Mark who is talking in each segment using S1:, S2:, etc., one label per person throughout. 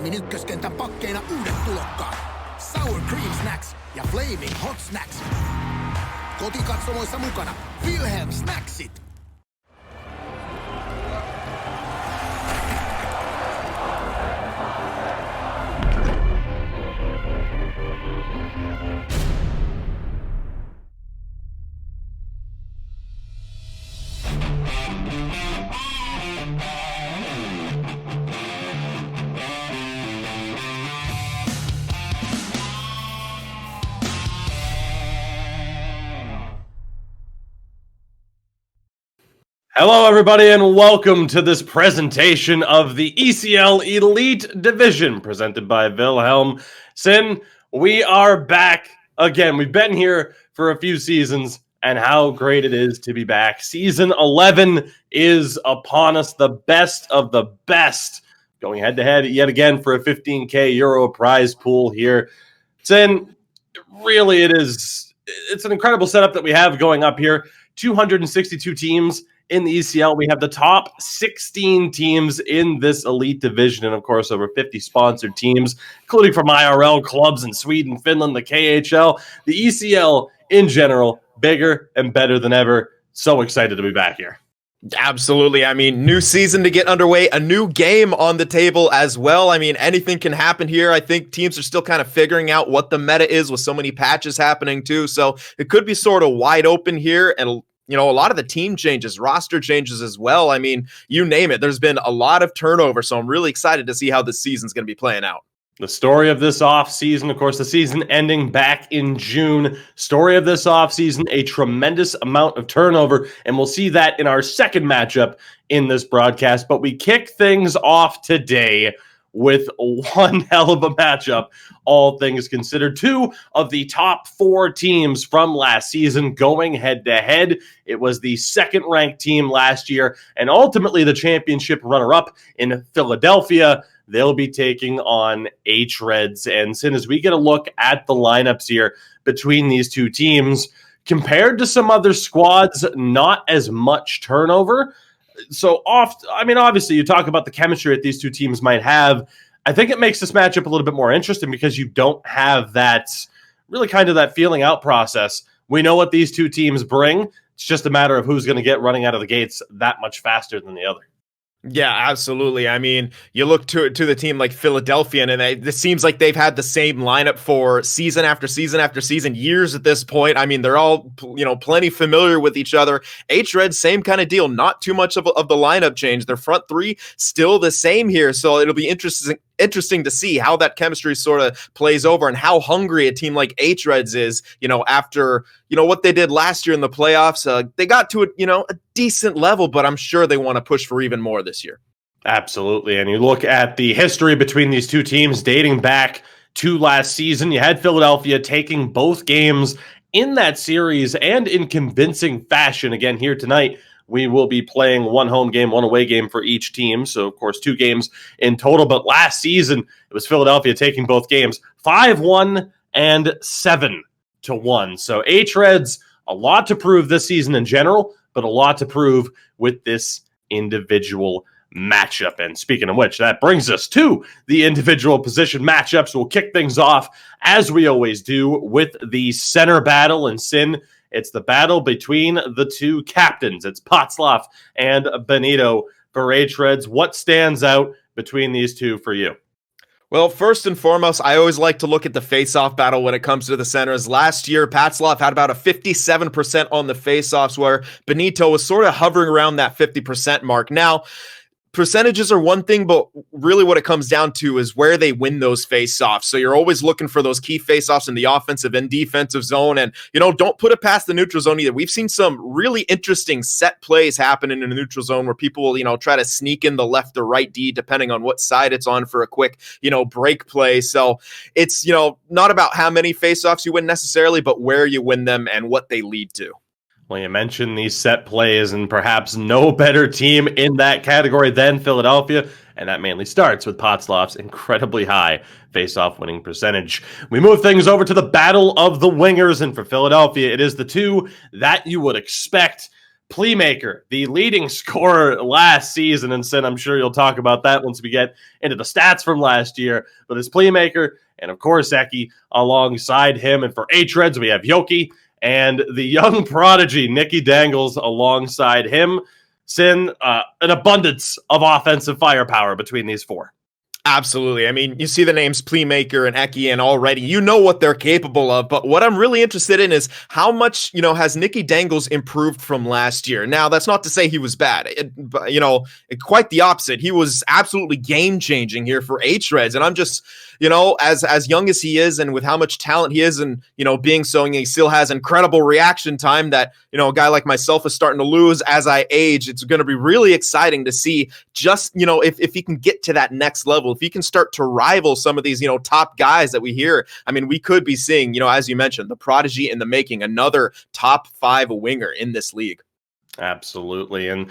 S1: Suomi ykköskentän pakkeina uudet tulokkaat. Sour Cream Snacks ja Flaming Hot Snacks. Kotikatsomoissa mukana Wilhelm Snacksit.
S2: Hello, everybody, and welcome to this presentation of the ECL Elite Division, presented by Wilhelm. Sin, we are back again. We've been here for a few seasons, and how great it is to be back. Season 11 is upon us, the best of the best, going head-to-head yet again for a 15K euro prize pool here. Sin, really, it's an incredible setup that we have going up here. 262 teams in the ECL. We have the top 16 teams in this elite division, and of course over 50 sponsored teams, including from IRL clubs in Sweden, Finland, the KHL, the ECL in general, bigger and better than ever. So excited to be back here.
S3: Absolutely. I mean, new season to get underway, a new game on the table as well. I mean, anything can happen here. I think teams are still kind of figuring out what the meta is with so many patches happening too. So it could be sort of wide open here, and you know, a lot of the team changes, roster changes as well. I mean, you name it. There's been a lot of turnover, so I'm really excited to see how this season's going to be playing out.
S2: The story of this offseason, of course, the season ending back in June. Story of this offseason, a tremendous amount of turnover, and we'll see that in our second matchup in this broadcast. But we kick things off today with one hell of a matchup, all things considered. Two of the top four teams from last season going head-to-head. It was the second-ranked team last year, and ultimately the championship runner-up in Philadelphia. They'll be taking on hREDS. And Sin, as we get a look at the lineups here between these two teams, compared to some other squads, not as much turnover. So obviously you talk about the chemistry that these two teams might have. I think it makes this matchup a little bit more interesting because you don't have that really kind of that feeling out process. We know what these two teams bring. It's just a matter of who's going to get running out of the gates that much faster than the other.
S3: Yeah, absolutely. I mean, you look to the team like Philadelphia, and it seems like they've had the same lineup for season after season after season, years at this point. I mean, they're all, plenty familiar with each other. hREDS, same kind of deal. Not too much of the lineup change. Their front three still the same here, so it'll be interesting to see how that chemistry sort of plays over and how hungry a team like hREDS is, after, what they did last year in the playoffs. They got to a decent level, but I'm sure they want to push for even more this year.
S2: Absolutely. And you look at the history between these two teams dating back to last season. You had Philadelphia taking both games in that series and in convincing fashion. Again, here tonight, we will be playing one home game, one away game for each team. So, of course, 2 games in total. But last season, it was Philadelphia taking both games 5-1 and 7-1. So hREDS, a lot to prove this season in general, but a lot to prove with this individual matchup. And speaking of which, that brings us to the individual position matchups. We'll kick things off, as we always do, with the center battle. And Sin, it's the battle between the two captains. It's Potzloff and Benito for hREDS. What stands out between these two for you?
S3: Well, first and foremost, I always like to look at the face-off battle when it comes to the centers. Last year, Potzloff had about a 57% on the face-offs, where Benito was sort of hovering around that 50% mark. Now, percentages are one thing, but really what it comes down to is where they win those face-offs. So you're always looking for those key face-offs in the offensive and defensive zone. And, don't put it past the neutral zone either. We've seen some really interesting set plays happen in the neutral zone where people will, try to sneak in the left or right D, depending on what side it's on, for a quick, break play. So it's, not about how many face-offs you win necessarily, but where you win them and what they lead to.
S2: Well, you mentioned these set plays, and perhaps no better team in that category than Philadelphia, and that mainly starts with Potzloff's incredibly high face-off winning percentage. We move things over to the battle of the wingers, and for Philadelphia, it is the two that you would expect. playmaker, the leading scorer last season. And Sin, I'm sure you'll talk about that once we get into the stats from last year. But his playmaker, and of course, Eki alongside him. And for hREDS, we have Yoki and the young prodigy, Nicky Dangles, alongside him. Sin, an abundance of offensive firepower between these four.
S3: Absolutely. I mean, you see the names Playmaker and Eki, and already you know what they're capable of. But what I'm really interested in is how much, has Nicky Dangles improved from last year? Now, that's not to say he was bad. Quite the opposite. He was absolutely game-changing here for hREDS. And I'm just, as young as he is and with how much talent he is and, being so young, he still has incredible reaction time that, a guy like myself is starting to lose as I age. It's going to be really exciting to see just, if he can get to that next level. If he can start to rival some of these, top guys that we hear, I mean, we could be seeing, as you mentioned, the prodigy in the making, another top 5 winger in this league.
S2: Absolutely. And,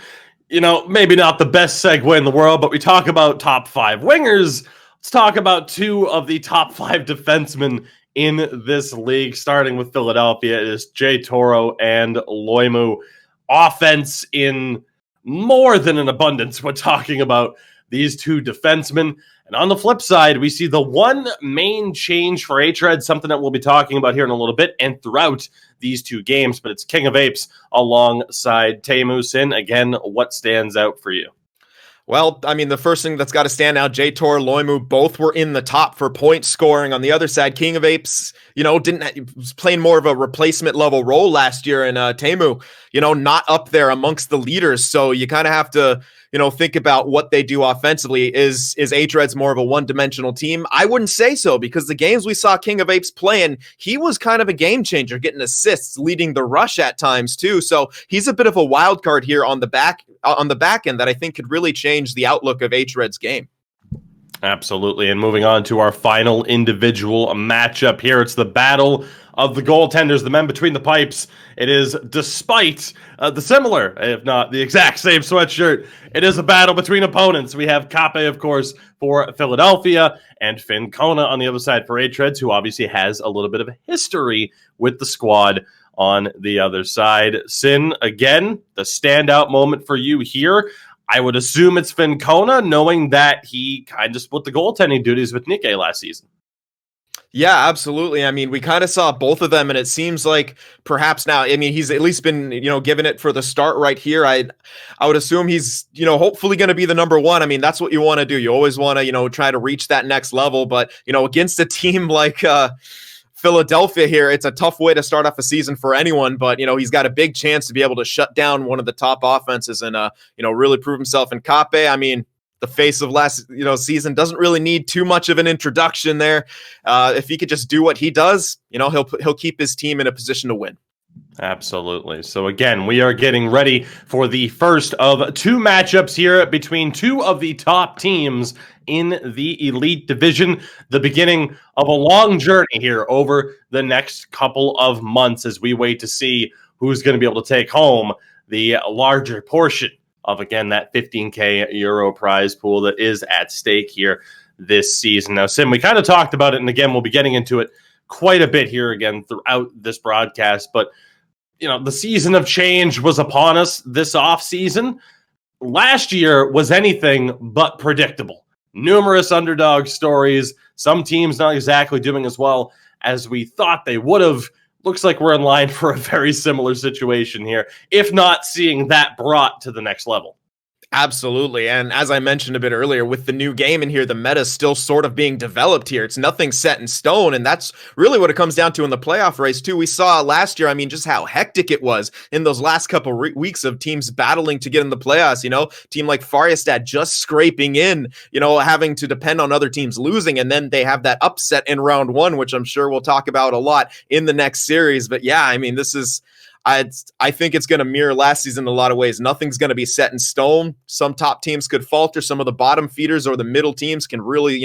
S2: maybe not the best segue in the world, but we talk about top 5 wingers. Let's talk about 2 of the top 5 defensemen in this league, starting with Philadelphia. It is Jay Toro and Loimu. Offense in more than an abundance. We're talking about these 2 defensemen. And on the flip side, we see the one main change for hREDS, something that we'll be talking about here in a little bit and throughout these 2 games, but it's King of Apes alongside Teemu. Sin. Again, what stands out for you?
S3: Well, I mean, the first thing that's got to stand out, Jay Tor, Loimu, both were in the top for point scoring. On the other side, King of Apes, was playing more of a replacement level role last year, and Teemu, not up there amongst the leaders. So you kind of have to, think about what they do offensively. Is hREDS more of a one-dimensional team? I wouldn't say so, because the games we saw King of Apes playing, he was kind of a game changer, getting assists, leading the rush at times too. So he's a bit of a wild card here on the back end that I think could really change the outlook of hREDS game.
S2: Absolutely. And moving on to our final individual matchup here, it's the battle of the goaltenders, the men between the pipes. It is, despite the similar, if not the exact same sweatshirt, it is a battle between opponents. We have Kape, of course, for Philadelphia, and Finn Kona on the other side for hREDS, who obviously has a little bit of a history with the squad on the other side. Sin, again, the standout moment for you here. I would assume it's Finn Kona, knowing that he kind of split the goaltending duties with Nikke last season.
S3: Yeah, absolutely. I mean, we kind of saw both of them, and it seems like perhaps now, I mean, he's at least been, given it for the start right here. I would assume he's, hopefully going to be the number 1. I mean, that's what you want to do. You always want to, try to reach that next level. But, against a team like Philadelphia here, it's a tough way to start off a season for anyone. But, he's got a big chance to be able to shut down one of the top offenses and, really prove himself. And Kape, I mean, the face of last season doesn't really need too much of an introduction there. If he could just do what he does, he'll keep his team in a position to win.
S2: Absolutely. So again, we are getting ready for the first of 2 matchups here between 2 of the top teams in the Elite Division. The beginning of a long journey here over the next couple of months as we wait to see who's going to be able to take home the larger portion of, again, that 15K euro prize pool that is at stake here this season. Now, Sim, we kind of talked about it, and again, we'll be getting into it quite a bit here again throughout this broadcast, but the season of change was upon us this offseason. Last year was anything but predictable. Numerous underdog stories, some teams not exactly doing as well as we thought they would have. Looks like we're in line for a very similar situation here, if not seeing that brought to the next level.
S3: Absolutely. And as I mentioned a bit earlier, with the new game in here, the meta is still sort of being developed here. It's nothing set in stone. And that's really what it comes down to in the playoff race, too. We saw last year, I mean, just how hectic it was in those last couple weeks of teams battling to get in the playoffs. Team like Faryastad just scraping in, having to depend on other teams losing. And then they have that upset in round 1, which I'm sure we'll talk about a lot in the next series. But yeah, I mean, this is... I think it's going to mirror last season in a lot of ways. Nothing's going to be set in stone. Some top teams could falter. Some of the bottom feeders or the middle teams can really,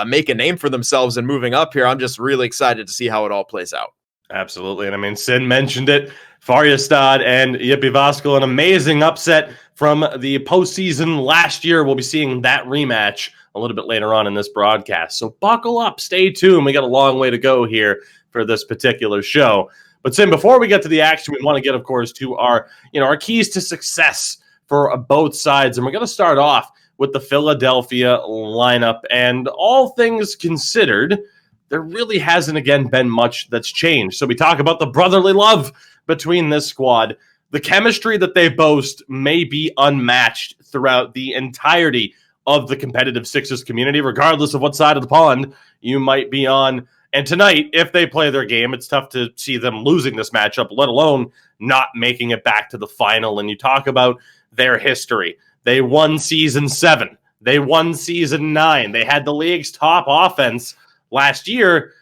S3: make a name for themselves and moving up here. I'm just really excited to see how it all plays out.
S2: Absolutely. And I mean, Sin mentioned it. Faryastad and Jyväskylä, an amazing upset from the postseason last year. We'll be seeing that rematch a little bit later on in this broadcast. So buckle up, stay tuned. We got a long way to go here for this particular show. But Sim, before we get to the action, we want to get, of course, to our keys to success for both sides. And we're going to start off with the Philadelphia lineup. And all things considered, there really hasn't, again, been much that's changed. So we talk about the brotherly love between this squad. The chemistry that they boast may be unmatched throughout the entirety of the competitive Sixers community, regardless of what side of the pond you might be on. And tonight, if they play their game, it's tough to see them losing this matchup, let alone not making it back to the final. And you talk about their history. They won Season 7. They won Season 9. They had the league's top offense last year,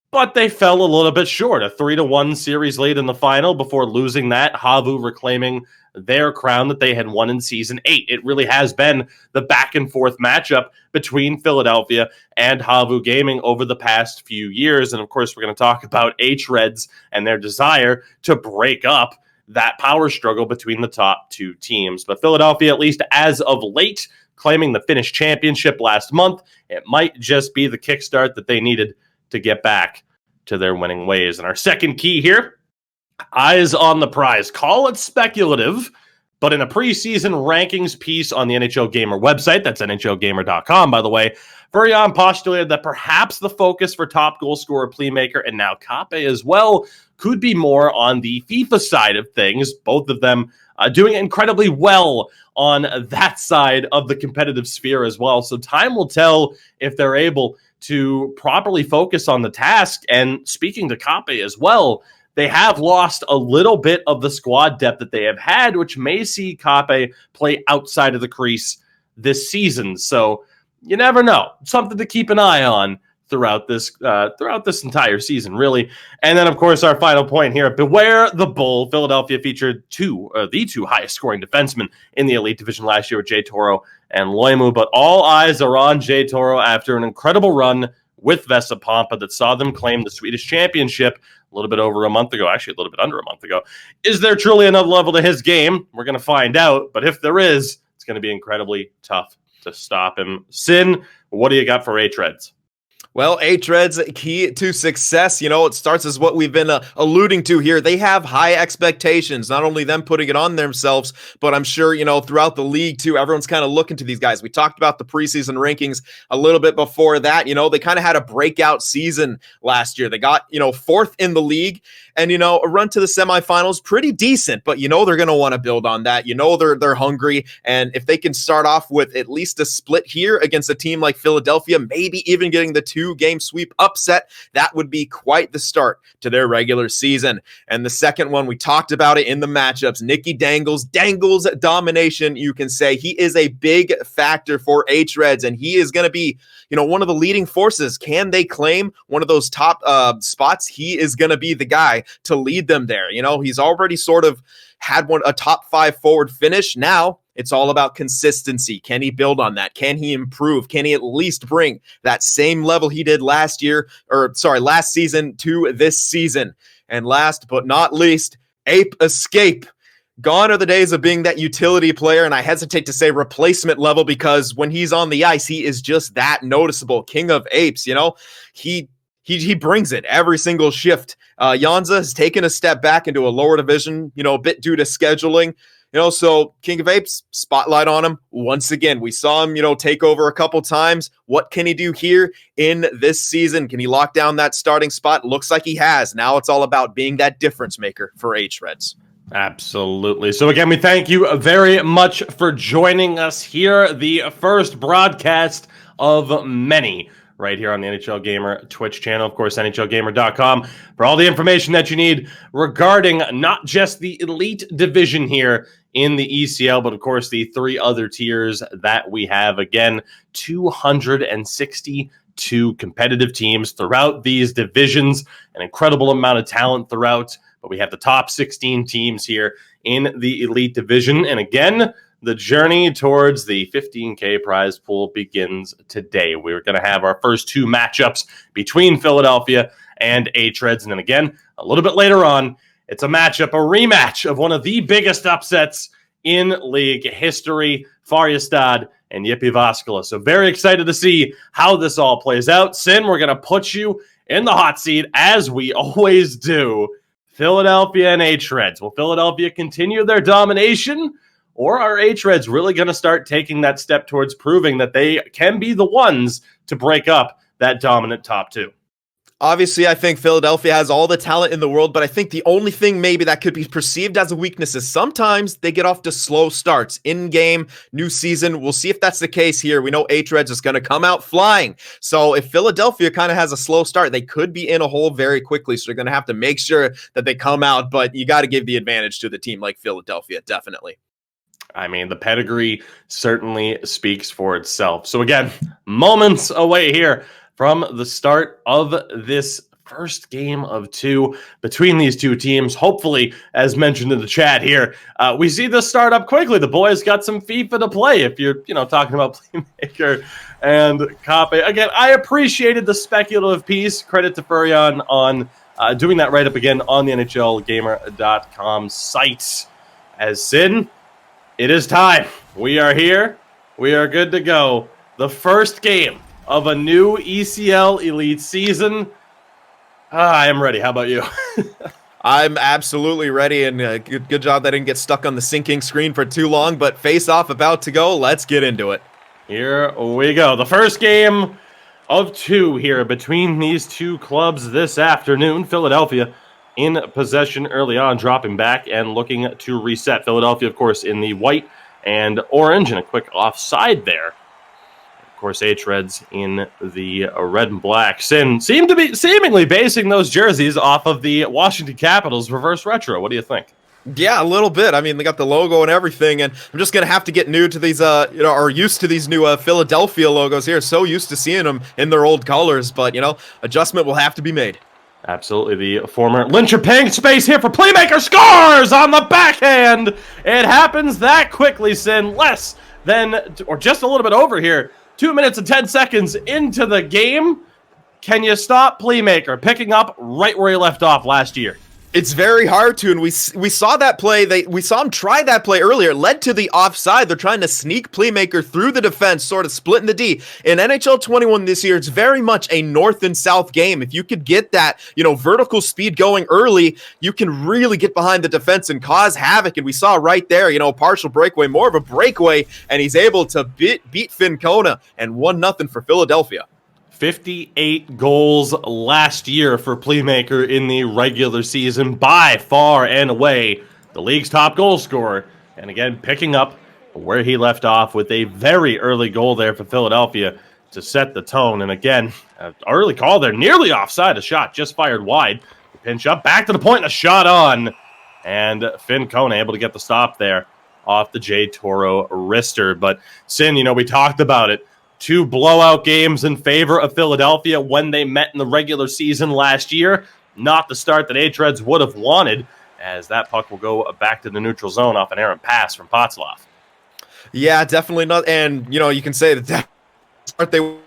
S2: but they fell a little bit short. A 3-1 series lead in the final before losing that, Havu reclaiming their crown that they had won in Season 8. It really has been the back-and-forth matchup between Philadelphia and Havu Gaming over the past few years. And, of course, we're going to talk about hREDS and their desire to break up that power struggle between the top two teams. But Philadelphia, at least as of late, claiming the Finnish championship last month, it might just be the kickstart that they needed to get back to their winning ways. And our second key here, eyes on the prize. Call it speculative, but in a preseason rankings piece on the NHL Gamer website, that's NHLgamer.com, by the way, Furyan postulated that perhaps the focus for top goal scorer, playmaker, and now Kape as well could be more on the FIFA side of things, both of them doing incredibly well on that side of the competitive sphere as well. So time will tell if they're able to properly focus on the task. And speaking to Kape as well, they have lost a little bit of the squad depth that they have had, which may see Kape play outside of the crease this season. So you never know. Something to keep an eye on throughout this entire season, really. And then, of course, our final point here, beware the bull. Philadelphia featured the two highest scoring defensemen in the Elite Division last year with Jay Toro and Loimu, but all eyes are on Jay Toro after an incredible run with Vesapampa that saw them claim the Swedish championship a little bit over a month ago, actually a little bit under a month ago. Is there truly another level to his game? We're going to find out, but if there is, it's going to be incredibly tough to stop him. Sin, what do you got for hREDS?
S3: Well, hREDS, key to success, it starts as what we've been alluding to here. They have high expectations, not only them putting it on themselves, but I'm sure, throughout the league too, everyone's kind of looking to these guys. We talked about the preseason rankings a little bit before that. They kind of had a breakout season last year. They got, fourth in the league and, a run to the semifinals, pretty decent, but, they're going to want to build on that. They're hungry. And if they can start off with at least a split here against a team like Philadelphia, maybe even getting the 2-game sweep upset, that would be quite the start to their regular season. And the second one, we talked about it in the matchups. Nicky Dangles domination, you can say. He is a big factor for hREDS, and he is going to be, one of the leading forces. Can they claim one of those top spots? He is going to be the guy to lead them there. He's already sort of had a top 5 forward finish. Now it's all about consistency. Can he build on that? Can he improve? Can he at least bring that same level he did last season to this season? And last but not least, Ape Escape. Gone are the days of being that utility player, and I hesitate to say replacement level because when he's on the ice, he is just that noticeable. King of Apes, he brings it every single shift. Janza has taken a step back into a lower division, a bit due to scheduling. So King of Apes, spotlight on him. Once again, we saw him, take over a couple times. What can he do here in this season? Can he lock down that starting spot? Looks like he has. Now it's all about being that difference maker for hREDS.
S2: Absolutely. So again, we thank you very much for joining us here. The first broadcast of many right here on the NHL Gamer Twitch channel. Of course, NHLgamer.com for all the information that you need regarding not just the Elite Division here in the ECL, but of course the 3 other tiers that we have. Again, 262 competitive teams throughout these divisions, an incredible amount of talent throughout, but we have the top 16 teams here in the Elite Division. And again, the journey towards the 15K prize pool begins today. We're going to have our first 2 matchups between Philadelphia and hREDS. And then again, a little bit later on, it's a rematch of one of the biggest upsets in league history, Faryastad and Jyväskylä. So very excited to see how this all plays out. Sin, we're going to put you in the hot seat as we always do. Philadelphia and hREDS. Will Philadelphia continue their domination, or are hREDS really going to start taking that step towards proving that they can be the ones to break up that dominant top two?
S3: Obviously, I think Philadelphia has all the talent in the world, but I think the only thing maybe that could be perceived as a weakness is sometimes they get off to slow starts. In-game, new season, we'll see if that's the case here. We know hREDS is going to come out flying. So if Philadelphia kind of has a slow start, they could be in a hole very quickly. So they're going to have to make sure that they come out, but you got to give the advantage to the team like Philadelphia, definitely.
S2: I mean, the pedigree certainly speaks for itself. So again, moments away here from the start of this first game of two between these two teams. Hopefully, as mentioned in the chat here, we see this start up quickly. The boys got some FIFA to play if you're, talking about Playmaker and Kape. Again, I appreciated the speculative piece. Credit to Furrion on doing that right up again on the NHLgamer.com site. As Sin, it is time. We are here. We are good to go. The first game of a new ECL Elite season. I am ready. How about you?
S3: I'm absolutely ready, and good job that I didn't get stuck on the sinking screen for too long, but face-off about to go. Let's get into it.
S2: Here we go. The first game of two here between these two clubs this afternoon. Philadelphia in possession early on, dropping back and looking to reset. Philadelphia, of course, in the white and orange, and a quick offside there. Of course, hREDS in the red and black. Sin seem to be seemingly basing those jerseys off of the Washington Capitals reverse retro. What do you think?
S3: Yeah, a little bit. I mean, they got the logo and everything, and I'm just gonna have to get new to these, or used to these new Philadelphia logos here. So used to seeing them in their old colors, but adjustment will have to be made.
S2: Absolutely. The former Lyncher paying space here for Playmaker. Scores on the backhand. It happens that quickly, Sin. Less than, or just a little bit over here. 2 minutes and 10 seconds into the game. Can you stop Playmaker picking up right where he left off last year?
S3: It's very hard to, and we saw that play. We saw him try that play earlier. It led to the offside. They're trying to sneak Playmaker through the defense, sort of splitting the D. In NHL 21 this year, it's very much a north and south game. If you could get that, vertical speed going early, you can really get behind the defense and cause havoc. And we saw right there, partial breakaway, more of a breakaway, and he's able to beat Finn Kona, and 1-0 for Philadelphia.
S2: 58 goals last year for Playmaker in the regular season, by far and away the league's top goal scorer. And again, picking up where he left off with a very early goal there for Philadelphia to set the tone. And again, an early call there, nearly offside, a shot just fired wide. Pinch up, back to the point, and a shot on. And Finn Kona able to get the stop there off the J. Toro wrister. But Sin, we talked about it. 2 blowout games in favor of Philadelphia when they met in the regular season last year. Not the start that hREDS would have wanted, as that puck will go back to the neutral zone off an errant pass from Potzloff.
S3: Yeah, definitely not. And, you can say that start they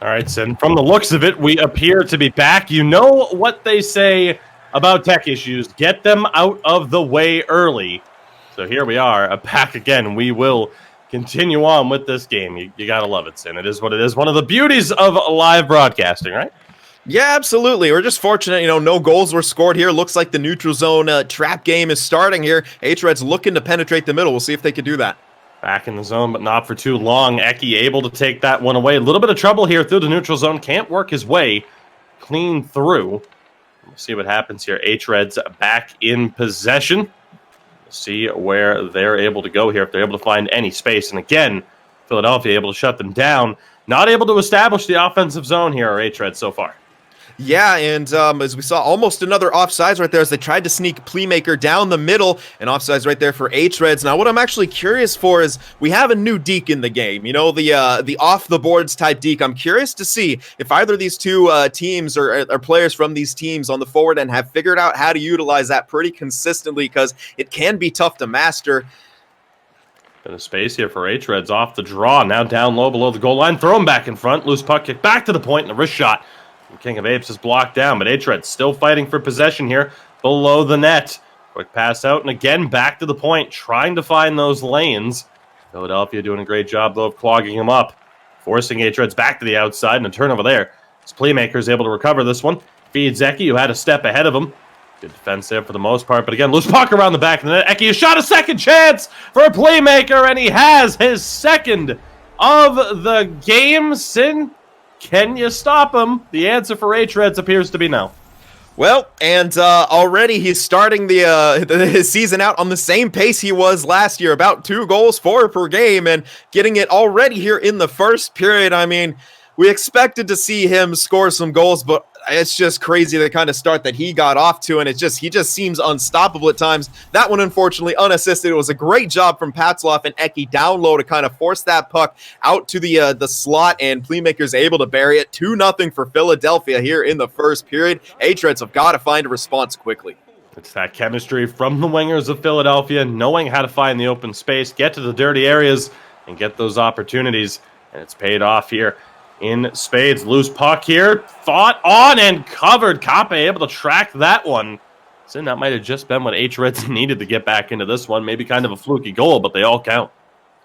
S2: All right, Sin. From the looks of it, we appear to be back. You know what they say about tech issues. Get them out of the way early. So here we are, back again. We will continue on with this game. You got to love it, Sin. It is what it is. One of the beauties of live broadcasting, right?
S3: Yeah, absolutely. We're just fortunate, no goals were scored here. Looks like the neutral zone trap game is starting here. hREDS looking to penetrate the middle. We'll see if they can do that.
S2: Back in the zone, but not for too long. Eki able to take that one away. A little bit of trouble here through the neutral zone. Can't work his way clean through. We'll see what happens here. hREDS back in possession. We'll see where they're able to go here, if they're able to find any space. And again, Philadelphia able to shut them down. Not able to establish the offensive zone here, are hREDS so far.
S3: Yeah, and as we saw, almost another offsides right there as they tried to sneak Playmaker down the middle, and offsides right there for hREDS. Now, what I'm actually curious for is we have a new deke in the game, the off-the-boards type deke. I'm curious to see if either of these two teams or players from these teams on the forward end have figured out how to utilize that pretty consistently, because it can be tough to master.
S2: Bit of space here for hREDS off the draw. Now down low below the goal line. Throw him back in front. Loose puck kick back to the point, and a wrist shot. King of Apes is blocked down, but hREDS still fighting for possession here below the net. Quick pass out, and again back to the point, trying to find those lanes. Philadelphia doing a great job, though, of clogging him up, forcing hREDS back to the outside, and a turnover there. His Playmaker is able to recover this one. Feeds Eki, who had a step ahead of him. Good defense there for the most part, but again, loose puck around the back of the net. Eki has shot a second chance for a Playmaker, and he has his second of the game. Sin, can you stop him? The answer for hREDS appears to be no.
S3: Well, and already he's starting his season out on the same pace he was last year, about 2 goals, 4 per game, and getting it already here in the first period. I mean, we expected to see him score some goals, but it's just crazy the kind of start that he got off to, and he just seems unstoppable at times. That one, unfortunately, unassisted. It was a great job from Patzloff and Eki down low to kind of force that puck out to the slot, and Playmaker's able to bury it. 2-0 for Philadelphia here in the first period. hREDS have got to find a response quickly.
S2: It's that chemistry from the wingers of Philadelphia, knowing how to find the open space, get to the dirty areas, and get those opportunities, and it's paid off here in spades. Loose puck here, fought on and covered. Kape able to track that one. So that might have just been what hREDS needed to get back into this one. Maybe kind of a fluky goal, but they all count.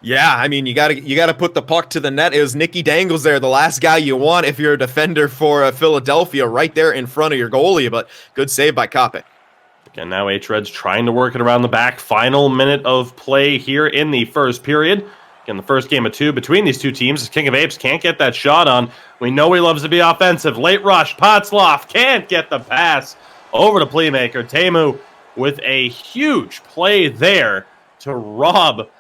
S3: Yeah, I mean, you gotta put the puck to the net. It was Nicky Dangles there, the last guy you want if you're a defender for Philadelphia, right there in front of your goalie, but good save by Kape.
S2: Again, now hREDS trying to work it around the back. Final minute of play here in the first period. Again, the first game of 2 between these two teams. King of Apes can't get that shot on. We know he loves to be offensive. Late rush. Patzloff can't get the pass over to Playmaker. Teemu with a huge play there to rob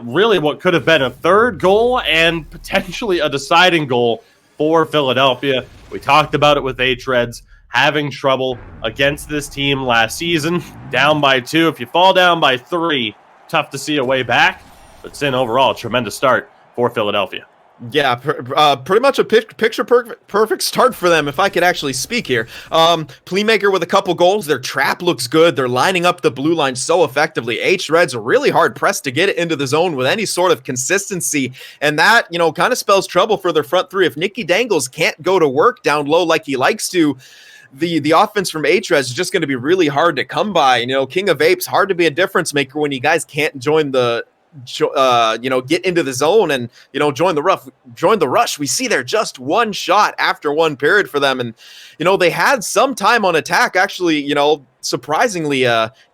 S2: really what could have been a third goal and potentially a deciding goal for Philadelphia. We talked about it with hREDS having trouble against this team last season. Down by 2. If you fall down by 3, tough to see a way back. But Sin, overall, tremendous start for Philadelphia.
S3: Yeah, pretty much a picture-perfect start for them, if I could actually speak here. Playmaker with a couple goals. Their trap looks good. They're lining up the blue line so effectively. hREDS are really hard-pressed to get it into the zone with any sort of consistency, and that, kind of spells trouble for their front three. If Nicky Dangles can't go to work down low like he likes to, the offense from hREDS is just going to be really hard to come by. King of Apes, hard to be a difference maker when you guys can't join the get into the zone and join the rush. We see there just one shot after one period for them, and they had some time on attack, actually, surprisingly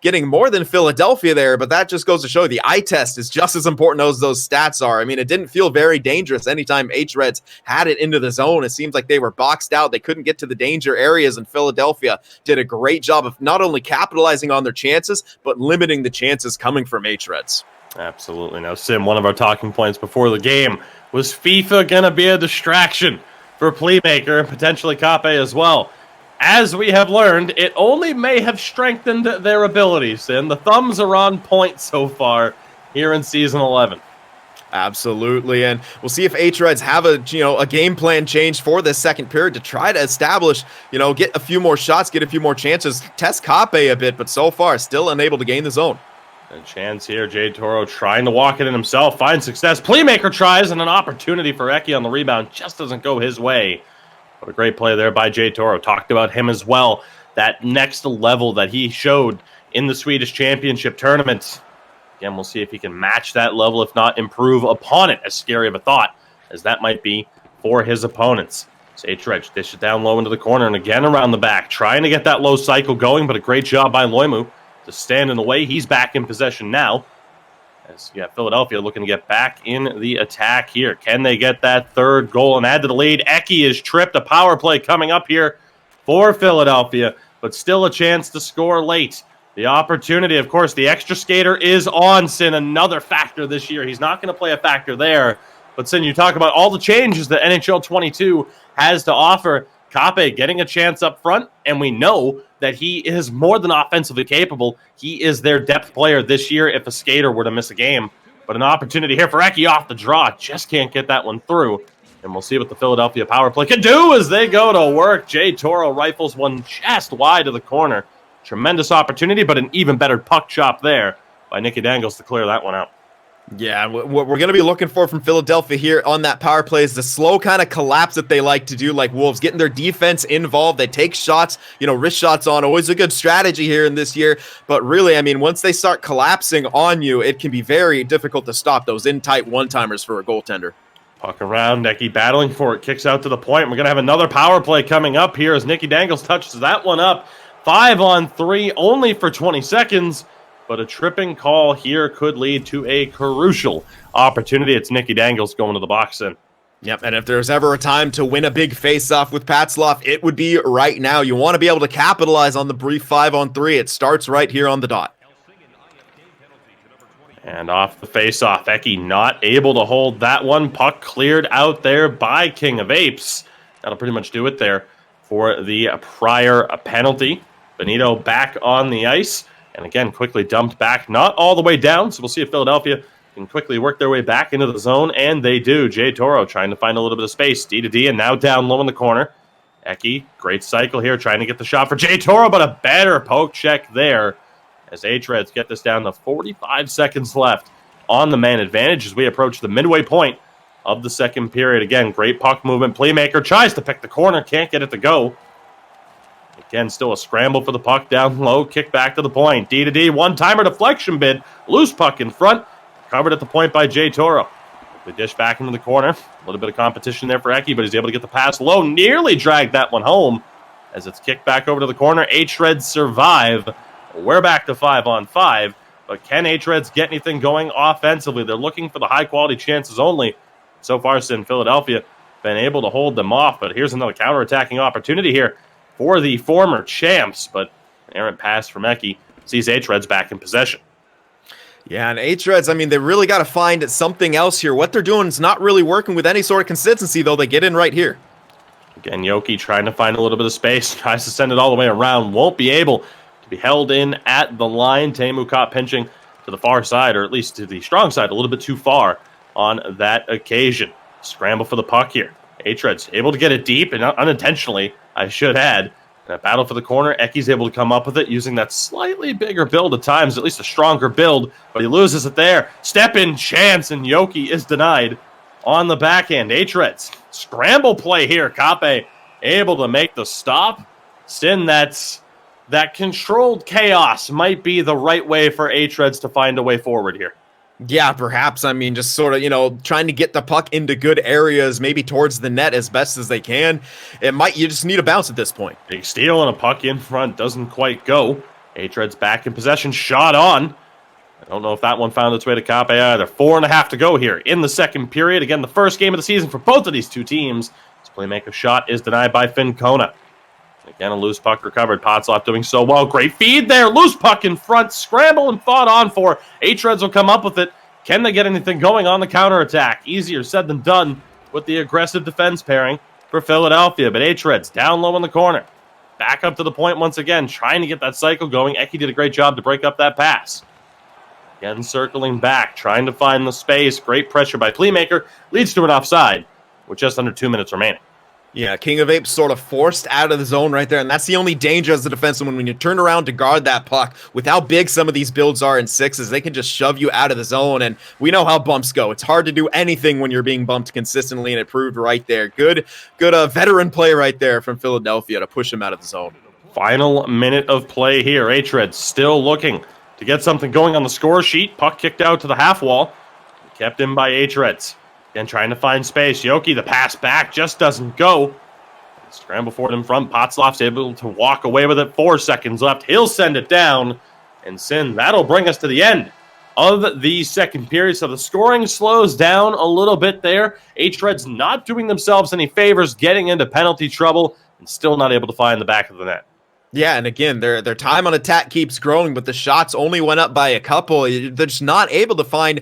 S3: getting more than Philadelphia there, but that just goes to show the eye test is just as important as those stats are. I mean, it didn't feel very dangerous anytime hREDS had it into the zone. It seems like they were boxed out. They couldn't get to the danger areas, and Philadelphia did a great job of not only capitalizing on their chances, but limiting the chances coming from hREDS.
S2: Absolutely. Now, Sim, one of our talking points before the game was FIFA going to be a distraction for Playmaker and potentially Kape as well. As we have learned, it only may have strengthened their abilities, and the thumbs are on point so far here in Season 11.
S3: Absolutely, and we'll see if hREDS have a game plan change for this second period to try to establish, get a few more shots, get a few more chances, test Kape a bit, but so far still unable to gain the zone.
S2: A chance here, Jay Toro trying to walk it in himself, finds success. Playmaker tries, and an opportunity for Eki on the rebound just doesn't go his way. What a great play there by Jay Toro. Talked about him as well. That next level that he showed in the Swedish Championship tournament. Again, we'll see if he can match that level, if not improve upon it. As scary of a thought as that might be for his opponents. So hREDS dish it down low into the corner and again around the back, trying to get that low cycle going, but a great job by Loimu to stand in the way. He's back in possession now. As Philadelphia looking to get back in the attack here. Can they get that third goal and add to the lead? Eki is tripped. A power play coming up here for Philadelphia, but still a chance to score late. The opportunity, of course, the extra skater is on Sin, another factor this year. He's not going to play a factor there. But Sin, you talk about all the changes that NHL 22 has to offer. Kape getting a chance up front, and we know that he is more than offensively capable. He is their depth player this year if a skater were to miss a game. But an opportunity here for Eki off the draw. Just can't get that one through. And we'll see what the Philadelphia power play can do as they go to work. Jay Toro rifles one just wide of the corner. Tremendous opportunity, but an even better puck chop there by Nicky Dangles to clear that one out.
S3: Yeah, what we're going to be looking for from Philadelphia here on that power play is the slow kind of collapse that they like to do, like Wolves, getting their defense involved. They take shots, wrist shots on, always a good strategy here in this year. But really, I mean, once they start collapsing on you, it can be very difficult to stop those in-tight one-timers for a goaltender.
S2: Puck around, Eki battling for it, kicks out to the point. We're going to have another power play coming up here as Nicky Dangles touches that one up. 5-on-3, only for 20 seconds. But a tripping call here could lead to a crucial opportunity. It's Nicky Dangles going to the box in.
S3: Yep, and if there's ever a time to win a big face-off with Patslov, it would be right now. You want to be able to capitalize on the brief 5-on-3. It starts right here on the dot.
S2: And off the face-off, Eki not able to hold that one. Puck cleared out there by King of Apes. That'll pretty much do it there for the prior penalty. Benito back on the ice. And again, quickly dumped back, not all the way down. So we'll see if Philadelphia can quickly work their way back into the zone. And they do. Jay Toro trying to find a little bit of space. D to D and now down low in the corner. Eki, great cycle here, trying to get the shot for Jay Toro, but a better poke check there. As hREDS get this down to 45 seconds left on the man advantage as we approach the midway point of the second period. Again, great puck movement. Playmaker tries to pick the corner, can't get it to go. Again, still a scramble for the puck down low. Kick back to the point. D to D. One-timer deflection bid. Loose puck in front. Covered at the point by Jay Toro. The dish back into the corner. A little bit of competition there for Eki, but he's able to get the pass low. Nearly dragged that one home as it's kicked back over to the corner. hREDS survive. We're back to 5-on-5. But can hREDS get anything going offensively? They're looking for the high-quality chances only. So far, since Philadelphia been able to hold them off. But here's another counter-attacking opportunity here for the former champs, but an errant pass from Eki sees hREDS back in possession.
S3: Yeah, and hREDS, I mean, they really got to find something else here. What they're doing is not really working with any sort of consistency, though. They get in right here.
S2: Again, Yoki trying to find a little bit of space, tries to send it all the way around, won't be able to be held in at the line. Teemu caught pinching to the far side, or at least to the strong side, a little bit too far on that occasion. Scramble for the puck here. hREDS able to get it deep, and unintentionally, I should add. In a battle for the corner, Eki's able to come up with it using that slightly bigger build at times, at least a stronger build, but he loses it there. Step-in chance, and Yoki is denied on the backhand. hREDS, scramble play here. Kape able to make the stop. Sin, that controlled chaos might be the right way for hREDS to find a way forward here.
S3: Yeah, perhaps. I mean, just sort of, trying to get the puck into good areas, maybe towards the net as best as they can. You just need a bounce at this point.
S2: Big steal and a puck in front doesn't quite go. hREDS back in possession, shot on. I don't know if that one found its way to Kape either. 4.5 to go here in the second period. Again, the first game of the season for both of these two teams. This playmaker shot is denied by Finn Kona. Again, a loose puck recovered. Patslov doing so well. Great feed there. Loose puck in front. Scramble and fought on for. hREDS will come up with it. Can they get anything going on the counterattack? Easier said than done with the aggressive defense pairing for Philadelphia. But hREDS down low in the corner. Back up to the point once again, trying to get that cycle going. Eki did a great job to break up that pass. Again, circling back, trying to find the space. Great pressure by Playmaker. Leads to an offside with just under 2 minutes remaining.
S3: Yeah, King of Apes sort of forced out of the zone right there, and that's the only danger as a defenseman when you turn around to guard that puck. With how big some of these builds are in sixes, they can just shove you out of the zone, and we know how bumps go. It's hard to do anything when you're being bumped consistently, and it proved right there. Good veteran play right there from Philadelphia to push him out of the zone.
S2: Final minute of play here. hREDS still looking to get something going on the score sheet. Puck kicked out to the half wall. Kept in by hREDS. Again, trying to find space. Yoki, the pass back just doesn't go. Scramble for it in front. Potslov's able to walk away with it. 4 seconds left. He'll send it down. And Sin, that'll bring us to the end of the second period. So the scoring slows down a little bit there. hREDS not doing themselves any favors, getting into penalty trouble, and still not able to find the back of the net.
S3: Yeah, and again, their time on attack keeps growing, but the shots only went up by a couple. They're just not able to find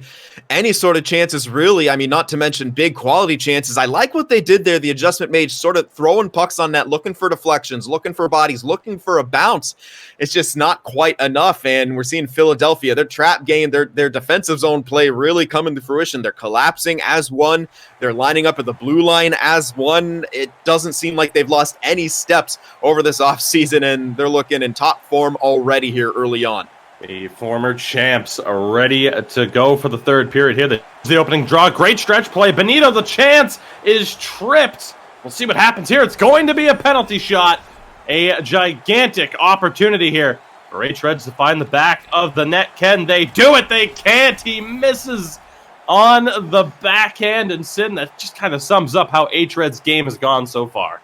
S3: any sort of chances, really. I mean, not to mention big quality chances. I like what they did there. The adjustment made sort of throwing pucks on net, looking for deflections, looking for bodies, looking for a bounce. It's just not quite enough, and we're seeing Philadelphia, their trap game, their defensive zone play really coming to fruition. They're collapsing as one. They're lining up at the blue line as one. It doesn't seem like they've lost any steps over this offseason, and they're looking in top form already here early on.
S2: The former champs are ready to go for the third period here. The opening draw, great stretch play. Benito, the chance, is tripped. We'll see what happens here. It's going to be a penalty shot. A gigantic opportunity here for hREDS to find the back of the net. Can they do it? They can't. He misses on the backhand, and Sin, that just kind of sums up how hREDS' game has gone so far.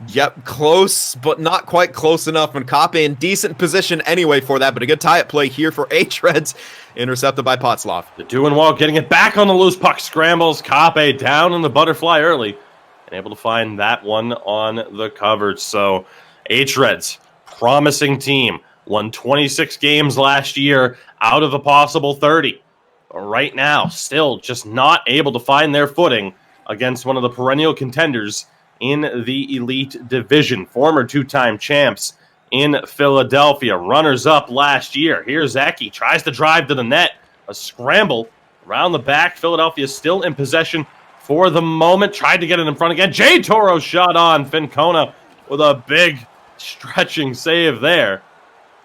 S3: Yep, close, but not quite close enough. And Kape in decent position anyway for that, but a good tie-up play here for hREDS, intercepted by Potslov.
S2: The doing well, getting it back on the loose puck, scrambles. Kape down in the butterfly early, and able to find that one on the coverage. So hREDS, promising team, won 26 games last year out of a possible 30. Right now, still just not able to find their footing against one of the perennial contenders in the Elite Division. Former two-time champs in Philadelphia. Runners-up last year. Here's Eki. Tries to drive to the net. A scramble around the back. Philadelphia still in possession for the moment. Tried to get it in front again. J. Toro shot on. Fincona with a big stretching save there.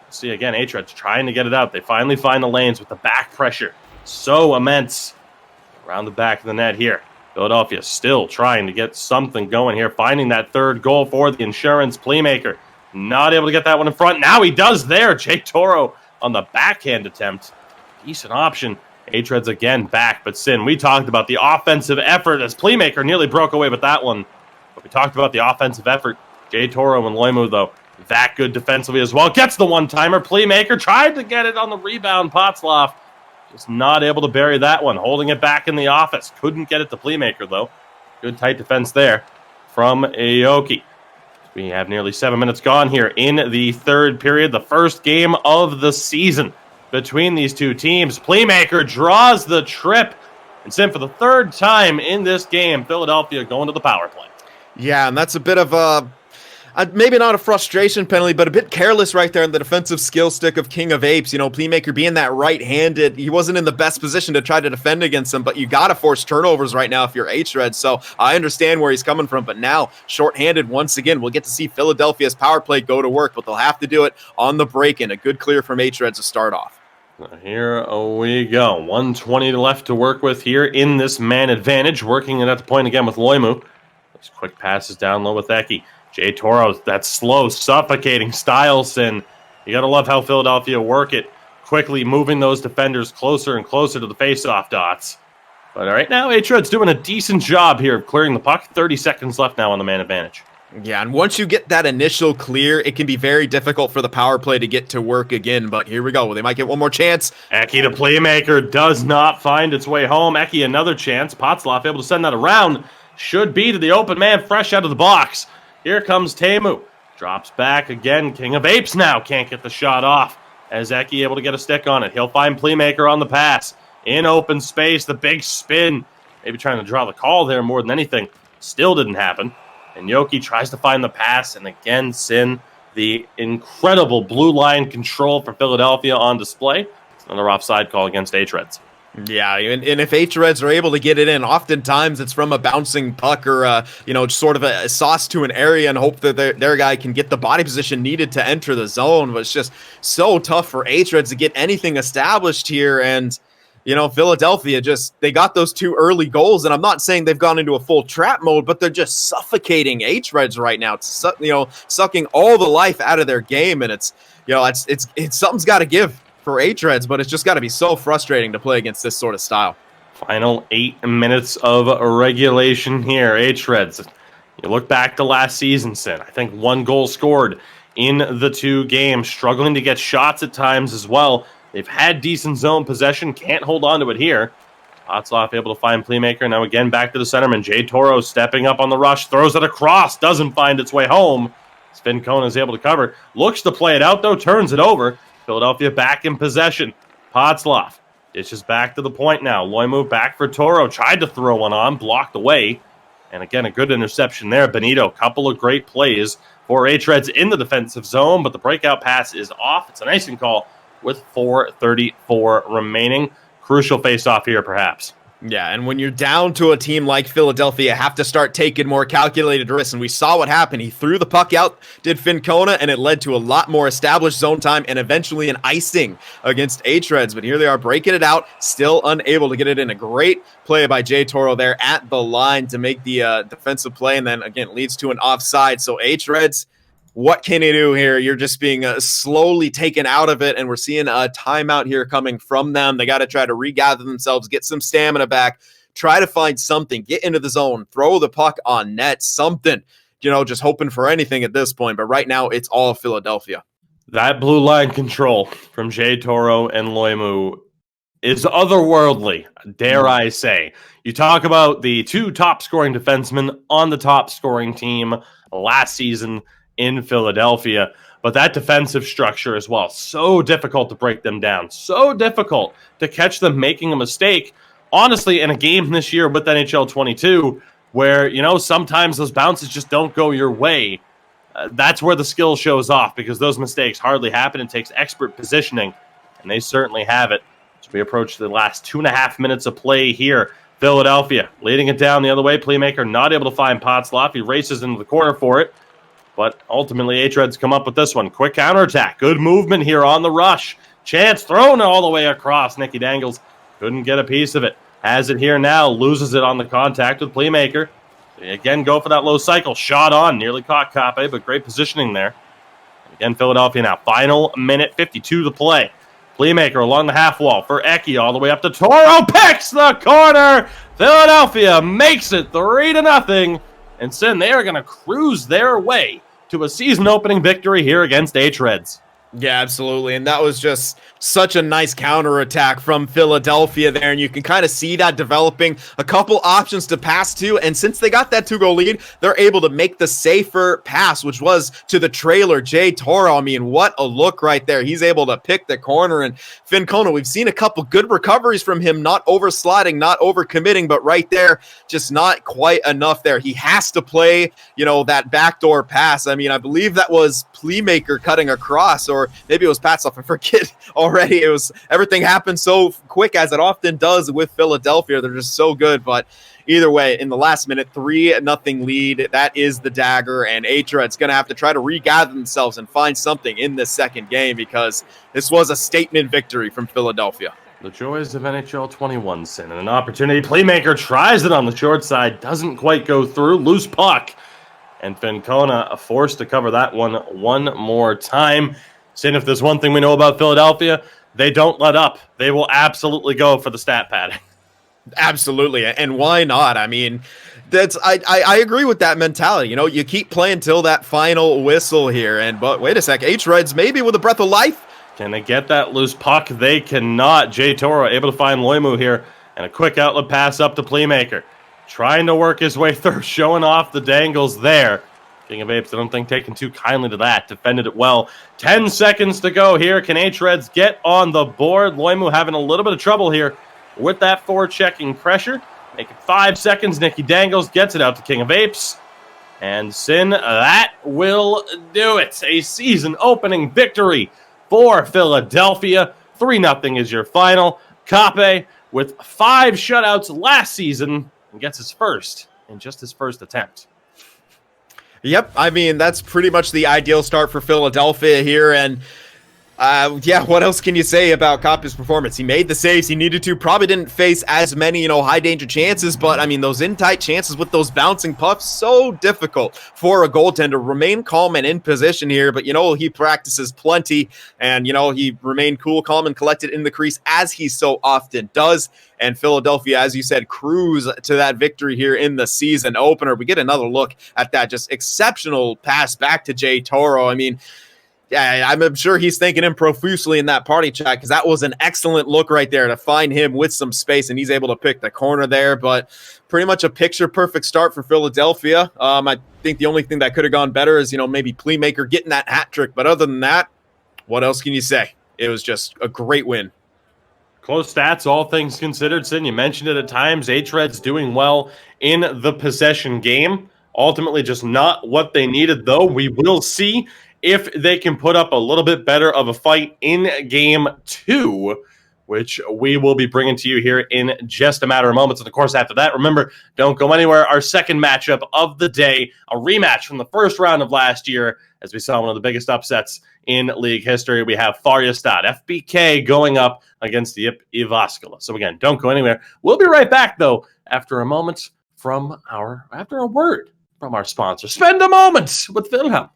S2: See, again, hREDS trying to get it out. They finally find the lanes with the back pressure. So immense around the back of the net here. Philadelphia still trying to get something going here, finding that third goal for the insurance playmaker. Not able to get that one in front. Now he does there. Jake Toro on the backhand attempt. Decent option. hREDS again back, but Sin, we talked about the offensive effort as playmaker nearly broke away with that one. But we talked about the offensive effort. Jay Toro and Loimu, though, that good defensively as well. Gets the one-timer. Playmaker tried to get it on the rebound. Potslov just not able to bury that one. Holding it back in the office. Couldn't get it to Playmaker, though. Good tight defense there from Aoki. We have nearly 7 minutes gone here in the third period. The first game of the season between these two teams. Playmaker draws the trip. And Sim, for the third time in this game, Philadelphia going to the power play.
S3: Yeah, and that's a bit of a maybe not a frustration penalty, but a bit careless right there in the defensive skill stick of King of Apes. You know, Playmaker being that right-handed, he wasn't in the best position to try to defend against him, but you got to force turnovers right now if you're hREDS. So I understand where he's coming from, but now short-handed once again, we'll get to see Philadelphia's power play go to work, but they'll have to do it on the break-in. A good clear from hREDS to start off.
S2: Here we go. 1:20 left to work with here in this man advantage. Working it at the point again with Loimu. Those quick passes down low with Eki. Jay Toro, that slow, suffocating style, Sin. You got to love how Philadelphia work it, quickly moving those defenders closer and closer to the face-off dots. But right now, hREDS doing a decent job here of clearing the puck. 30 seconds left now on the man advantage.
S3: Yeah, and once you get that initial clear, it can be very difficult for the power play to get to work again. But here we go. They might get one more chance.
S2: Eki, the playmaker, does not find its way home. Eki, another chance. Potslov able to send that around. Should be to the open man, fresh out of the box. Here comes Teemu. Drops back again. King of Apes now can't get the shot off. As Eki able to get a stick on it. He'll find Playmaker on the pass. In open space, the big spin. Maybe trying to draw the call there more than anything. Still didn't happen. And Yoki tries to find the pass. And again, Sin, the incredible blue line control for Philadelphia on display. Another offside call against hREDS.
S3: Yeah, and if hREDS are able to get it in, oftentimes it's from a bouncing puck or, sort of a sauce to an area and hope that their guy can get the body position needed to enter the zone. But it's just so tough for hREDS to get anything established here. And, Philadelphia they got those two early goals. And I'm not saying they've gone into a full trap mode, but they're just suffocating hREDS right now. It's, sucking all the life out of their game. And it's something's got to give for hREDS, but it's just got to be so frustrating to play against this sort of style.
S2: Final 8 minutes of regulation here. hREDS, You look back to last season, Sin. I think 1 goal scored in the 2 games, struggling to get shots at times as well. They've had decent zone possession, can't hold on to it here. Potzloff able to find Playmaker. Now again back to the centerman. Jay Toro stepping up on the rush, throws it across, doesn't find its way home. Fincona is able to cover. Looks to play it out though, turns it over. Philadelphia back in possession. Potzloff dishes back to the point now. Loimu back for Toro. Tried to throw one on, blocked away. And again, a good interception there. Benito, couple of great plays for hREDS in the defensive zone, but the breakout pass is off. It's an icing call with 4:34 remaining. Crucial face-off here, perhaps.
S3: Yeah, and when you're down to a team like Philadelphia, you have to start taking more calculated risks. And we saw what happened. He threw the puck out, did Fincona, and it led to a lot more established zone time and eventually an icing against hREDS. But here they are breaking it out, still unable to get it in. A great play by Jay Toro there at the line to make the defensive play, and then again leads to an offside. So hREDS, what can he do here? You're just being slowly taken out of it, and we're seeing a timeout here coming from them. They got to try to regather themselves, get some stamina back, try to find something, get into the zone, throw the puck on net, something, just hoping for anything at this point. But right now, it's all Philadelphia.
S2: That blue line control from Jay Toro and Loimu is otherworldly, dare I say. You talk about the 2 top scoring defensemen on the top scoring team last season in Philadelphia, but that defensive structure as well, so difficult to break them down, so difficult to catch them making a mistake. Honestly, in a game this year with NHL 22, where, sometimes those bounces just don't go your way, that's where the skill shows off, because those mistakes hardly happen. It takes expert positioning, and they certainly have it. As we approach the last 2.5 minutes of play here, Philadelphia leading it down the other way. Playmaker not able to find Potzloff. He races into the corner for it. But ultimately, hREDS come up with this one. Quick counterattack. Good movement here on the rush. Chance thrown all the way across. Nicky Dangles couldn't get a piece of it. Has it here now. Loses it on the contact with Playmaker. They again go for that low cycle. Shot on. Nearly caught Kape, but great positioning there. And again, Philadelphia now. Final minute, 52 to play. Playmaker along the half wall for Eki all the way up to Toro. Picks the corner. Philadelphia makes it 3-0. And Sin, they are going to cruise their way to a season-opening victory here against hREDS.
S3: Yeah, absolutely. And that was just such a nice counterattack from Philadelphia there. And you can kind of see that developing, a couple options to pass to. And since they got that 2-goal lead, they're able to make the safer pass, which was to the trailer, Jay Toro. I mean, what a look right there. He's able to pick the corner. And Fincona, we've seen a couple good recoveries from him, not over-sliding, not over-committing, but right there, just not quite enough there. He has to play, that backdoor pass. I mean, I believe that was Playmaker cutting across, or maybe it was Potzloff. I forget already. It was, everything happened so quick, as it often does with Philadelphia. They're just so good. But either way, in the last minute, 3-0 lead. That is the dagger, and hREDS going to have to try to regather themselves and find something in this second game, because this was a statement victory from Philadelphia.
S2: The joys of NHL 21, Sin, and an opportunity. Playmaker tries it on the short side, doesn't quite go through. Loose puck, and Fincona forced to cover that one more time. Sin, if there's one thing we know about Philadelphia, they don't let up. They will absolutely go for the stat pad.
S3: Absolutely, and why not? I mean, I agree with that mentality. You keep playing till that final whistle here. But wait a sec, hREDS maybe with a breath of life.
S2: Can they get that loose puck? They cannot. Jay Toro able to find Loimu here, and a quick outlet pass up to Playmaker. Trying to work his way through, showing off the dangles there. King of Apes, I don't think taking too kindly to that. Defended it well. 10 seconds to go here. Can hREDS get on the board? Loimu having a little bit of trouble here with that forechecking pressure. Make it 5 seconds. Nicky Dangles gets it out to King of Apes. And Sin, that will do it. A season-opening victory for Philadelphia. 3-0 is your final. Kape, with 5 shutouts last season, and gets his first in just his first attempt.
S3: Yep, I mean, that's pretty much the ideal start for Philadelphia here, and Yeah, what else can you say about Koppi's performance? He made the saves he needed to, probably didn't face as many, high danger chances, but I mean, those in tight chances with those bouncing pucks, so difficult for a goaltender. Remain calm and in position here, but he practices plenty, and he remained cool, calm, and collected in the crease as he so often does. And Philadelphia, as you said, cruise to that victory here in the season opener. We get another look at that just exceptional pass back to Jay Toro. I mean, yeah, I'm sure he's thanking him profusely in that party chat, because that was an excellent look right there to find him with some space, and he's able to pick the corner there. But pretty much a picture-perfect start for Philadelphia. I think the only thing that could have gone better is, maybe Playmaker getting that hat trick. But other than that, what else can you say? It was just a great win.
S2: Close stats, all things considered. Sin, you mentioned it at times. hREDS doing well in the possession game. Ultimately, just not what they needed, though. We will see if they can put up a little bit better of a fight in Game 2, which we will be bringing to you here in just a matter of moments. And, of course, after that, remember, don't go anywhere. Our second matchup of the day, a rematch from the first round of last year, as we saw one of the biggest upsets in league history. We have Faryastad, FBK, going up against the Jyväskylä. So, again, don't go anywhere. We'll be right back, though, after a word from our sponsor. Spend a moment with Wilhelm.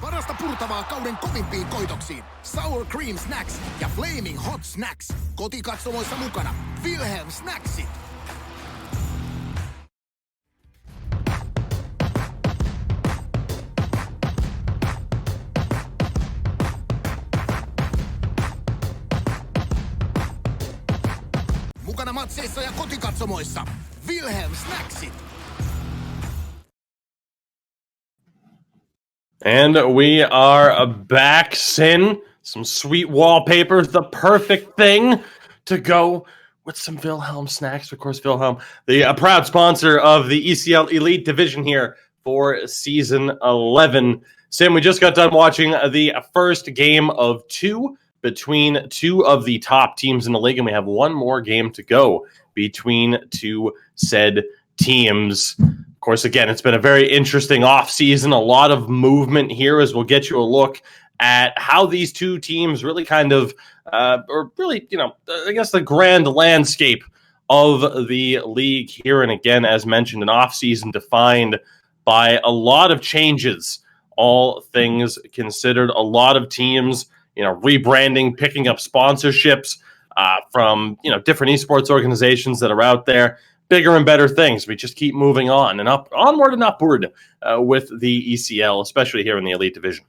S1: Parasta purtavaa kauden kovimpiin koitoksiin. Sour Cream Snacks ja Flaming Hot Snacks. Kotikatsomoissa mukana Wilhelm Snacksit. Mukana matseissa ja kotikatsomoissa Wilhelm Snacksit.
S2: And we are back, Sin. Some sweet wallpaper, the perfect thing to go with some Wilhelm snacks. Of course, Wilhelm, the proud sponsor of the ECL Elite division here for Season 11. Sin, we just got done watching the first game of 2 between 2 of the top teams in the league, and we have one more game to go between 2 said teams. Of course, again, it's been a very interesting offseason, a lot of movement here as we'll get you a look at how these 2 teams really kind of, I guess the grand landscape of the league here. And again, as mentioned, an offseason defined by a lot of changes, all things considered, a lot of teams, rebranding, picking up sponsorships from, different esports organizations that are out there. Bigger and better things. We just keep moving on and onward and upward with the ECL, especially here in the Elite Division.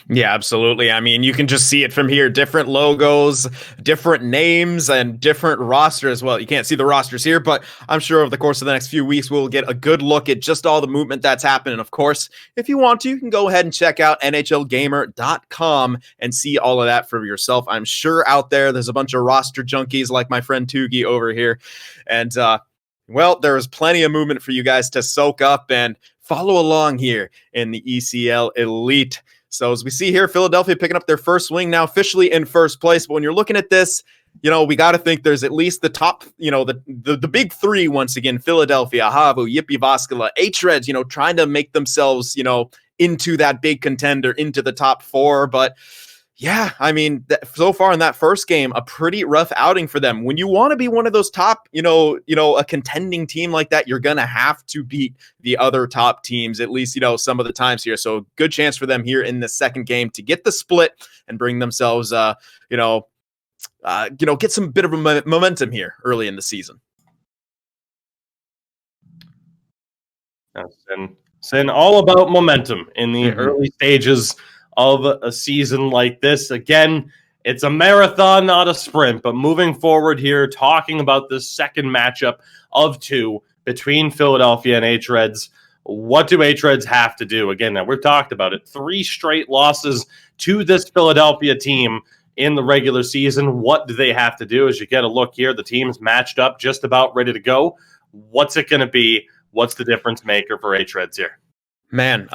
S3: Yeah, absolutely. I mean, you can just see it from here. Different logos, different names, and different rosters. Well, you can't see the rosters here, but I'm sure over the course of the next few weeks, we'll get a good look at just all the movement that's happened. And of course, if you want to, you can go ahead and check out NHLgamer.com and see all of that for yourself. I'm sure out there's a bunch of roster junkies like my friend Tugi over here. And, there is plenty of movement for you guys to soak up and follow along here in the ECL Elite. So as we see here, Philadelphia picking up their first wing, now officially in first place. But when you're looking at this, we got to think there's at least the top, the big 3 once again: Philadelphia, Havu, JYP, Jyväskylä, hREDS, trying to make themselves, into that big contender, into the top 4. But yeah, I mean, so far in that first game, a pretty rough outing for them. When you want to be one of those top, a contending team like that, you're going to have to beat the other top teams, at least, some of the times here. So good chance for them here in the second game to get the split and bring themselves, get some bit of a momentum here early in the season.
S2: Sin, all about momentum in the early stages of a season like this. Again, it's a marathon, not a sprint, but moving forward here, talking about the second matchup of 2 between Philadelphia and hREDS. What do hREDS have to do? Again, now we've talked about it. 3 straight losses to this Philadelphia team in the regular season. What do they have to do? As you get a look here, the team's matched up, just about ready to go. What's it going to be? What's the difference maker for hREDS here?
S3: Man,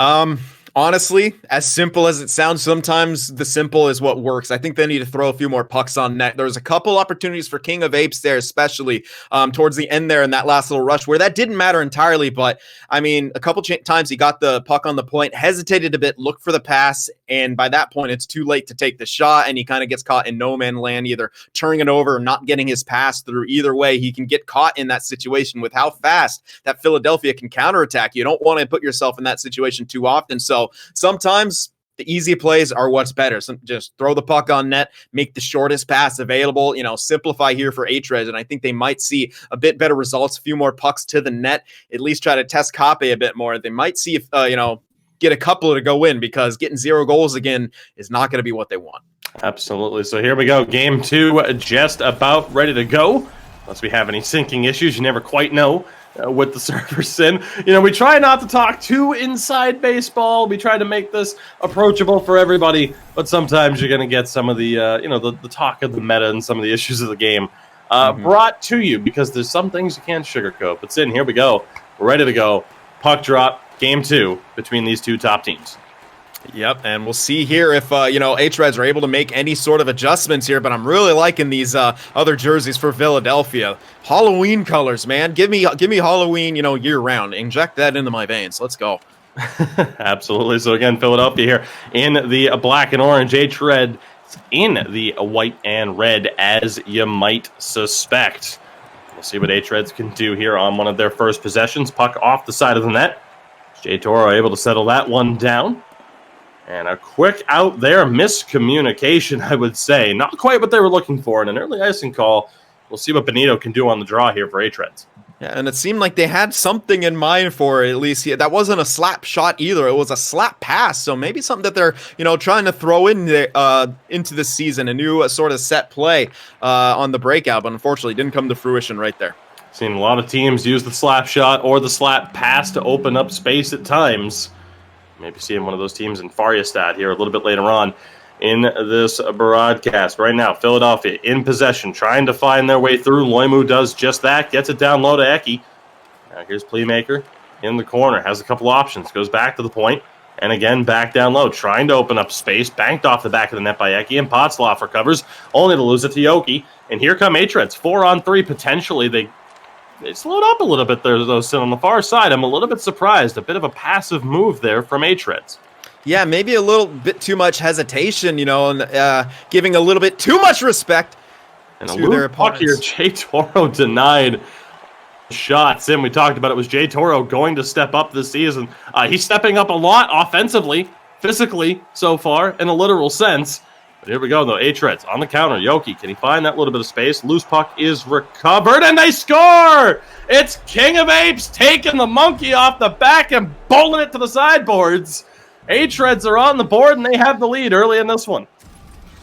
S3: Honestly, as simple as it sounds, sometimes the simple is what works. I think they need to throw a few more pucks on net. There was a couple opportunities for King of Apes there, especially towards the end there in that last little rush where that didn't matter entirely. But I mean, a couple times he got the puck on the point, hesitated a bit, looked for the pass. And by that point, it's too late to take the shot. And he kind of gets caught in no man land, either turning it over or not getting his pass through. Either way, he can get caught in that situation with how fast that Philadelphia can counterattack. You don't want to put yourself in that situation too often. So sometimes the easy plays are what's better. Just throw the puck on net, make the shortest pass available, simplify here for hREDS. And I think they might see a bit better results, a few more pucks to the net, at least try to test Kape a bit more. They might see if, get a couple to go in, because getting 0 goals again is not going to be what they want.
S2: Absolutely. So here we go. Game 2 just about ready to go. Unless we have any syncing issues, you never quite know. With the servers in. We try not to talk too inside baseball. We try to make this approachable for everybody, but sometimes you're going to get some of the, the talk of the meta and some of the issues of the game brought to you, because there's some things you can't sugarcoat. But Sin, here we go. We're ready to go. Puck drop, game 2 between these two top teams.
S3: Yep, and we'll see here if, hREDS are able to make any sort of adjustments here, but I'm really liking these other jerseys for Philadelphia. Halloween colors, man. Give me Halloween, year-round. Inject that into my veins. Let's go.
S2: Absolutely. So, again, Philadelphia here in the black and orange, hREDS in the white and red, as you might suspect. We'll see what hREDS can do here on one of their first possessions. Puck off the side of the net. J Toro able to settle that one down. And a quick out there, miscommunication, I would say. Not quite what they were looking for in an early icing call. We'll see what Benito can do on the draw here for hREDS.
S3: Yeah, and it seemed like they had something in mind for it, at least. That wasn't a slap shot either. It was a slap pass. So maybe something that they're, trying to throw in there, into this season, a new sort of set play on the breakout. But unfortunately, didn't come to fruition right there.
S2: Seen a lot of teams use the slap shot or the slap pass to open up space at times. Maybe seeing one of those teams in Faryastad here a little bit later on in this broadcast. Right now, Philadelphia in possession, trying to find their way through. Loimu does just that, gets it down low to Eki. Now here's Playmaker in the corner, has a couple options, goes back to the point, and again back down low, trying to open up space, banked off the back of the net by Eki, and Potzloff recovers, only to lose it to Yoki. And here come hREDS, 4-on-3 potentially. They slowed up a little bit there, though, Sin, on the far side. I'm a little bit surprised. A bit of a passive move there from hREDS.
S3: Yeah, maybe a little bit too much hesitation, and giving a little bit too much respect to their opponents.
S2: Here, J Toro denied shots. Sin, we talked about it, was J Toro going to step up this season. He's stepping up a lot offensively, physically so far, in a literal sense. But here we go, though. hREDS on the counter. Yoki, can he find that little bit of space? Loose puck is recovered, and they score! It's King of Apes taking the monkey off the back and bowling it to the sideboards. hREDS are on the board, and they have the lead early in this one.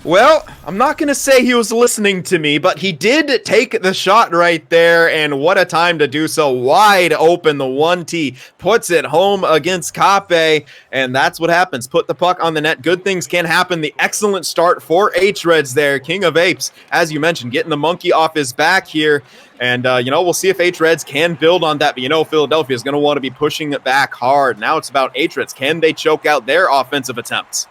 S3: Well, I'm not going to say he was listening to me, but he did take the shot right there, and what a time to do so. Wide open, the 1T puts it home against Kape, and that's what happens. Put the puck on the net. Good things can happen. The excellent start for hREDS there. King of Apes, as you mentioned, getting the monkey off his back here. And, we'll see if hREDS can build on that. But, Philadelphia is going to want to be pushing it back hard. Now it's about hREDS. Can they choke out their offensive attempts?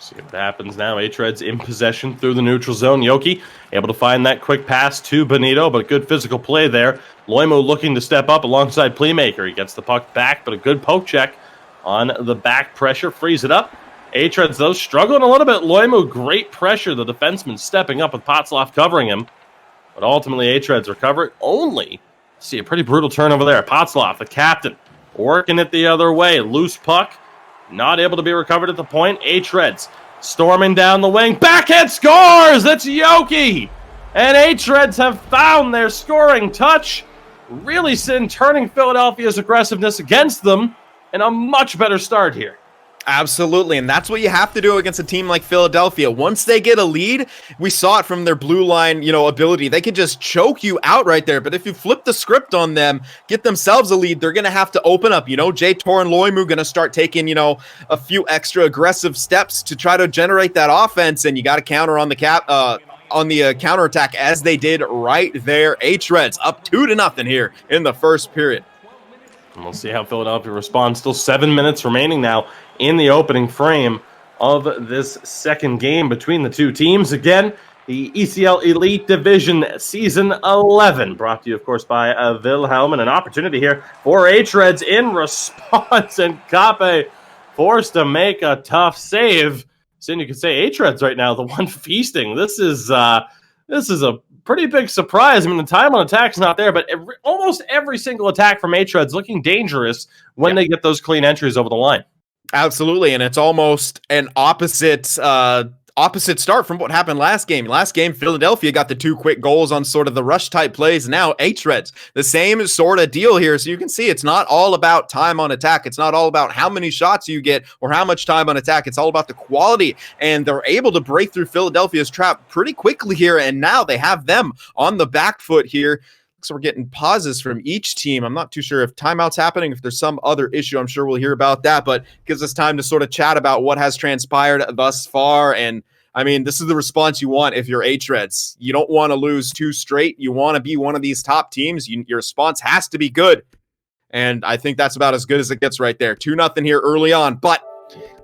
S2: See what happens now. hREDS in possession through the neutral zone. Yoki able to find that quick pass to Benito, but good physical play there. Loimu looking to step up alongside Playmaker. He gets the puck back, but a good poke check on the back pressure. Frees it up. hREDS, though, struggling a little bit. Loimu, great pressure. The defenseman stepping up with Potzloff covering him. But ultimately, hREDS recover only. See a pretty brutal turnover there. Potzloff, the captain, working it the other way. Loose puck. Not able to be recovered at the point. hREDS storming down the wing. Backhand scores! That's Yoki! And hREDS have found their scoring touch. Really turning Philadelphia's aggressiveness against them. And a much better start here.
S3: Absolutely, and that's what you have to do against a team like Philadelphia. Once they get a lead, we saw it from their blue line, ability. They can just choke you out right there, but if you flip the script on them, get themselves a lead, they're going to have to open up. J Tor and Loimu going to start taking, a few extra aggressive steps to try to generate that offense, and you got to counter on the counterattack as they did right there. hREDS up 2-0 here in the first period.
S2: And we'll see how Philadelphia responds. Still 7 minutes remaining now in the opening frame of this second game between the two teams. Again, the ECL Elite Division Season 11, brought to you, of course, by Wilhelm, and an opportunity here for hREDS in response, and Kape forced to make a tough save. So you could say hREDS right now, the one feasting. This is a pretty big surprise. I mean, the time on attack's not there, but almost every single attack from hREDS looking dangerous when they get those clean entries over the line.
S3: Absolutely, and it's almost an opposite start from what happened last game. Last game, Philadelphia got the 2 quick goals on sort of the rush type plays. Now hREDS, the same sort of deal here. So you can see it's not all about time on attack. It's not all about how many shots you get or how much time on attack. It's all about the quality, and they're able to break through Philadelphia's trap pretty quickly here, and now they have them on the back foot here. So we're getting pauses from each team. I'm not too sure if timeout's happening, if there's some other issue. I'm sure we'll hear about that, but gives us time to sort of chat about what has transpired thus far. And I mean, this is the response you want if you're hREDS. You don't want to lose 2 straight. You want to be one of these top teams. Your response has to be good. And I think that's about as good as it gets right there. 2-0 here early on, but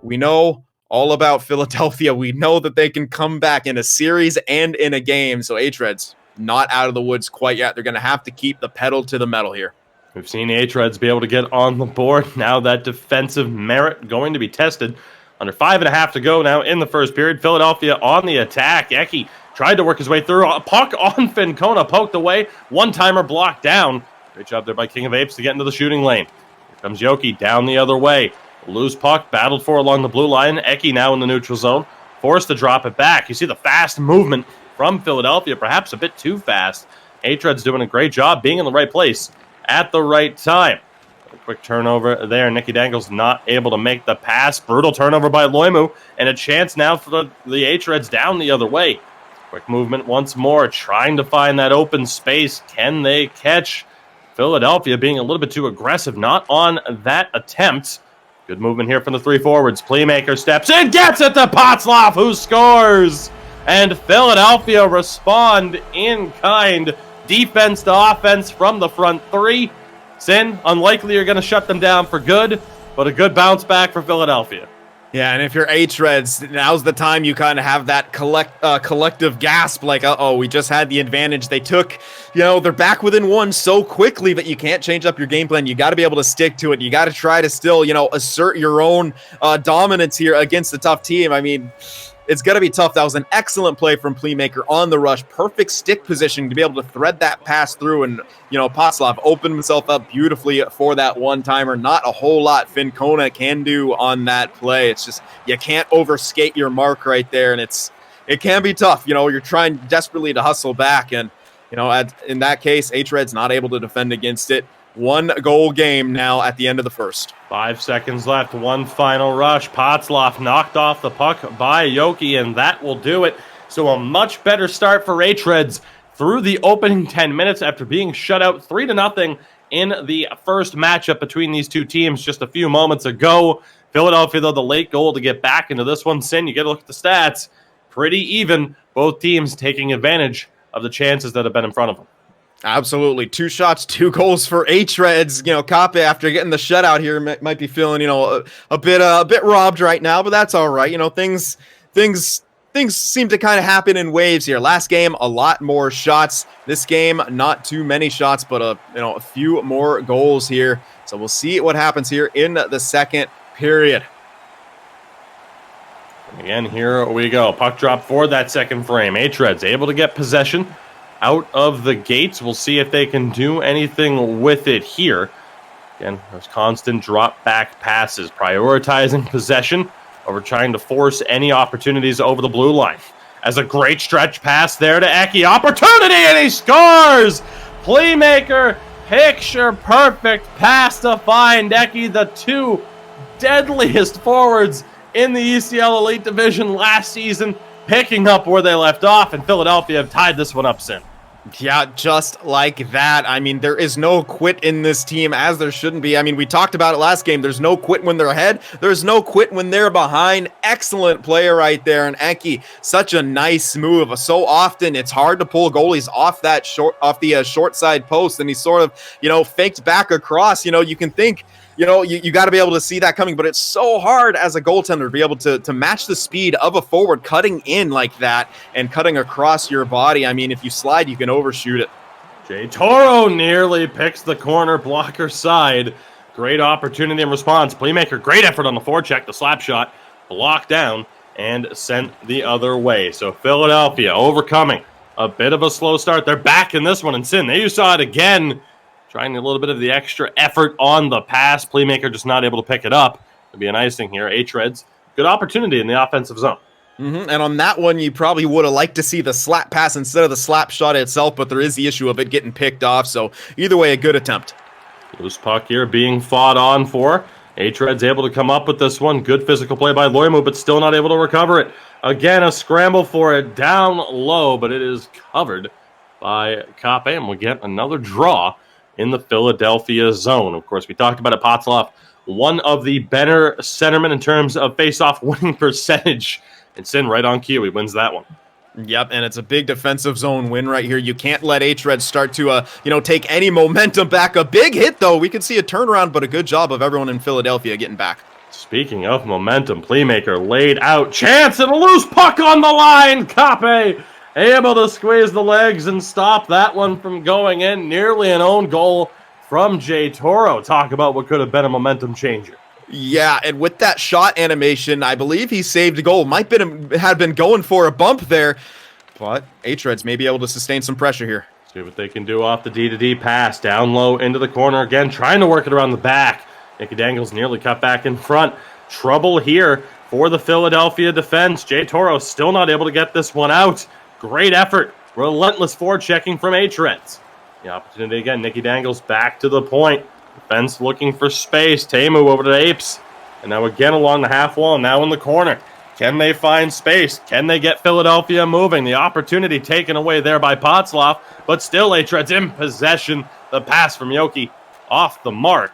S3: we know all about Philadelphia. We know that they can come back in a series and in a game. So hREDS, not out of the woods quite yet. They're going to have to keep the pedal to the metal here.
S2: We've seen hREDS be able to get on the board. Now that defensive merit going to be tested. Under 5.5 to go now in the first period. Philadelphia on the attack. Eki tried to work his way through. A puck on Fincona, poked away. One-timer blocked down. Great job there by King of Apes to get into the shooting lane. Here comes Yoki down the other way. Loose puck, battled for along the blue line. Eki now in the neutral zone. Forced to drop it back. You see the fast movement from Philadelphia, perhaps a bit too fast. hREDS doing a great job being in the right place at the right time. A quick turnover there. Nicky Dangle's not able to make the pass. Brutal turnover by Loimu, and a chance now for the hREDS down the other way. Quick movement once more, trying to find that open space. Can they catch? Philadelphia being a little bit too aggressive, not on that attempt. Good movement here from the 3 forwards. Playmaker steps in, gets it to Potzloff, who scores! And Philadelphia respond in kind. Defense to offense from the front 3. Sin, unlikely you're going to shut them down for good, but a good bounce back for Philadelphia.
S3: Yeah, and if you're hREDS, now's the time you kind of have that collective gasp, like, uh-oh, we just had the advantage. They took, they're back within 1 so quickly, but you can't change up your game plan. You got to be able to stick to it. You got to try to still, assert your own dominance here against a tough team. I mean, it's going to be tough. That was an excellent play from Playmaker on the rush. Perfect stick positioning to be able to thread that pass through. And, Potzloff opened himself up beautifully for that one-timer. Not a whole lot Fincona can do on that play. It's just you can't overskate your mark right there. And it can be tough. You're trying desperately to hustle back. And, in that case, hREDS not able to defend against it. 1-goal game now at the end of the first.
S2: 5 seconds left. One final rush. Potzloff knocked off the puck by Yoki, and that will do it. So a much better start for hREDS through the opening 10 minutes after being shut out 3-0 in the first matchup between these two teams just a few moments ago. Philadelphia, though, the late goal to get back into this one. Sin, you get a look at the stats. Pretty even. Both teams taking advantage of the chances that have been in front of them.
S3: Absolutely. 2 shots, 2 goals for hREDS. Kape, after getting the shutout here, might be feeling, a bit robbed right now, but that's all right. Things seem to kind of happen in waves here. Last game, a lot more shots. This game, not too many shots, but a few more goals here. So we'll see what happens here in the second period.
S2: Again, here we go. Puck drop for that second frame. hREDS able to get possession out of the gates. We'll see if they can do anything with it here. Again, there's constant drop back passes, prioritizing possession over trying to force any opportunities over the blue line. As a great stretch pass there to Eki. Opportunity, and he scores! Playmaker, picture perfect pass to find Eki, the 2 deadliest forwards in the ECL Elite Division last season, picking up where they left off, and Philadelphia have tied this one up since.
S3: Yeah, just like that. I mean, there is no quit in this team, as there shouldn't be. I mean, we talked about it last game. There's no quit when they're ahead. There's no quit when they're behind. Excellent player right there. And Eki, such a nice move. So often it's hard to pull goalies off the short side post, and he sort of, faked back across. You can think you know, you got to be able to see that coming, but it's so hard as a goaltender to be able to match the speed of a forward cutting in like that and cutting across your body. I mean, if you slide, you can overshoot it.
S2: Jay Toro nearly picks the corner blocker side. Great opportunity in response. Playmaker, great effort on the forecheck. The slap shot blocked down and sent the other way. So Philadelphia overcoming a bit of a slow start. They're back in this one, and Sin, there you saw it again. Trying a little bit of the extra effort on the pass. Playmaker just not able to pick it up. It'll be an icing here. hREDS, good opportunity in the offensive zone.
S3: And on that one, you probably would have liked to see the slap pass instead of the slap shot itself, but there is the issue of it getting picked off. So either way, a good attempt.
S2: Loose puck here being fought on for. hREDS able to come up with this one. Good physical play by Loimu, but still not able to recover it. Again, a scramble for it down low, but it is covered by Kape, and we'll get another draw in the Philadelphia zone. Of course, we talked about it. Potzloff, one of the better centermen in terms of face-off winning percentage. And Sin right on cue. He wins that one.
S3: Yep, and it's a big defensive zone win right here. You can't let hREDS start to, take any momentum back. A big hit, though. We could see a turnaround, but a good job of everyone in Philadelphia getting back.
S2: Speaking of momentum, Playmaker laid out. Chance and a loose puck on the line. Kape able to squeeze the legs and stop that one from going in. Nearly an own goal from Jay Toro. Talk about what could have been a momentum changer.
S3: Yeah, and with that shot animation, I believe he saved a goal. Have been going for a bump there, but hREDS may be able to sustain some pressure here.
S2: See what they can do off the D-to-D pass. Down low into the corner again, trying to work it around the back. Nicky Dangles nearly cut back in front. Trouble here for the Philadelphia defense. Jay Toro still not able to get this one out. Great effort. Relentless forechecking from hREDS. The opportunity again. Nicky Dangles back to the point. Defense looking for space. Teemu over to Apes. And now again along the half wall. Now in the corner. Can they find space? Can they get Philadelphia moving? The opportunity taken away there by Potzloff. But still hREDS in possession. The pass from Yoki off the mark.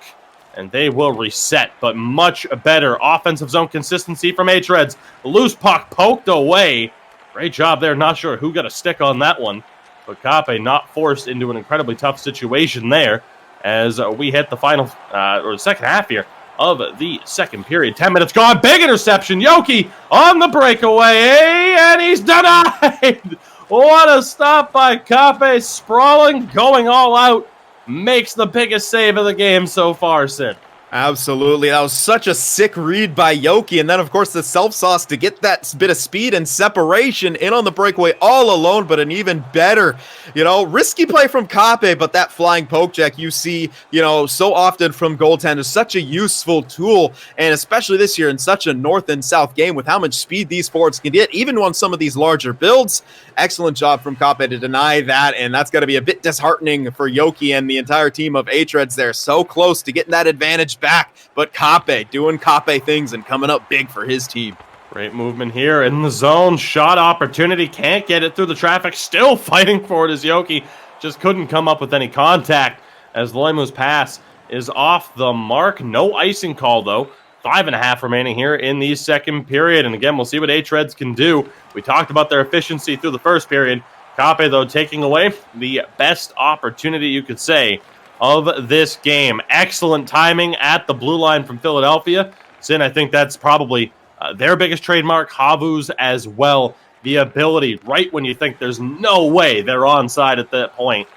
S2: And they will reset. But much better offensive zone consistency from hREDS. Loose puck poked away. Great job there. Not sure who got a stick on that one. But Kape not forced into an incredibly tough situation there. As we hit the final, or the second half here of the second period. 10 minutes gone. Big interception. Yoki on the breakaway. And he's denied. What a stop by Kape. Sprawling, going all out. Makes the biggest save of the game so far, Sid.
S3: Absolutely. That was such a sick read by Yoki. And then, of course, the self-sauce to get that bit of speed and separation in on the breakaway all alone, but an even better, risky play from Kape, but that flying poke check you see, so often from goaltenders, such a useful tool, and especially this year in such a north and south game with how much speed these forwards can get, even on some of these larger builds. Excellent job from Kape to deny that, and that's got to be a bit disheartening for Yoki and the entire team of hREDS there. So close to getting that advantage back, but Kape doing Kape things and coming up big for his team.
S2: Great movement here in the zone. Shot opportunity. Can't get it through the traffic. Still fighting for it as Yoki just couldn't come up with any contact as Loimu's pass is off the mark. No icing call, though. 5.5 remaining here in the second period. And again, we'll see what hREDS can do. We talked about their efficiency through the first period. Kape, though, taking away the best opportunity, you could say, of this game. Excellent timing at the blue line from Philadelphia. Sin, I think that's probably their biggest trademark. Havu's as well. The ability, right when you think there's no way they're onside at that point,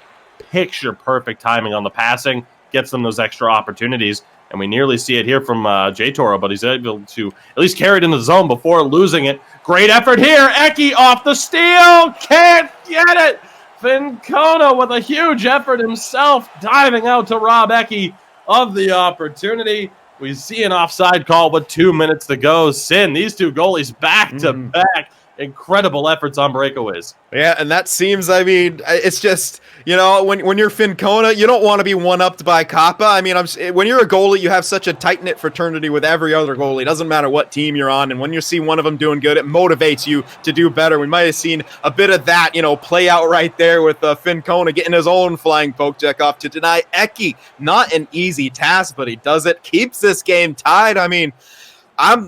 S2: picture perfect timing on the passing, gets them those extra opportunities. And we nearly see it here from Jay Toro, but he's able to at least carry it in the zone before losing it. Great effort here. Eki off the steal. Can't get it. Fincona with a huge effort himself, diving out to rob Eki of the opportunity. We see an offside call with 2 minutes to go. Sin, these two goalies back to back. Incredible efforts on breakaways.
S3: Yeah, and that seems, it's just, when you're Fincona, you don't want to be one-upped by Kappa. When you're a goalie, you have such a tight-knit fraternity with every other goalie. It doesn't matter what team you're on, and when you see one of them doing good, it motivates you to do better. We might have seen a bit of that, play out right there with Fincona getting his own flying poke check off to deny Eki. Not an easy task, but he does it. Keeps this game tied.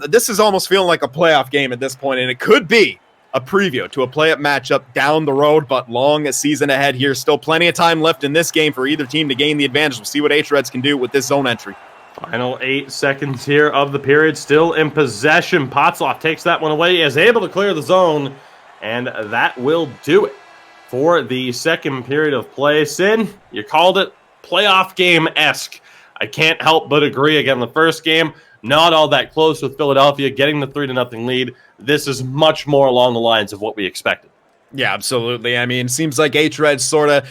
S3: This is almost feeling like a playoff game at this point, and it could be a preview to a play-up matchup down the road, but long season ahead here. Still plenty of time left in this game for either team to gain the advantage. We'll see what hREDS can do with this zone entry.
S2: Final 8 seconds here of the period, still in possession. Potzloff takes that one away, is able to clear the zone, and that will do it for the second period of play. Sin, you called it playoff game-esque. I can't help but agree. Again, the first game, not all that close with Philadelphia getting the 3-0 lead. This is much more along the lines of what we expected.
S3: Yeah, absolutely. I mean, seems like hREDS sort of,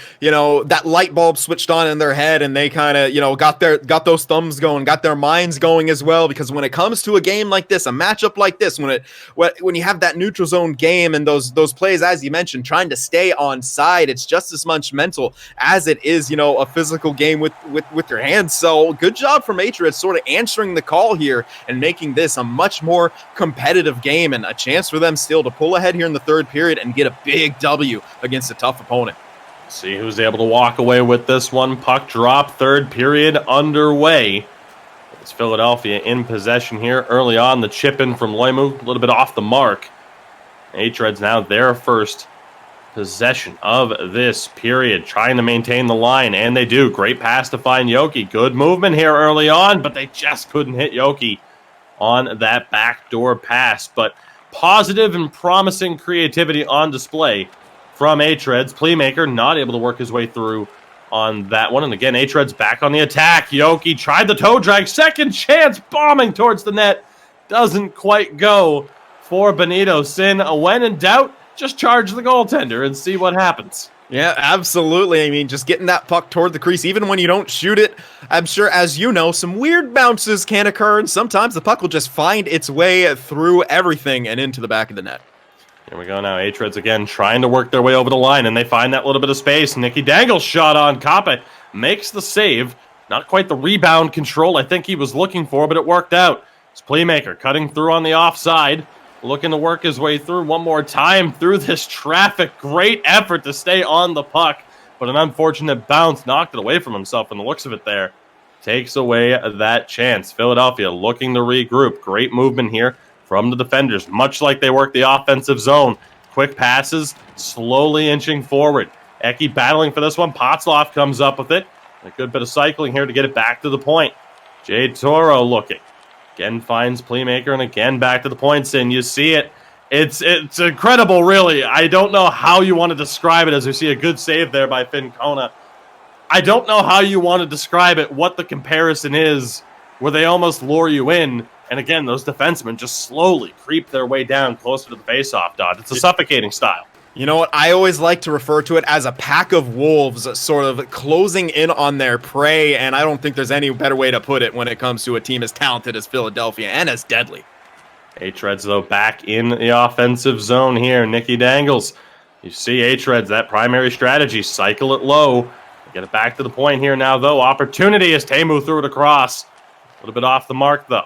S3: that light bulb switched on in their head, and they kind of, got those thumbs going, got their minds going as well. Because when it comes to a game like this, a matchup like this, when you have that neutral zone game and those plays, as you mentioned, trying to stay on side, it's just as much mental as it is, a physical game with your hands. So good job from hREDS sort of answering the call here and making this a much more competitive game and a chance for them still to pull ahead here in the third period and get a big W against a tough opponent.
S2: See who's able to walk away with this one. Puck drop, third period underway. It's Philadelphia in possession here. Early on, the chip in from Loimu, a little bit off the mark. hREDS now their first possession of this period, trying to maintain the line, and they do. Great pass to find Yoki. Good movement here early on, but they just couldn't hit Yoki on that backdoor pass. But positive and promising creativity on display from hREDS. Playmaker not able to work his way through on that one. And again, hREDS back on the attack. Yoki tried the toe drag. Second chance, bombing towards the net. Doesn't quite go for Benito. Sin, when in doubt, just charge the goaltender and see what happens.
S3: Yeah, absolutely. I mean, just getting that puck toward the crease, even when you don't shoot it, I'm sure, as you know, some weird bounces can occur, and sometimes the puck will just find its way through everything and into the back of the net.
S2: Here we go now. hREDS again trying to work their way over the line, and they find that little bit of space. Nicky Dangle's shot on Kappe makes the save. Not quite the rebound control I think he was looking for, but it worked out. It's Playmaker cutting through on the offside. Looking to work his way through one more time through this traffic. Great effort to stay on the puck, but an unfortunate bounce knocked it away from himself, and the looks of it there takes away that chance. Philadelphia looking to regroup. Great movement here from the defenders, much like they work the offensive zone. Quick passes, slowly inching forward. Eki battling for this one. Potzloff comes up with it. A good bit of cycling here to get it back to the point. Jay Toro looking. Again finds Playmaker, and again back to the points, and you see it. It's incredible, really. I don't know how you want to describe it, as we see a good save there by Finn Kona. I don't know how you want to describe it, what the comparison is, where they almost lure you in, and again, those defensemen just slowly creep their way down closer to the faceoff dot. It's a suffocating style.
S3: You know what? I always like to refer to it as a pack of wolves sort of closing in on their prey, and I don't think there's any better way to put it when it comes to a team as talented as Philadelphia and as deadly.
S2: hREDS, though, back in the offensive zone here. Nicky Dangles. You see hREDS, that primary strategy, cycle it low. Get it back to the point here now, though. Opportunity as Teemu threw it across. A little bit off the mark, though.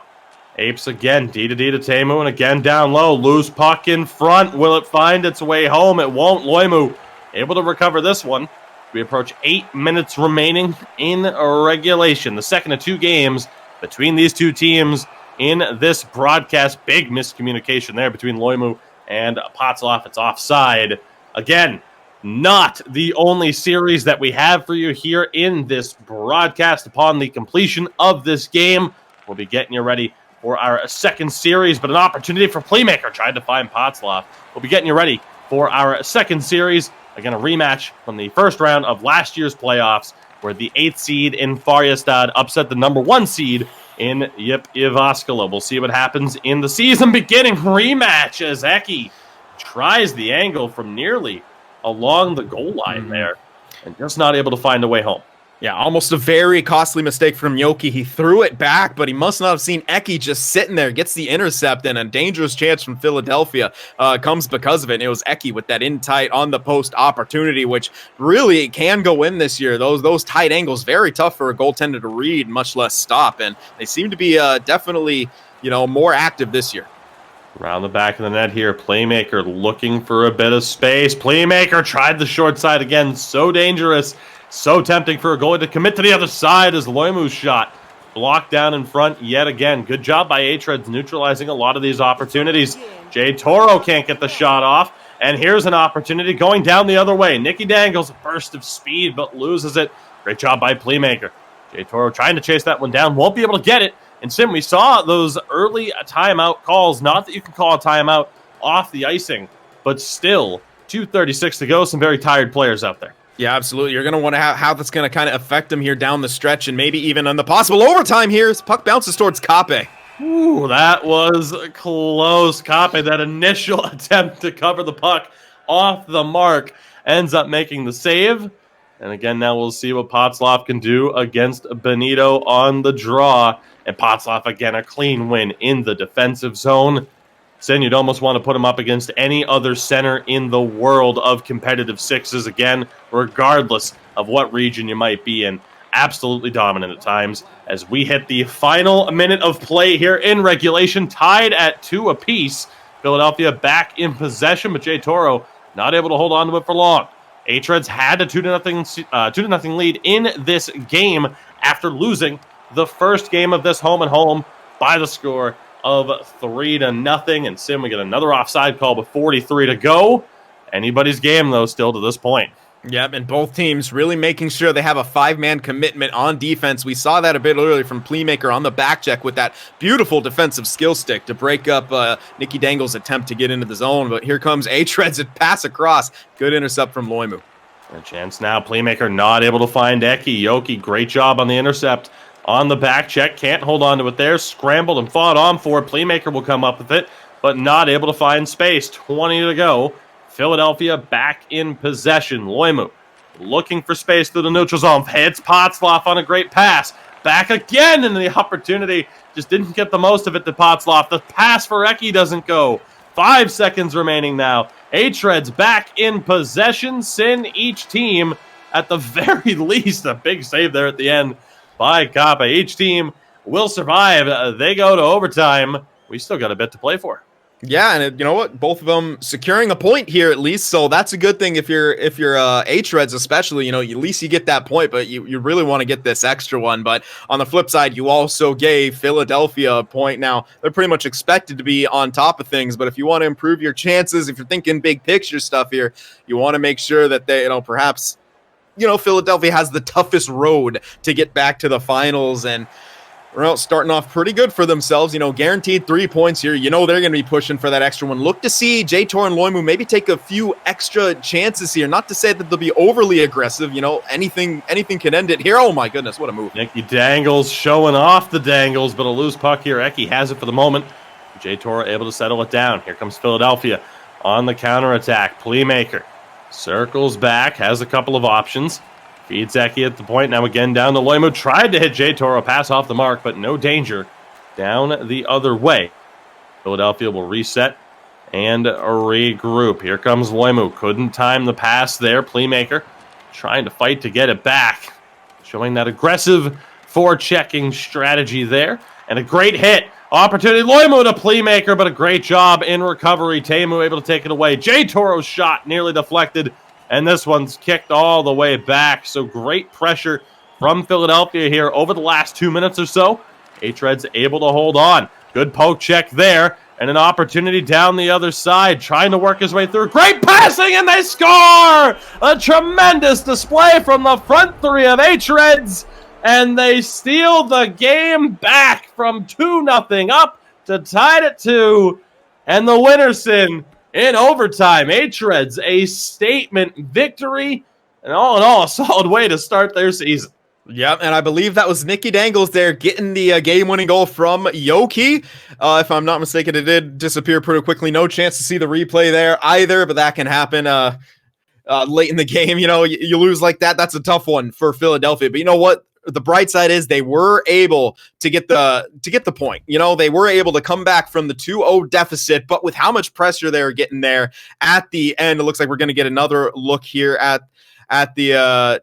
S2: Apes again, D to Teemu, and again down low. Loose puck in front. Will it find its way home? It won't. Loimu able to recover this one. We approach 8 minutes remaining in regulation. The second of two games between these two teams in this broadcast. Big miscommunication there between Loimu and Potzloff. It's offside. Again, not the only series that we have for you here in this broadcast. Upon the completion of this game, we'll be getting you ready for our second series, but an opportunity for Playmaker. Tried to find Potzloff. We'll be getting you ready for our second series. Again, a rematch from the first round of last year's playoffs, where the 8th seed in Faryastad upset the number 1 seed in Jyväskylä. We'll see what happens in the season beginning rematch as Eki tries the angle from nearly along the goal line there and just not able to find a way home.
S3: Yeah, almost a very costly mistake from Yoki. He threw it back, but he must not have seen Eki just sitting there, gets the intercept, and a dangerous chance from Philadelphia comes because of it. And it was Eki with that in tight on the post opportunity, which really can go in this year. Those tight angles, very tough for a goaltender to read, much less stop. And they seem to be definitely, more active this year.
S2: Around the back of the net here, Playmaker looking for a bit of space. Playmaker tried the short side again, so dangerous. So tempting for a goalie to commit to the other side as Loimu's shot blocked down in front yet again. Good job by hREDS neutralizing a lot of these opportunities. Jay Toro can't get the shot off, and here's an opportunity going down the other way. Nicky Dangles, a burst of speed, but loses it. Great job by Playmaker. J Toro trying to chase that one down, won't be able to get it. And Sim, we saw those early timeout calls. Not that you can call a timeout off the icing, but still 2:36 to go. Some very tired players out there.
S3: Yeah, absolutely. You're going to want to how that's going to kind of affect them here down the stretch, and maybe even on the possible overtime here. Puck bounces towards Kape.
S2: Ooh, that was close. Kape, that initial attempt to cover the puck off the mark, ends up making the save. And again, now we'll see what Potzloff can do against Benito on the draw. And Potzloff, again, a clean win in the defensive zone. Sin, you'd almost want to put him up against any other center in the world of competitive sixes, again, regardless of what region you might be in. Absolutely dominant at times as we hit the final minute of play here in regulation, tied at 2 apiece. Philadelphia back in possession, but J Toro not able to hold on to it for long. hREDS had a 2-0 lead in this game after losing the first game of this home-and-home by the score of 3-0. And Sim, we get another offside call with 43 to go. Anybody's game, though, still to this point.
S3: Yep, and both teams really making sure they have a 5-man commitment on defense. We saw that a bit earlier from Playmaker on the back check with that beautiful defensive skill stick to break up Nicky Dangle's attempt to get into the zone. But here comes hREDS and pass across. Good intercept from Loimu.
S2: A chance now. Playmaker not able to find Eki. Yoki, great job on the intercept. On the back check, can't hold on to it there. Scrambled and fought on for it. Playmaker will come up with it, but not able to find space. 20 to go. Philadelphia back in possession. Loimu looking for space through the neutral zone. Hits Potzloff on a great pass. Back again into the opportunity. Just didn't get the most of it to Potzloff. The pass for Eki doesn't go. 5 seconds remaining now. hREDS back in possession. Sin each team at the very least. A big save there at the end by Kappa. Each team will survive. They go to overtime. We still got a bit to play for.
S3: Yeah, and you know what? Both of them securing a point here at least, so that's a good thing if you're hREDS especially. You know, at least you get that point, but you really want to get this extra one. But on the flip side, you also gave Philadelphia a point. Now, they're pretty much expected to be on top of things, but if you want to improve your chances, if you're thinking big picture stuff here, you want to make sure that they, perhaps, Philadelphia has the toughest road to get back to the finals, and starting off pretty good for themselves, guaranteed 3 points here. They're going to be pushing for that extra one. Look to see J Toro and Loimu maybe take a few extra chances here. Not to say that they'll be overly aggressive. Anything can end it here. Oh my goodness, what a move.
S2: Nicky Dangles showing off the dangles, but a loose puck here. Eki has it for the moment. J Toro able to settle it down. Here comes Philadelphia on the counterattack. Playmaker circles back, has a couple of options. Feeds Eki at the point. Now again down to Loimu. Tried to hit J Toro. Pass off the mark, but no danger. Down the other way. Philadelphia will reset and regroup. Here comes Loimu. Couldn't time the pass there. Playmaker trying to fight to get it back. Showing that aggressive forechecking strategy there. And a great hit. Opportunity. Loimu to Playmaker, but a great job in recovery. Teemu able to take it away. J Toro's shot nearly deflected. And this one's kicked all the way back. So great pressure from Philadelphia here over the last 2 minutes or so. hREDS able to hold on. Good poke check there. And an opportunity down the other side. Trying to work his way through. Great passing, and they score! A tremendous display from the front three of hREDS. And they steal the game back from 2-0 up to tied at 2. And the winner, Sin, in overtime. hREDS, a statement victory, and all in all, a solid way to start their season.
S3: Yep, and I believe that was Nicky Dangles there getting the game-winning goal from Yoki. If I'm not mistaken, it did disappear pretty quickly. No chance to see the replay there either, but that can happen late in the game. You lose like that. That's a tough one for Philadelphia. But you know what? The bright side is they were able to get the point. They were able to come back from the 2-0 deficit, but with how much pressure they were getting there at the end, it looks like we're going to get another look here at the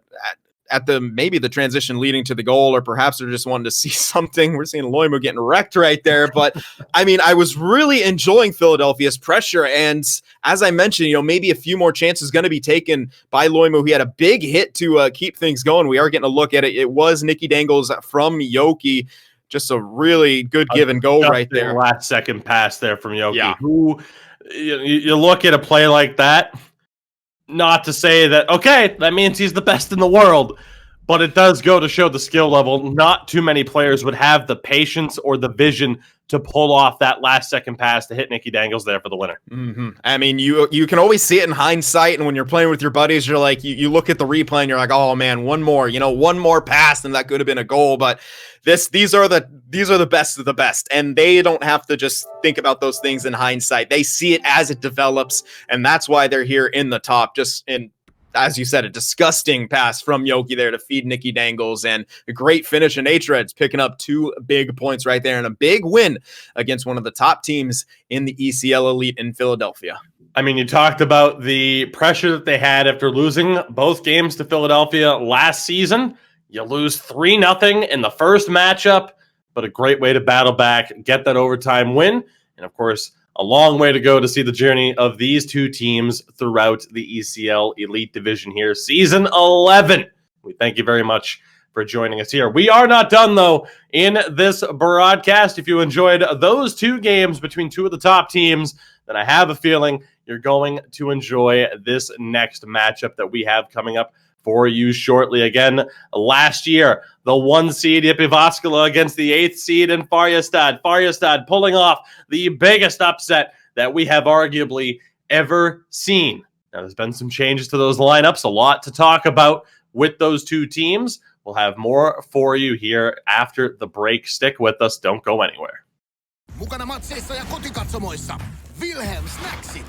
S3: maybe the transition leading to the goal, or perhaps they're just wanting to see something. We're seeing Loimu getting wrecked right there, but I mean, I was really enjoying Philadelphia's pressure, and as I mentioned, maybe a few more chances going to be taken by Loimu. He had a big hit to keep things going. We are getting a look at it. It was Nicky Dangles from Yoki. Just a really good give and go right there.
S2: Last second pass there from Yoki.
S3: Yeah.
S2: Who you look at a play like that. Not to say that, okay, that means he's the best in the world. but it does go to show the skill level. Not too many players would have the patience or the vision to pull off that last second pass to hit Nicky Dangles there for the winner.
S3: I mean, you can always see it in hindsight, and when you're playing with your buddies, you're like, you look at the replay and you're like, oh man, one more pass and that could have been a goal. But these are the best of the best, and they don't have to just think about those things in hindsight. They see it as it develops, and that's why they're here in the top. As you said, a disgusting pass from Jyp there to feed Nicky Dangles, and a great finish in hREDS, picking up 2 big points right there, and a big win against one of the top teams in the ECL Elite in Philadelphia.
S2: I mean, you talked about the pressure that they had after losing both games to Philadelphia last season. You lose 3-0 in the first matchup, but a great way to battle back, get that overtime win, and of course, a long way to go to see the journey of these two teams throughout the ECL Elite Division here. Season 11. We thank you very much for joining us here. We are not done, though, in this broadcast. If you enjoyed those 2 games between 2 of the top teams, then I have a feeling you're going to enjoy this next matchup that we have coming up for you shortly. Again, last year, the 1 seed Jyväskylä against the 8th seed in Faryastad. Faryastad pulling off the biggest upset that we have arguably ever seen. Now, there's been some changes to those lineups, a lot to talk about with those 2 teams. We'll have more for you here after the break. Stick with us. Don't go anywhere.
S1: Mukana matseissa ja kotikatsomoissa. Wilhelm Snacksit.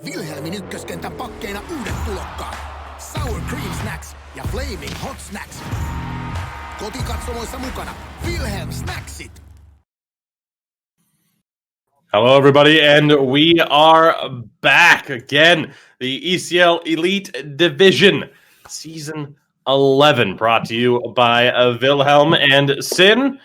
S1: Wilhelmin ykköskentän pakkeina uudet tulokkaat. Sour Cream Snacks ja Flaming Hot Snacks. Kotikatsomoissa mukana Wilhelm Snacksit.
S2: Hello, everybody, and we are back again. The ECL Elite Division, Season 11, brought to you by Wilhelm and Sin.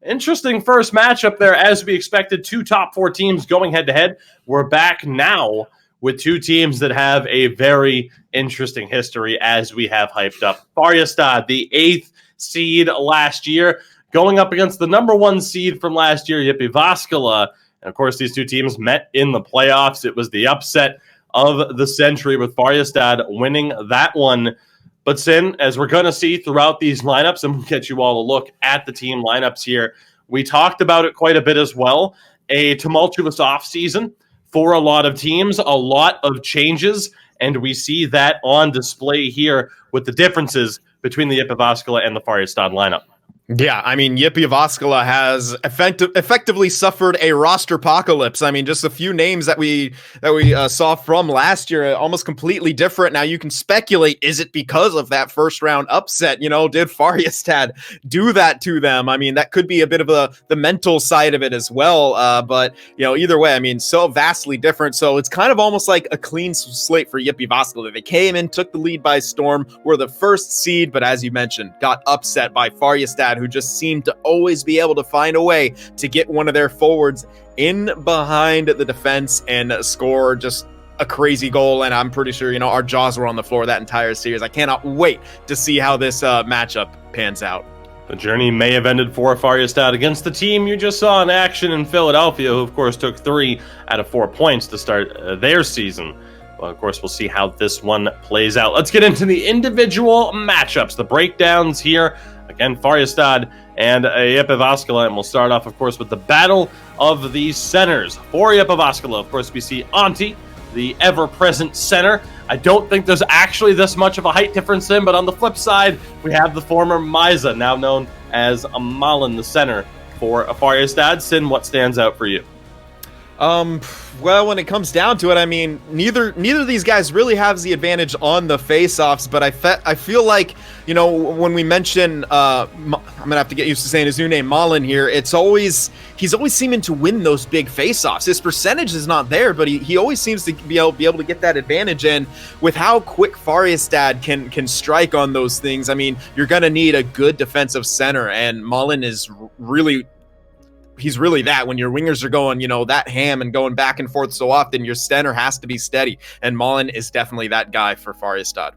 S2: Interesting first matchup there, as we expected. 2 top 4 teams going head-to-head. We're back now with 2 teams that have a very interesting history, as we have hyped up. Faryastad, the 8th seed last year, going up against the number 1 seed from last year, Jyväskylä. And of course, these 2 teams met in the playoffs. It was the upset of the century, with Faryastad winning that one. But Sin, as we're going to see throughout these lineups, and we'll get you all a look at the team lineups here, we talked about it quite a bit as well. A tumultuous offseason for a lot of teams, a lot of changes, and we see that on display here with the differences between the Jyväskylä and the Faryastad lineup.
S3: Yeah, I mean, Jyväskylä has effectively suffered a roster apocalypse. I mean, just a few names that we saw from last year, almost completely different. Now, you can speculate, is it because of that first round upset? You know, did Faryastad do that to them? I mean, that could be a bit of the mental side of it as well. But, you know, either way, I mean, so vastly different. So it's kind of almost like a clean slate for Jyväskylä. They came in, took the lead by storm, were the first seed, but as you mentioned, got upset by Faryastad, who just seemed to always be able to find a way to get one of their forwards in behind the defense and score just a crazy goal. And I'm pretty sure, you know, our jaws were on the floor that entire series. I cannot wait to see how this matchup pans out.
S2: The journey may have ended for Faryastad against the team you just saw in action in Philadelphia, who of course took 3 out of 4 points to start their season. Well, of course, we'll see how this one plays out. Let's get into the individual matchups, the breakdowns here. Again, Faryastad and Jyväskylä, and we'll start off, of course, with the battle of the centers. For Jyväskylä, of course, we see Antti, the ever-present center. I don't think there's actually this much of a height difference in, but on the flip side, we have the former Maisa, now known as Malin, the center for Faryastad. Sin, what stands out for you?
S3: Well, when it comes down to it, I mean, neither of these guys really has the advantage on the face-offs, but I feel like, you know, when we mention, I'm gonna have to get used to saying his new name, Malin here, he's always seeming to win those big face-offs. His percentage is not there, but he always seems to be able to get that advantage, and with how quick Faryastad can strike on those things, I mean, you're gonna need a good defensive center, and Malin is he's really that. When your wingers are going, you know, that ham and going back and forth so often, your center has to be steady. And Malin is definitely that guy for Faryastad.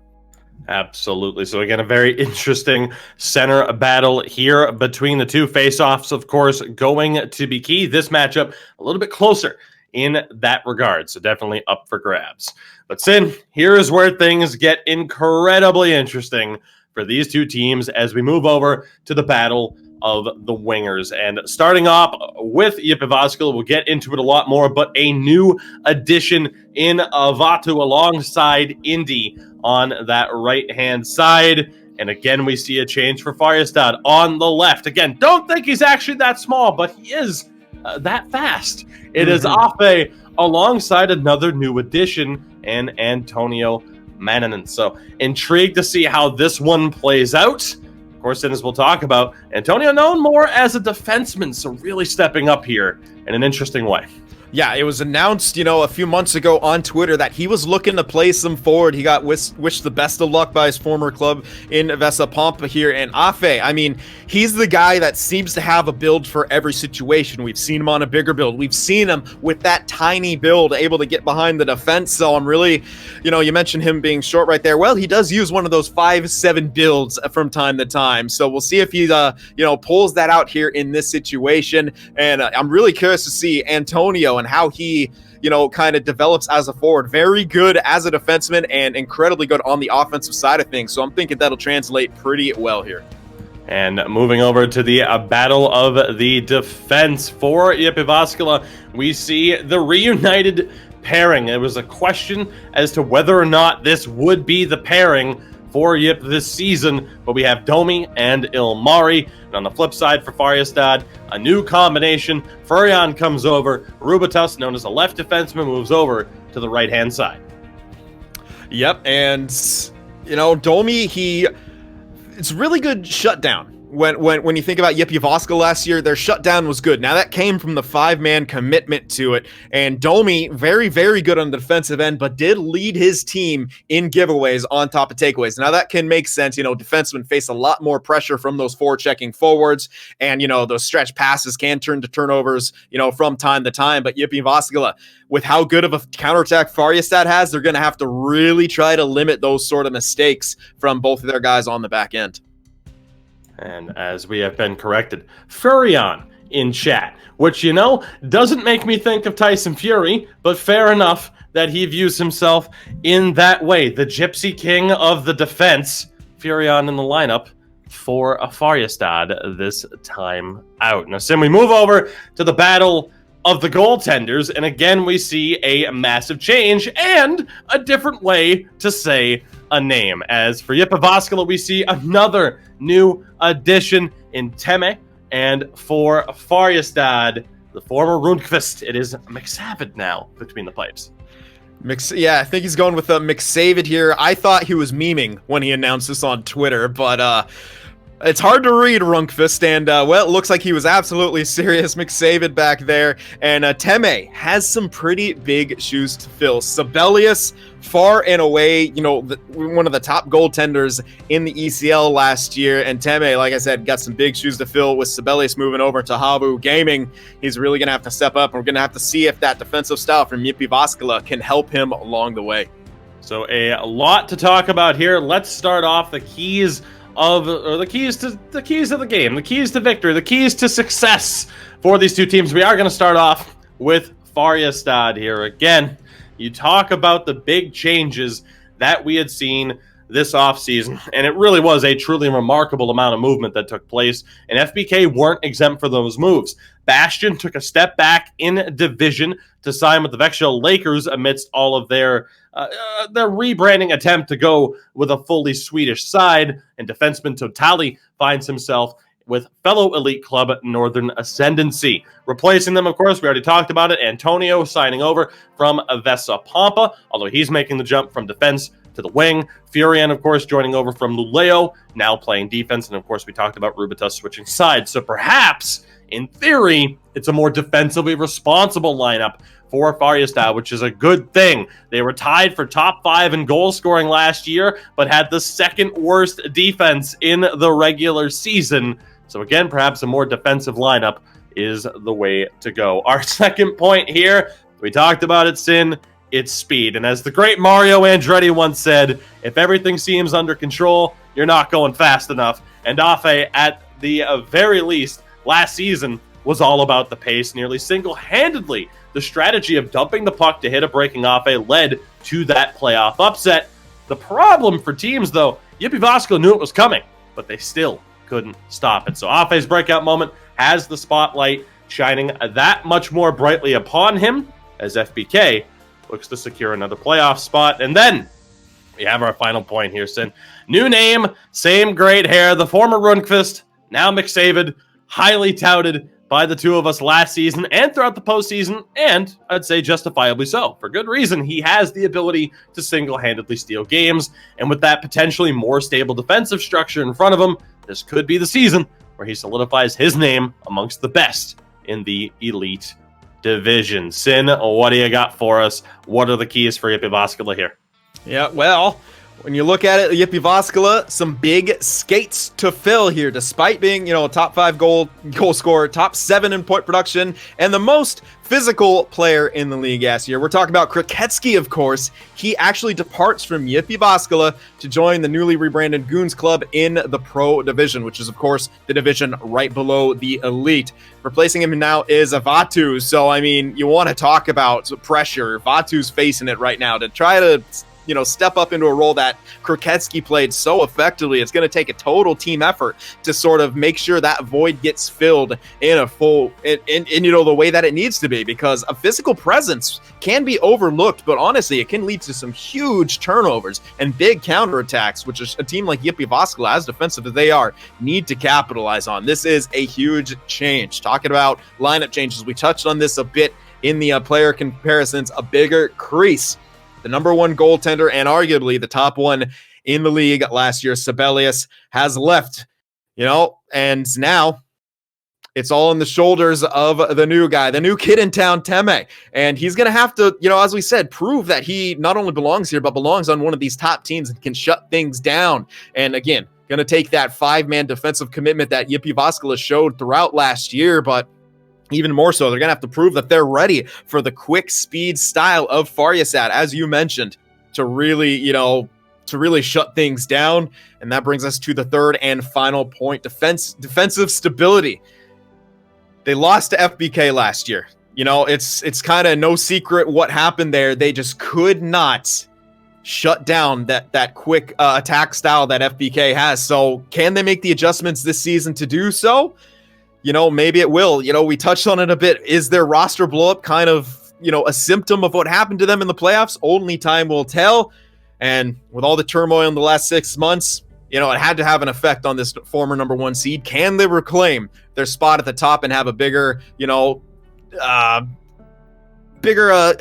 S2: Absolutely. So again, a very interesting center battle here between the two. Face-offs, of course, going to be key. This matchup a little bit closer in that regard. So definitely up for grabs. But Sin, here is where things get incredibly interesting for these two teams as we move over to the battle of the wingers. And starting off with JYP Jyväskylä, we'll get into it a lot more, but a new addition in Avatu alongside Indy on that right-hand side. And again, we see a change for Faryastad on the left. Again, don't think he's actually that small, but he is that fast. It is Afe alongside another new addition and Antonio Mananen. So intrigued to see how this one plays out. Of course, then as we'll talk about, Antonio known more as a defenseman, so really stepping up here in an interesting way.
S3: Yeah, it was announced, a few months ago on Twitter that he was looking to play some forward. He got wished the best of luck by his former club in Vesa-Pampa here. And Afe, I mean, he's the guy that seems to have a build for every situation. We've seen him on a bigger build. We've seen him with that tiny build able to get behind the defense. So I'm really, you mentioned him being short right there. Well, he does use one of those 5'7" builds from time to time. So we'll see if he, pulls that out here in this situation. And I'm really curious to see Antonio and how he, kind of develops as a forward. Very good as a defenseman and incredibly good on the offensive side of things. So I'm thinking that'll translate pretty well here.
S2: And moving over to the battle of the defense for JYP Jyväskylä, we see the reunited pairing. It was a question as to whether or not this would be the pairing for JYP this season, but we have Domi and Ilmari. And on the flip side for Faryastad, a new combination. Furrion comes over. Rubitus, known as a left defenseman, moves over to the right-hand side.
S3: Yep, and, Domi, it's really good shutdown. When you think about JYP Jyväskylä last year, their shutdown was good. Now that came from the 5-man commitment to it. And Domi, very, very good on the defensive end, but did lead his team in giveaways on top of takeaways. Now that can make sense. Defensemen face a lot more pressure from those forechecking forwards. And, those stretch passes can turn to turnovers, from time to time. But JYP Jyväskylä, with how good of a counterattack Faryastad has, they're going to have to really try to limit those sort of mistakes from both of their guys on the back end.
S2: And as we have been corrected, Furrion in chat, which, doesn't make me think of Tyson Fury, but fair enough that he views himself in that way. The Gypsy King of the defense, Furrion in the lineup for a Faryastad this time out. Now, Sim, we move over to the battle of the goaltenders, and again, we see a massive change and a different way to say a name. As for JYP Jyväskylä, we see another new addition in Teme, and for Faryastad, the former Rundqvist, it is McSavid now between the pipes.
S3: Yeah, I think he's going with McSavid here. I thought he was memeing when he announced this on Twitter, but it's hard to read Rundqvist, and it looks like he was absolutely serious. McSavid back there, and Teme has some pretty big shoes to fill. Sibelius, far and away, one of the top goaltenders in the ECL last year, and Teme, like I said, got some big shoes to fill with Sibelius moving over to Habu Gaming. He's really going to have to step up, and we're going to have to see if that defensive style from JYP Jyväskylä can help him along the way.
S2: So a lot to talk about here. Let's start off the keys of the keys to the game, the keys to victory, the keys to success for these two teams. We are going to start off with Faryastad here. Again, you talk about the big changes that we had seen this offseason, and it really was a truly remarkable amount of movement that took place, and FBK weren't exempt for those moves. Bastion took a step back in division to sign with the EASHL Lakers amidst all of their rebranding attempt to go with a fully Swedish side, and defenseman Totali finds himself with fellow elite club Northern Ascendancy. Replacing them, of course, we already talked about it, Antonio signing over from Vesa-Pampa, although he's making the jump from defense to the wing. Furian, of course, joining over from Luleå, now playing defense, and of course we talked about Rubitus switching sides. So perhaps, in theory, it's a more defensively responsible lineup for Faryastad, which is a good thing. They were tied for top 5 in goal scoring last year, but had the second worst defense in the regular season. So again, perhaps a more defensive lineup is the way to go. Our second point here, we talked about it, Sin, it's speed. And as the great Mario Andretti once said, if everything seems under control, you're not going fast enough. And Afe, at the very least, last season was all about the pace. Nearly single-handedly, the strategy of dumping the puck to hit a breaking Afe led to that playoff upset. The problem for teams, though, Jyp Jyväskylä knew it was coming, but they still couldn't stop it. So Afe's breakout moment has the spotlight shining that much more brightly upon him as FBK looks to secure another playoff spot. And then we have our final point here, Sin. New name, same great hair, the former Rundqvist, now McSavid, highly touted by the two of us last season and throughout the postseason, and I'd say justifiably so. For good reason, he has the ability to single-handedly steal games, and with that potentially more stable defensive structure in front of him, this could be the season where he solidifies his name amongst the best in the Elite division. Sin, what do you got for us? What are the keys for Jyp Jyväskylä here?
S3: Yeah, well, when you look at it, Jyp Jyväskylä, some big skates to fill here, despite being, a top 5 goal scorer, top 7 in point production, and the most physical player in the league last year. We're talking about Kraketsky, of course. He actually departs from Jyp Jyväskylä to join the newly rebranded Goons Club in the Pro Division, which is, of course, the division right below the Elite. Replacing him now is Vatu. So, I mean, you want to talk about pressure. Vatu's facing it right now to try to step up into a role that Kraketsky played so effectively. It's going to take a total team effort to sort of make sure that void gets filled in a full, in the way that it needs to be, because a physical presence can be overlooked, but honestly, it can lead to some huge turnovers and big counterattacks, which is a team like Jyp Jyväskylä, as defensive as they are, need to capitalize on. This is a huge change. Talking about lineup changes, we touched on this a bit in the player comparisons, a bigger crease. The number 1 goaltender and arguably the top one in the league last year, Sibelius, has left, and now it's all on the shoulders of the new guy, the new kid in town, Teme. And he's going to have to, as we said, prove that he not only belongs here, but belongs on one of these top teams and can shut things down. And again, going to take that 5-man defensive commitment that Jyp Jyväskylä showed throughout last year, but even more so, they're going to have to prove that they're ready for the quick speed style of Faryastad, as you mentioned, to really shut things down. And that brings us to the third and final point, defensive stability. They lost to FBK last year. It's kind of no secret what happened there. They just could not shut down that quick attack style that FBK has. So can they make the adjustments this season to do so? Maybe it will. We touched on it a bit. Is their roster blow up kind of, a symptom of what happened to them in the playoffs? Only time will tell. And with all the turmoil in the last 6 months, it had to have an effect on this former number 1 seed. Can they reclaim their spot at the top and have a bigger,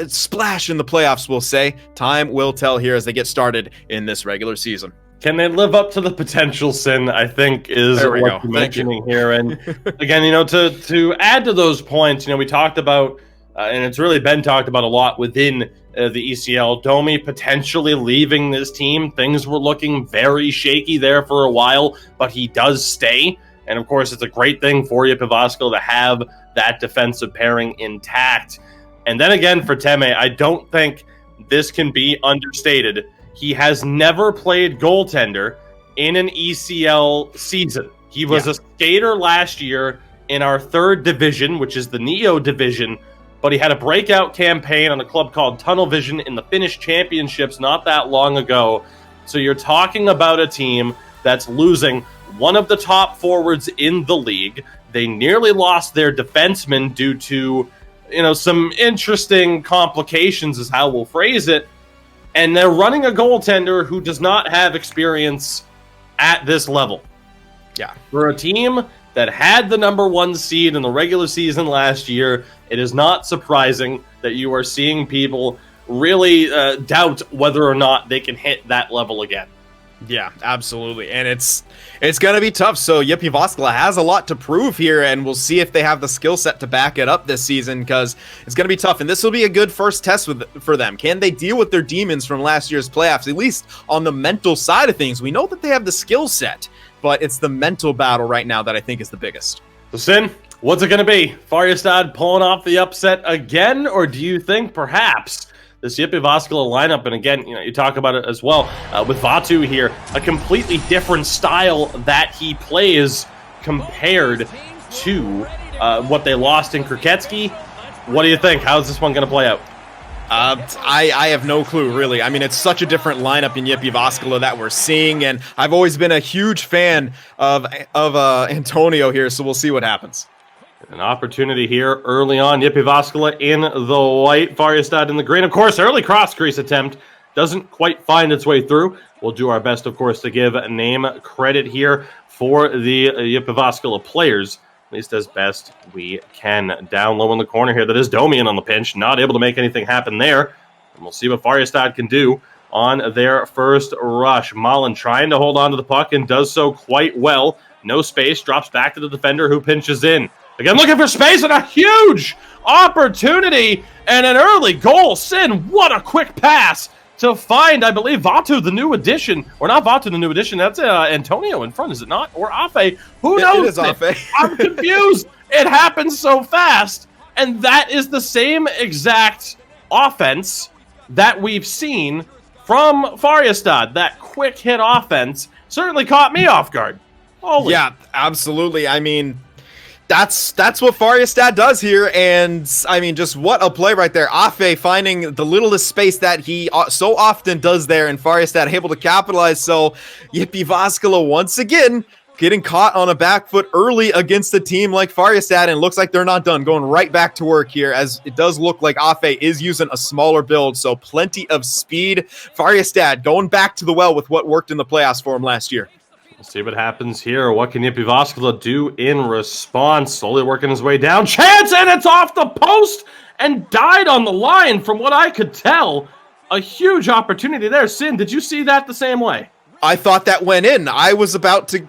S3: splash in the playoffs, we'll say? Time will tell here as they get started in this regular season.
S2: Can they live up to the potential, Sin, I think is what you're mentioning here. And again, to add to those points, we talked about, and it's really been talked about a lot within the ECL, Domi potentially leaving this team. Things were looking very shaky there for a while, but he does stay. And of course, it's a great thing for Jyp Jyväskylä to have that defensive pairing intact. And then again, for Teme, I don't think this can be understated. He has never played goaltender in an ECL season. He was a skater last year in our 3rd division, which is the Neo division, but he had a breakout campaign on a club called Tunnel Vision in the Finnish Championships not that long ago. So you're talking about a team that's losing one of the top forwards in the league. They nearly lost their defenseman due to, some interesting complications is how we'll phrase it. And they're running a goaltender who does not have experience at this level.
S3: Yeah.
S2: For a team that had the number 1 seed in the regular season last year, it is not surprising that you are seeing people really doubt whether or not they can hit that level again.
S3: Yeah, absolutely. And it's going to be tough. So Jyp Jyväskylä has a lot to prove here, and we'll see if they have the skill set to back it up this season, because it's going to be tough. And this will be a good first test for them. Can they deal with their demons from last year's playoffs, at least on the mental side of things? We know that they have the skill set, but it's the mental battle right now that I think is the biggest.
S2: So, Sin, what's it going to be? Faryastad pulling off the upset again, or do you think perhaps this Jyp lineup. And again, you talk about it as well with Vatu here, a completely different style that he plays compared to what they lost in Kriketsky. What do you think? How's this one going to play out?
S3: I have no clue, really. I mean, it's such a different lineup in Jyväskylä that we're seeing, and I've always been a huge fan of Antonio here, so we'll see what happens.
S2: An opportunity here early on. Jyväskylä in the white, Faryastad in the green. Of course, early cross crease attempt doesn't quite find its way through. We'll do our best, of course, to give name credit here for the Jyväskylä players, at least as best we can. Down low in the corner here, that is Domian on the pinch, not able to make anything happen there. And we'll see what Faryastad can do on their first rush. Malin trying to hold on to the puck and does so quite well. No space, drops back to the defender who pinches in. Again, looking for space and a huge opportunity and an early goal. Sin, what a quick pass to find, I believe, Vatu, the new addition. Or not Vatu, the new addition. That's Antonio in front, is it not? Or Afe. Who knows?
S3: It is Afe.
S2: I'm confused. It happens so fast. And that is the same exact offense that we've seen from Faryastad. That quick hit offense certainly caught me off guard. Holy.
S3: Yeah, absolutely. I mean, that's what Faryastad does here, and I mean, just what a play right there. Afe finding the littlest space that he so often does there, and Faryastad able to capitalize. So Jyväskylä once again getting caught on a back foot early against a team like Faryastad, and looks like they're not done. Going right back to work here, as it does look like Afe is using a smaller build, so plenty of speed. Faryastad going back to the well with what worked in the playoffs for him last year.
S2: We'll see what happens here. What can Jyväskylä do in response? Slowly working his way down. Chance, and it's off the post and died on the line from what I could tell. A huge opportunity there. Sin, did you see that the same way?
S3: I thought that went in. I was about to...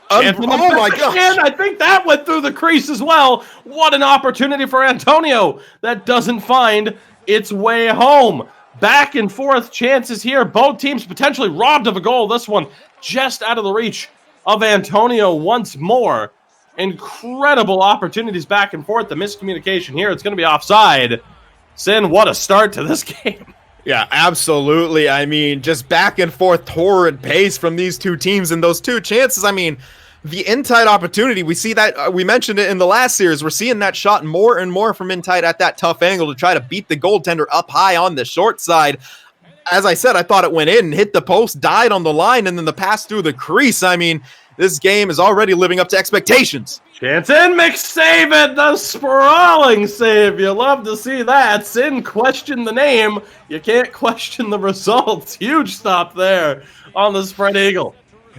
S3: oh my gosh.
S2: And I think that went through the crease as well. What an opportunity for Antonio. That doesn't find its way home. Back and forth chances here. Both teams potentially robbed of a goal. This one just out of the reach of Antonio once more. Incredible opportunities back and forth. The miscommunication here. It's going to be offside. Sin, what a start to this game.
S3: Yeah, absolutely. I mean, just back and forth torrid pace from these two teams, and those two chances. I mean, the in-tight opportunity, we see that, we mentioned it in the last series, we're seeing that shot more and more from in-tight at that tough angle to try to beat the goaltender up high on the short side. As I said, I thought it went in, hit the post, died on the line, and then the pass through the crease. I mean, this game is already living up to expectations.
S2: Chance in, McSaven, the sprawling save. You love to see that. Sin questioned the name. You can't question the results. Huge stop there on the spread eagle.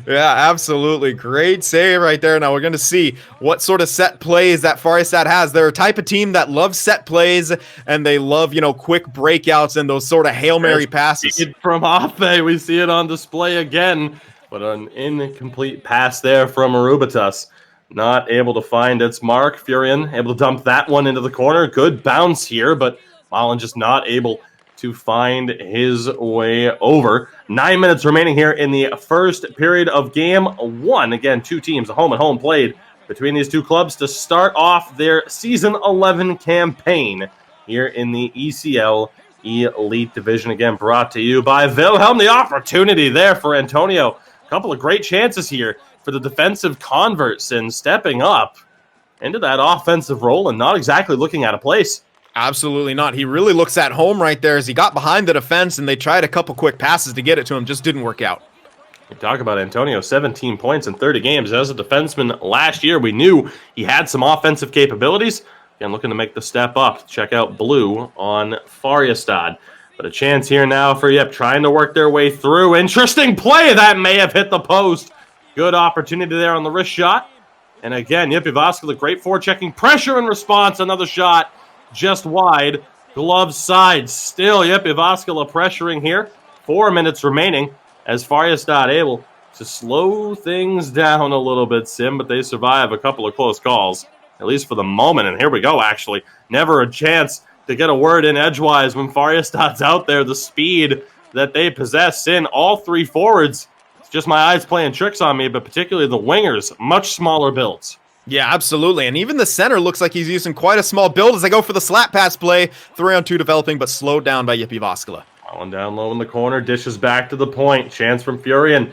S3: Yeah, absolutely. Great save right there. Now we're going to see what sort of set plays that Faryastad has. They're a type of team that loves set plays, and they love, quick breakouts and those sort of Hail Mary passes.
S2: From Afe, we see it on display again, but an incomplete pass there from Arubatas. Not able to find its mark. Furion able to dump that one into the corner. Good bounce here, but Malin just not able to find his way over. 9 minutes remaining here in the first period of game one. Again, two teams, a home and home played between these two clubs to start off their Season 11 campaign here in the ECL Elite Division. Again, brought to you by Wilhelm. The opportunity there for Antonio. A couple of great chances here for the defensive converts and stepping up into that offensive role and not exactly looking out of place.
S3: Absolutely not. He really looks at home right there as he got behind the defense and they tried a couple quick passes to get it to him. Just didn't work out.
S2: You talk about Antonio, 17 points in 30 games. As a defenseman last year, we knew he had some offensive capabilities. Again, looking to make the step up. Check out Blue on Faryastad. But a chance here now for Jyp, trying to work their way through. Interesting play. That may have hit the post. Good opportunity there on the wrist shot. And again, Jyväskylä, great forechecking. Pressure in response. Another shot. Just wide, glove side. Still Jyväskylä pressuring here. 4 minutes remaining as Faryastad able to slow things down a little bit, Sim, but they survive a couple of close calls, at least for the moment. And here we go, actually. Never a chance to get a word in edgewise when Faryastad's out there. The speed that they possess in all three forwards. It's just my eyes playing tricks on me, but particularly the wingers, much smaller builds.
S3: Yeah, absolutely. And even the center looks like he's using quite a small build as they go for the slap pass play. 3-on-2 developing, but slowed down by Jyp Jyväskylä.
S2: One down low in the corner, dishes back to the point. Chance from Furion.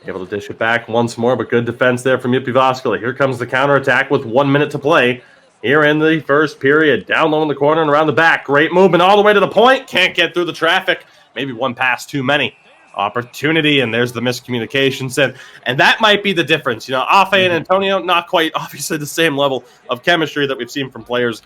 S2: Able to dish it back once more, but good defense there from Jyp Jyväskylä. Here comes the counterattack with 1 minute to play here in the first period. Down low in the corner and around the back. Great movement all the way to the point. Can't get through the traffic. Maybe one pass too many. Opportunity, and there's the miscommunication. And that might be the difference. You know, Afe and Antonio, not quite obviously the same level of chemistry that we've seen from players,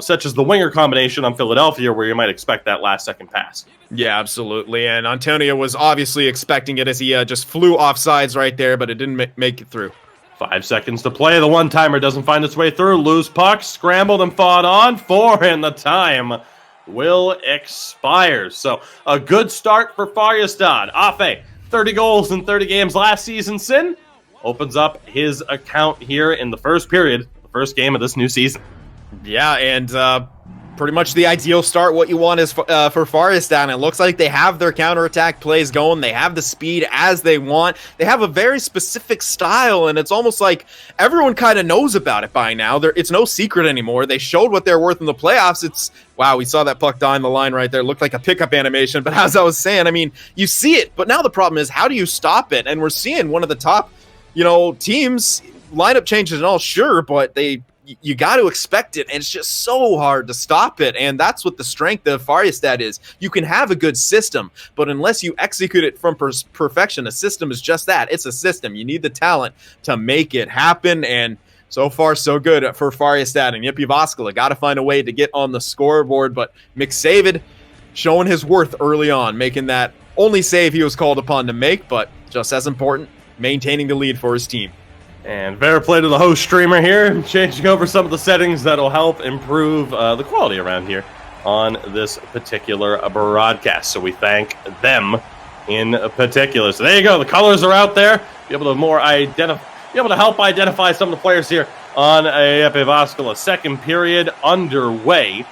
S2: such as the winger combination on Philadelphia, where you might expect that last-second pass.
S3: Yeah, absolutely. And Antonio was obviously expecting it as he just flew off sides right there, but it didn't make it through.
S2: 5 seconds to play. The one-timer doesn't find its way through. Loose puck, scrambled and fought on. 4, and the time will expire. So a good start for Faryastad. Afe, 30 goals in 30 games last season. Sin opens up his account here in the first period, the first game of this new season.
S3: Yeah, and pretty much the ideal start. What you want is for Faryastad, and it looks like they have their counterattack plays going. They have the speed as they want. They have a very specific style, and it's almost like everyone kind of knows about it by now. It's no secret anymore. They showed what they're worth in the playoffs. Wow, we saw that puck down the line right there. It looked like a pickup animation, but as I was saying, I mean, you see it, but now the problem is, how do you stop it? And we're seeing one of the top, teams, lineup changes and all, sure, but you got to expect it, and it's just so hard to stop it. And that's what the strength of Faryastad is. You can have a good system, but unless you execute it from perfection, a system is just that. It's a system. You need the talent to make it happen, and so far so good for Faryastad. And Jyp Jyväskylä got to find a way to get on the scoreboard, but McSavid showing his worth early on, making that only save he was called upon to make, but just as important, maintaining the lead for his team.
S2: And fair play to the host streamer here, changing over some of the settings that'll help improve the quality around here on this particular broadcast. So we thank them in particular. So there you go. The colors are out there. Be able to help identify some of the players here on Jyp Jyväskylä. Second period underway,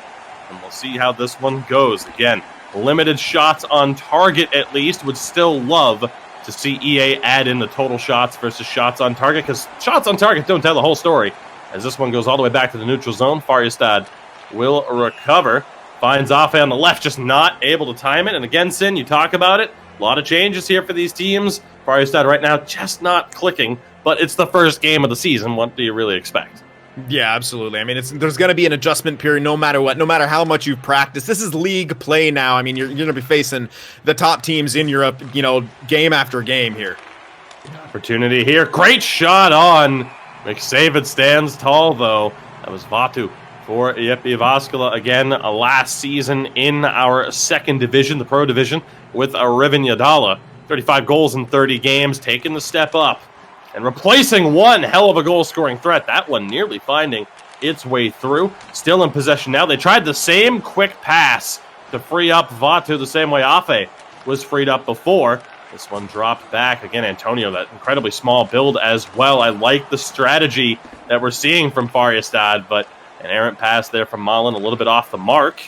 S2: and we'll see how this one goes. Again, limited shots on target at least. Would still love to see EA add in the total shots versus shots on target, because shots on target don't tell the whole story. As this one goes all the way back to the neutral zone, Faryastad will recover. Finds Afe on the left, just not able to time it. And again, Sin, you talk about it. A lot of changes here for these teams. Faryastad right now just not clicking, but it's the first game of the season. What do you really expect?
S3: Yeah, absolutely. I mean, there's going to be an adjustment period no matter what, no matter how much you've practiced. This is league play now. I mean, you're going to be facing the top teams in Europe, game after game here.
S2: Opportunity here. Great shot on. McSavid stands tall, though. That was Vatu for Jyp Jyväskylä again last season in our second division, the pro division, with Riven Yadala. 35 goals in 30 games, taking the step up. And replacing one hell of a goal-scoring threat. That one nearly finding its way through. Still in possession now. They tried the same quick pass to free up Vatu the same way Afe was freed up before. This one dropped back. Again, Antonio, that incredibly small build as well. I like the strategy that we're seeing from Faryastad, but an errant pass there from Malin, a little bit off the mark.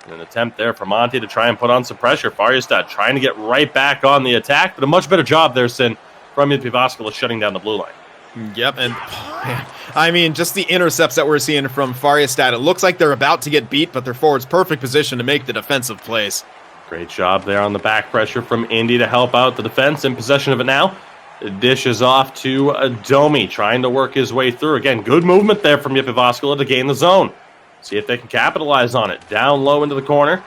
S2: And an attempt there from Monty to try and put on some pressure. Faryastad trying to get right back on the attack, but a much better job there, Sin, from Jyp Jyväskylä shutting down the blue line.
S3: Yep, and I mean, just the intercepts that we're seeing from Faryastad. It looks like they're about to get beat, but their forward's perfect position to make the defensive plays.
S2: Great job there on the back pressure from Indy to help out the defense. In possession of it now. The dish is off to Domi, trying to work his way through. Again, good movement there from Jyp Jyväskylä to gain the zone. See if they can capitalize on it. Down low into the corner.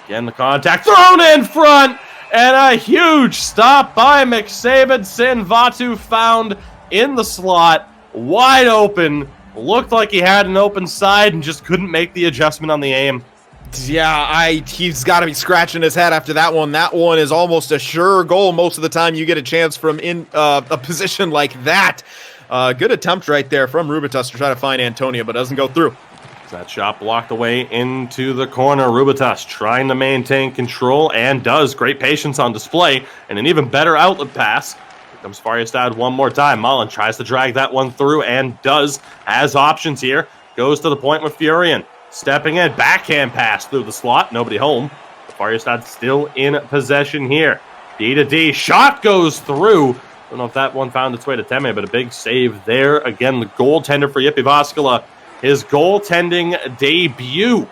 S2: Again, the contact thrown in front. And a huge stop by McSavid. Sin Vatu found in the slot, wide open. Looked like he had an open side and just couldn't make the adjustment on the aim.
S3: Yeah, he's got to be scratching his head after that one. That one is almost a sure goal most of the time you get a chance from in a position like that. Good attempt right there from Rubitus to try to find Antonio, but doesn't go through.
S2: That shot blocked away into the corner. Rubitas trying to maintain control and does. Great patience on display and an even better outlet pass. Here comes Faryastad one more time. Mullen tries to drag that one through and does. Has options here. Goes to the point with Furion. Stepping in. Backhand pass through the slot. Nobody home. Faryastad still in possession here. D to D. Shot goes through. Don't know if that one found its way to Teme, but a big save there. Again, the goaltender for Jyväskylä, his goaltending debut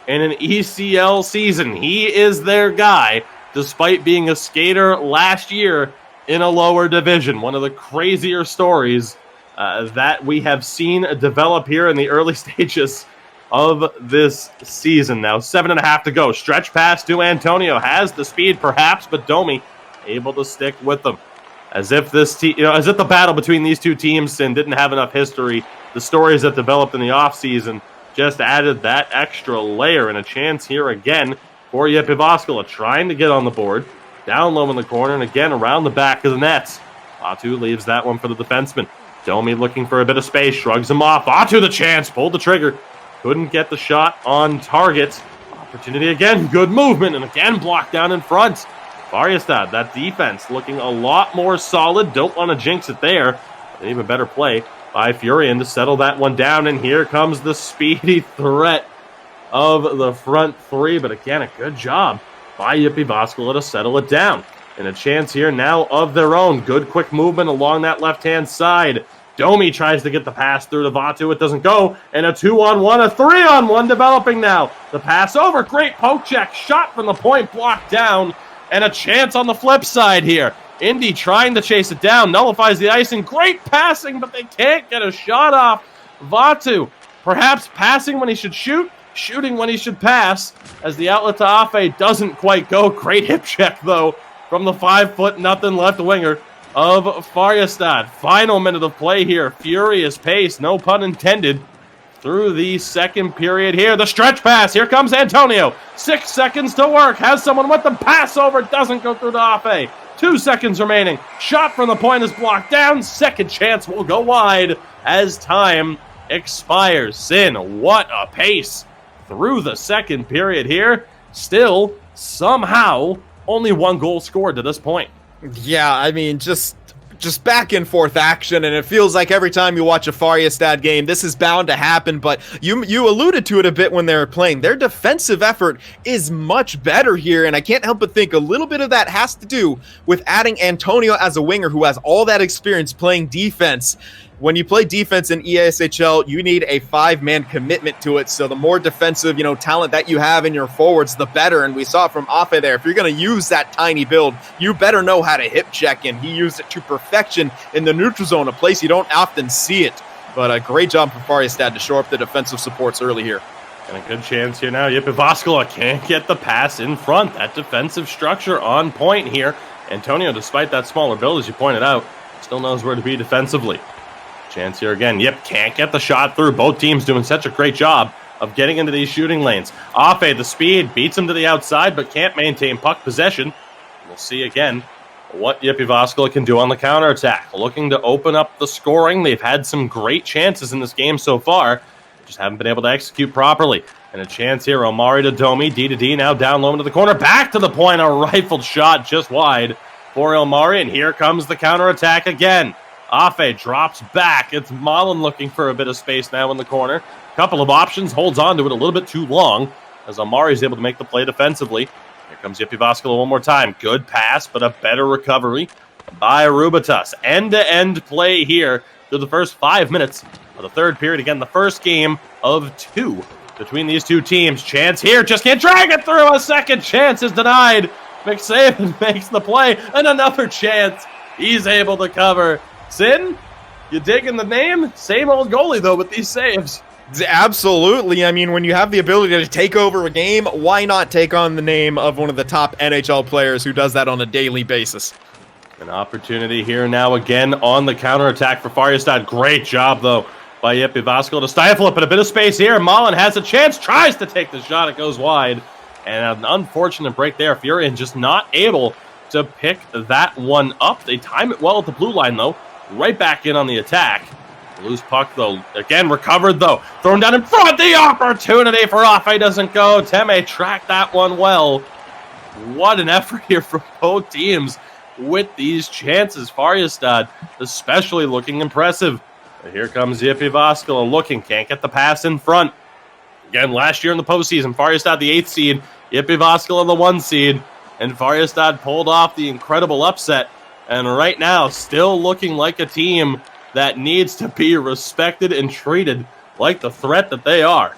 S2: in an ECL season. He is their guy, despite being a skater last year in a lower division. One of the crazier stories that we have seen develop here in the early stages of this season. Now 7.5 to go. Stretch pass to Antonio. Has the speed perhaps, but Domi able to stick with them. As if this as if the battle between these two teams and didn't have enough history. The stories that developed in the offseason just added that extra layer, and a chance here again for Jyväskylä trying to get on the board. Down low in the corner, and again around the back of the nets. Atu leaves that one for the defenseman. Domi looking for a bit of space, shrugs him off. Atu the chance, pulled the trigger. Couldn't get the shot on target. Opportunity again, good movement, and again blocked down in front. Faryastad, that defense looking a lot more solid. Don't want to jinx it there. An even better play by Furion to settle that one down, and here comes the speedy threat of the front three. But again, a good job by Jyväskylä to settle it down. And a chance here now of their own. Good quick movement along that left-hand side. Domi tries to get the pass through to Vatu. It doesn't go. And a 2-on-1, a 3-on-1 developing now. The pass over. Great poke check. Shot from the point blocked down. And a chance on the flip side here. Indy trying to chase it down. Nullifies the icing. Great passing, but they can't get a shot off. Vatu perhaps passing when he should shoot. Shooting when he should pass. As the outlet to Afe doesn't quite go. Great hip check, though, from the 5'0" left winger of Faryastad. Final minute of play here. Furious pace, no pun intended, through the second period here. The stretch pass. Here comes Antonio. 6 seconds to work. Has someone with them. Pass over. Doesn't go through to Afe. 2 seconds remaining. Shot from the point is blocked down. Second chance will go wide as time expires. Sin, what a pace through the second period here. Still, somehow, only 1 goal scored to this point.
S3: Yeah, I mean, just back and forth action, and it feels like every time you watch a Faryastad game, this is bound to happen, but you alluded to it a bit when they were playing. Their defensive effort is much better here, and I can't help but think a little bit of that has to do with adding Antonio as a winger who has all that experience playing defense. When you play defense in EASHL, you need a 5-man commitment to it. So the more defensive, talent that you have in your forwards, the better. And we saw it from Afe there. If you're going to use that tiny build, you better know how to hip check. And he used it to perfection in the neutral zone, a place you don't often see it. But a great job for Faryastad to shore up the defensive supports early here.
S2: And a good chance here now. Jyväskylä can't get the pass in front. That defensive structure on point here. Antonio, despite that smaller build, as you pointed out, still knows where to be defensively. Chance here again. Yep, can't get the shot through. Both teams doing such a great job of getting into these shooting lanes. Afe, the speed, beats him to the outside, but can't maintain puck possession. We'll see again what Jyväskylä can do on the counterattack. Looking to open up the scoring. They've had some great chances in this game so far. Just haven't been able to execute properly. And a chance here. Omari to Domi. D to D now down low into the corner. Back to the point. A rifled shot just wide for Omari. And here comes the counterattack again. Afe drops back. It's Malin looking for a bit of space now in the corner. Couple of options. Holds on to it a little bit too long as Omari is able to make the play defensively. Here comes Jyväskylä one more time. Good pass, but a better recovery by Rubitas. End-to-end play here through the first 5 minutes of the third period. Again, the first game of 2 between these two teams. Chance here. Just can't drag it through. A second chance is denied. McSaven makes the play. And another chance. He's able to cover. Sin, you digging the name? Same old goalie, though, with these saves.
S3: Absolutely. I mean, when you have the ability to take over a game, why not take on the name of one of the top NHL players who does that on a daily basis?
S2: An opportunity here now again on the counterattack for Faryastad. Great job, though, by Jyväskylä to stifle it, but a bit of space here. Malin has a chance, tries to take the shot. It goes wide. And an unfortunate break there. Furion just not able to pick that one up. They time it well at the blue line, though. Right back in on the attack. Loose puck, though. Again, recovered, though. Thrown down in front. The opportunity for Afe doesn't go. Teme tracked that one well. What an effort here from both teams with these chances. Faryastad especially looking impressive. But here comes Jyväskylä looking. Can't get the pass in front. Again, last year in the postseason, Faryastad the 8th seed. Jyväskylä the 1 seed. And Faryastad pulled off the incredible upset And right now, still looking like a team that needs to be respected and treated like the threat that they are.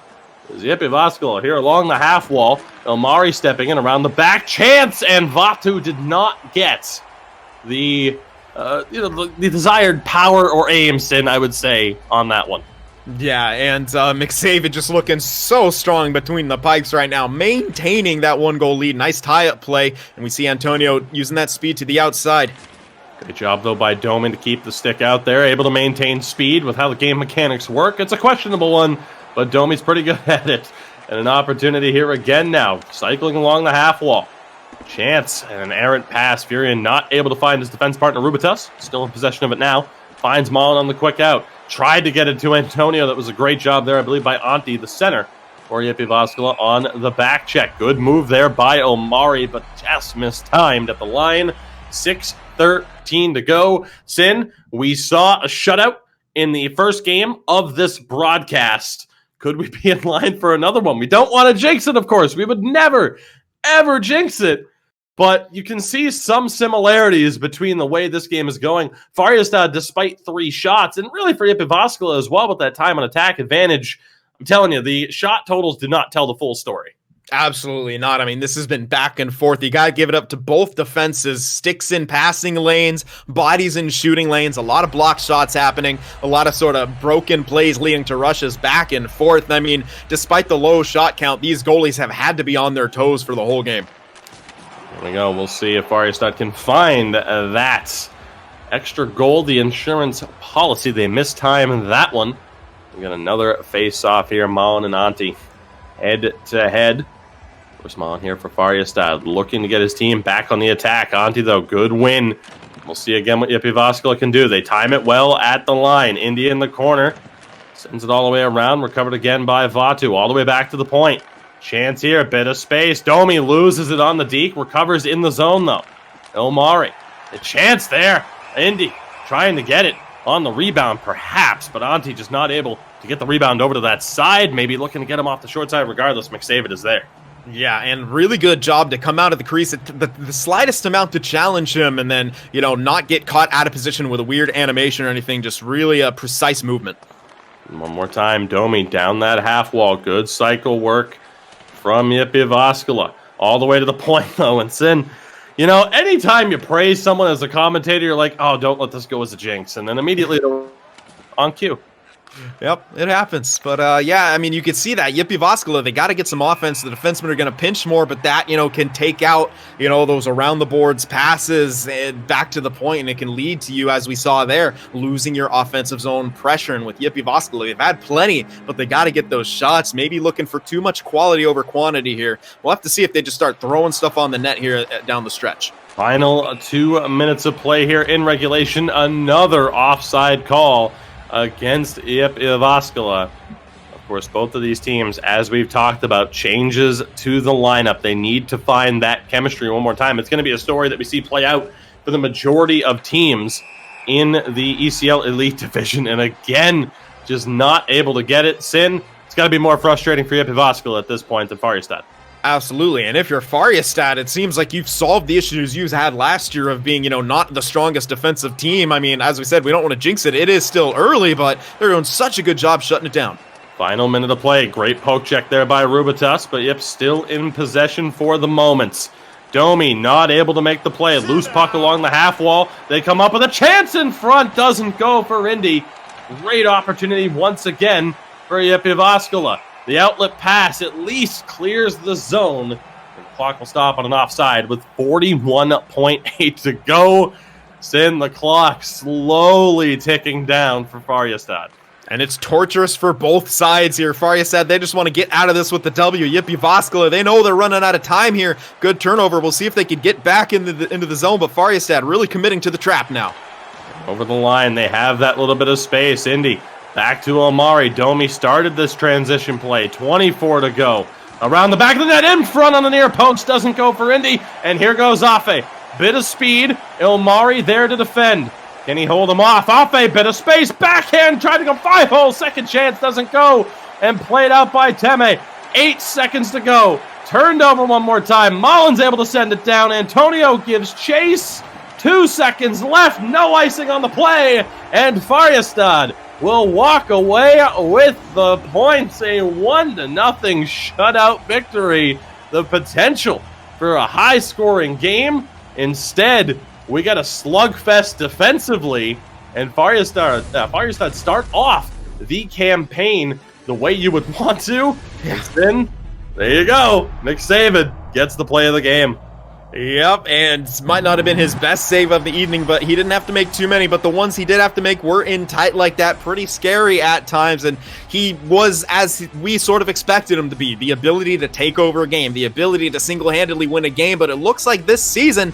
S2: JYP Jyväskylä here along the half wall. Elmari stepping in around the back. Chance, and Vatu did not get the desired power or aim, Sin, I would say, on that one.
S3: Yeah, and McSavid just looking so strong between the pipes right now, maintaining that 1-goal lead. Nice tie-up play, and we see Antonio using that speed to the outside.
S2: Great job, though, by Domi to keep the stick out there, able to maintain speed with how the game mechanics work. It's a questionable one, but Domi's pretty good at it. And an opportunity here again now, cycling along the half wall. Chance and an errant pass. Furion not able to find his defense partner, Rubitus. Still in possession of it now. Finds Mullen on the quick out. Tried to get it to Antonio. That was a great job there, I believe, by Antti, the center, for JYP Jyväskylä on the back check. Good move there by Omari, but just mistimed at the line. 6:13 to go. Sin, we saw a shutout in the first game of this broadcast. Could we be in line for another one? We don't want to jinx it, of course. We would never, ever jinx it. But you can see some similarities between the way this game is going. Faryastad, despite 3 shots, and really for JYP Jyväskylä as well with that time on attack advantage, I'm telling you, the shot totals do not tell the full story.
S3: Absolutely not. I mean, this has been back and forth. You got to give it up to both defenses. Sticks in passing lanes, bodies in shooting lanes, a lot of block shots happening, a lot of sort of broken plays leading to rushes back and forth. I mean, despite the low shot count, these goalies have had to be on their toes for the whole game.
S2: There we go. We'll see if Faryastad can find that extra goal, the insurance policy. They mistime that one. We got another face-off here. Mullen and Antti head-to-head. Of course, Mullen here for Faryastad, looking to get his team back on the attack. Antti, though, good win. We'll see again what JYP Jyväskylä can do. They time it well at the line. India in the corner. Sends it all the way around. Recovered again by Vatu. All the way back to the point. Chance here, a bit of space. Domi loses it on the deke, recovers in the zone, though. Elmari, a chance there. Indy trying to get it on the rebound, perhaps, but Antti just not able to get the rebound over to that side. Maybe looking to get him off the short side. Regardless, McSavid is there.
S3: Yeah, and really good job to come out of the crease at the slightest amount to challenge him and then, not get caught out of position with a weird animation or anything. Just really a precise movement.
S2: One more time, Domi down that half wall. Good cycle work from JYP Jyväskylä. All the way to the point, though, and Sin, anytime you praise someone as a commentator, you're like, oh, don't let this go as a jinx. And then immediately on cue.
S3: Yep, it happens. But, yeah, I mean, you can see that. JYP Jyväskylä, they got to get some offense. The defensemen are going to pinch more, but that, can take out, those around-the-boards passes and back to the point, and it can lead to you, as we saw there, losing your offensive zone pressure. And with JYP Jyväskylä, they've had plenty, but they got to get those shots. Maybe looking for too much quality over quantity here. We'll have to see if they just start throwing stuff on the net here down the stretch.
S2: Final 2 minutes of play here in regulation. Another offside call against JYP Jyväskylä. Of course, both of these teams, as we've talked about, changes to the lineup. They need to find that chemistry one more time. It's going to be a story that we see play out for the majority of teams in the ECL Elite division. And again, just not able to get it. Sin, it's got to be more frustrating for JYP Jyväskylä at this point than Faryastad.
S3: Absolutely, and if you're Faryastad, it seems like you've solved the issues you had last year of being, not the strongest defensive team. I mean, as we said, we don't want to jinx it. It is still early, but they're doing such a good job shutting it down.
S2: Final minute of play. Great poke check there by Rubitus, but yep, still in possession for the moment. Domi not able to make the play. Loose puck along the half wall. They come up with a chance in front. Doesn't go for Indy. Great opportunity once again for JYP Jyväskylä. The outlet pass at least clears the zone. The clock will stop on an offside with 41.8 to go. Send the clock slowly ticking down for Faryastad.
S3: And it's torturous for both sides here. Faryastad, they just want to get out of this with the W. JYP Jyväskylä, they know they're running out of time here. Good turnover. We'll see if they can get back into the zone, but Faryastad really committing to the trap now.
S2: Over the line, they have that little bit of space. Indy back to Omari. Domi started this transition play. 24 to go. Around the back of the net, in front on the near post. Doesn't go for Indy. And here goes Afe. Bit of speed. Ilmari there to defend. Can he hold him off? Afe, bit of space. Backhand, trying to go 5-hole. Second chance, doesn't go. And played out by Teme. 8 seconds to go. Turned over one more time. Mullen's able to send it down. Antonio gives chase. 2 seconds left, no icing on the play, and Faryastad will walk away with the points. A 1-0 shutout victory. The potential for a high-scoring game. Instead, we got a slugfest defensively, and Faryastad start off the campaign the way you would want to. Then, there you go. Nick Saban gets the play of the game.
S3: Yep, and might not have been his best save of the evening, but he didn't have to make too many, but the ones he did have to make were in tight like that, pretty scary at times, and he was, as we sort of expected him to be, the ability to take over a game, the ability to single-handedly win a game, but it looks like this season,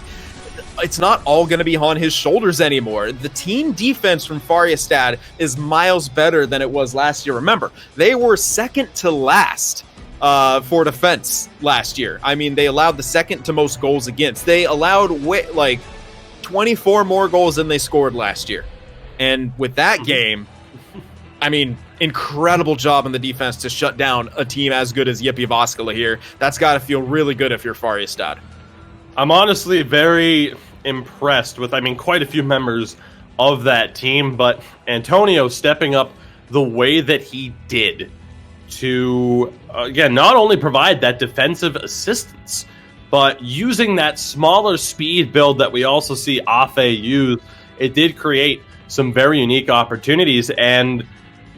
S3: it's not all going to be on his shoulders anymore. The team defense from Faryastad is miles better than it was last year. Remember, they were second to last for defense last year. I mean, they allowed the second to most goals against. They allowed like 24 more goals than they scored last year. And with that game, I mean, incredible job on the defense to shut down a team as good as Jyväskylä here. That's got to feel really good if you're Faryastad.
S2: I'm honestly very impressed with, quite a few members of that team, but Antonio stepping up the way that he did to, again, not only provide that defensive assistance, but using that smaller speed build that we also see Afe use, it did create some very unique opportunities, and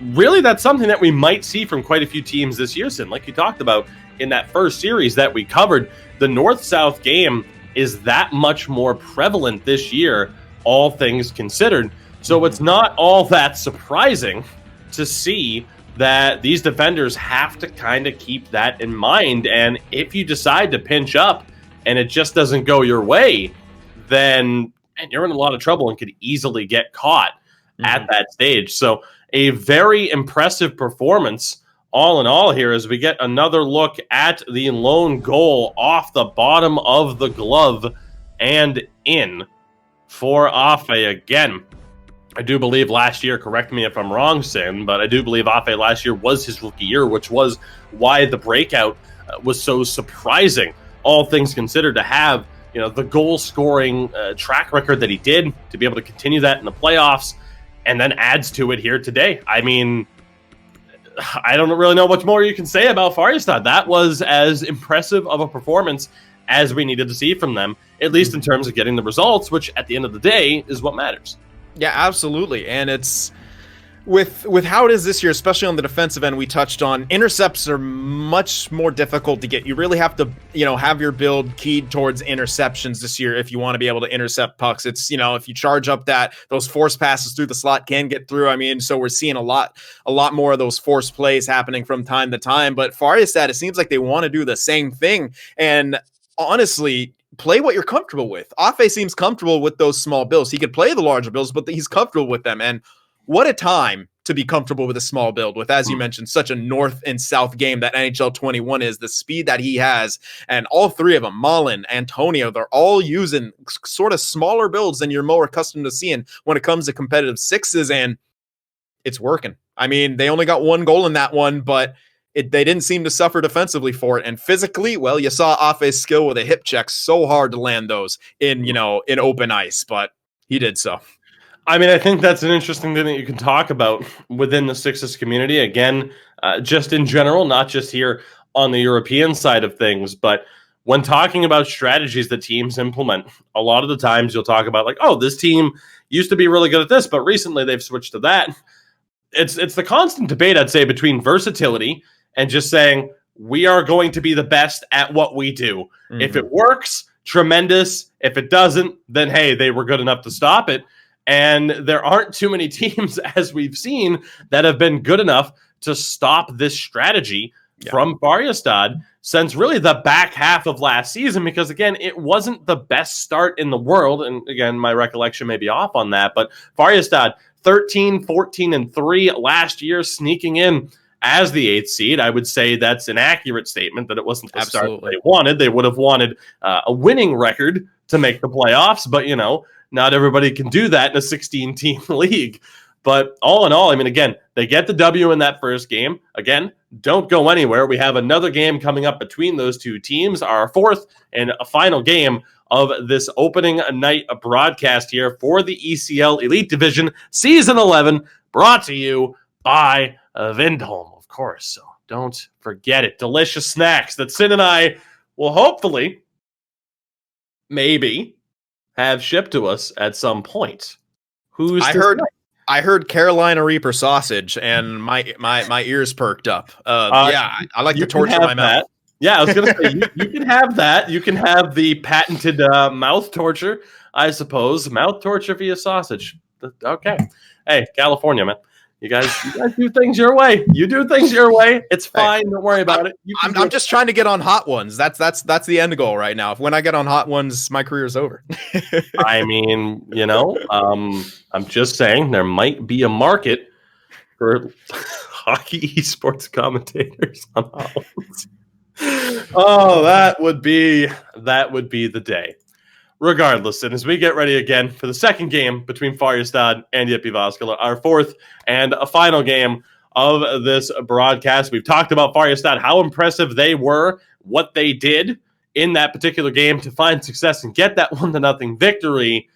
S2: really that's something that we might see from quite a few teams this year, Sin. Like you talked about in that first series that we covered, the North-South game is that much more prevalent this year, all things considered. So it's not all that surprising to see that these defenders have to kind of keep that in mind. And if you decide to pinch up and it just doesn't go your way, then you're in a lot of trouble and could easily get caught at that stage. So a very impressive performance all in all here as we get another look at the lone goal off the bottom of the glove and in for Afe again. I do believe last year, correct me if I'm wrong, Sin, but I do believe Afe last year was his rookie year, which was why the breakout was so surprising, all things considered, to have the goal-scoring track record that he did, to be able to continue that in the playoffs, and then adds to it here today. I mean, I don't really know much more you can say about Faryastad. That was as impressive of a performance as we needed to see from them, at least in terms of getting the results, which at the end of the day is what matters.
S3: Yeah, absolutely. And it's with how it is this year, especially on the defensive end, we touched on, intercepts are much more difficult to get. You really have to, have your build keyed towards interceptions this year if you want to be able to intercept pucks. It's, if you charge up those force passes through the slot can get through. So we're seeing a lot more of those forced plays happening from time to time. But Faryastad, it seems like they want to do the same thing. And honestly, play what you're comfortable with. Afe seems comfortable with those small builds. He could play the larger builds, but he's comfortable with them. And what a time to be comfortable with a small build with, as you mentioned, such a north and south game that NHL 21 is, the speed that he has. And all three of them, Malin, Antonio, they're all using sort of smaller builds than you're more accustomed to seeing when it comes to competitive sixes. And it's working. They only got one goal in that one, but they didn't seem to suffer defensively for it. And physically, well, you saw Afe's skill with a hip check. So hard to land those in open ice, but he did so.
S2: I think that's an interesting thing that you can talk about within the Sixers community. Again, just in general, not just here on the European side of things, but when talking about strategies that teams implement, a lot of the times you'll talk about this team used to be really good at this, but recently they've switched to that. It's the constant debate, I'd say, between versatility and just saying, we are going to be the best at what we do. Mm-hmm. If it works, tremendous. If it doesn't, then, hey, they were good enough to stop it. And there aren't too many teams, as we've seen, that have been good enough to stop this strategy from Faryastad since really the back half of last season, because, again, it wasn't the best start in the world. And, again, my recollection may be off on that. But Faryastad, 13, 14, and 3 last year, sneaking in as the 8th seed. I would say that's an accurate statement that it wasn't the start that they wanted. They would have wanted a winning record to make the playoffs, but, not everybody can do that in a 16-team league. But all in all, I mean, again, they get the W in that first game. Again, don't go anywhere. We have another game coming up between those two teams, our fourth and a final game of this opening night broadcast here for the ECL Elite Division, Season 11, brought to you by Vindholm, of course. So don't forget it. Delicious snacks that Sin and I will hopefully, maybe, have shipped to us at some point.
S3: I heard Carolina Reaper sausage, and my ears perked up. I like to torture my mouth.
S2: Yeah, I was going to say, you can have that. You can have the patented mouth torture, I suppose. Mouth torture via sausage. Okay. Hey, California, man. You guys do things your way. You do things your way. It's fine. Don't worry about it.
S3: I'm just trying to get on hot ones. That's the end goal right now. When I get on hot ones, my career's over.
S2: I mean, I'm just saying there might be a market for hockey esports commentators on hot ones. Oh, that would be the day. Regardless, and as we get ready again for the second game between Faryastad and Jyväskylä, our fourth and a final game of this broadcast, we've talked about Faryastad, how impressive they were, what they did in that particular game to find success and get that 1-0 victory.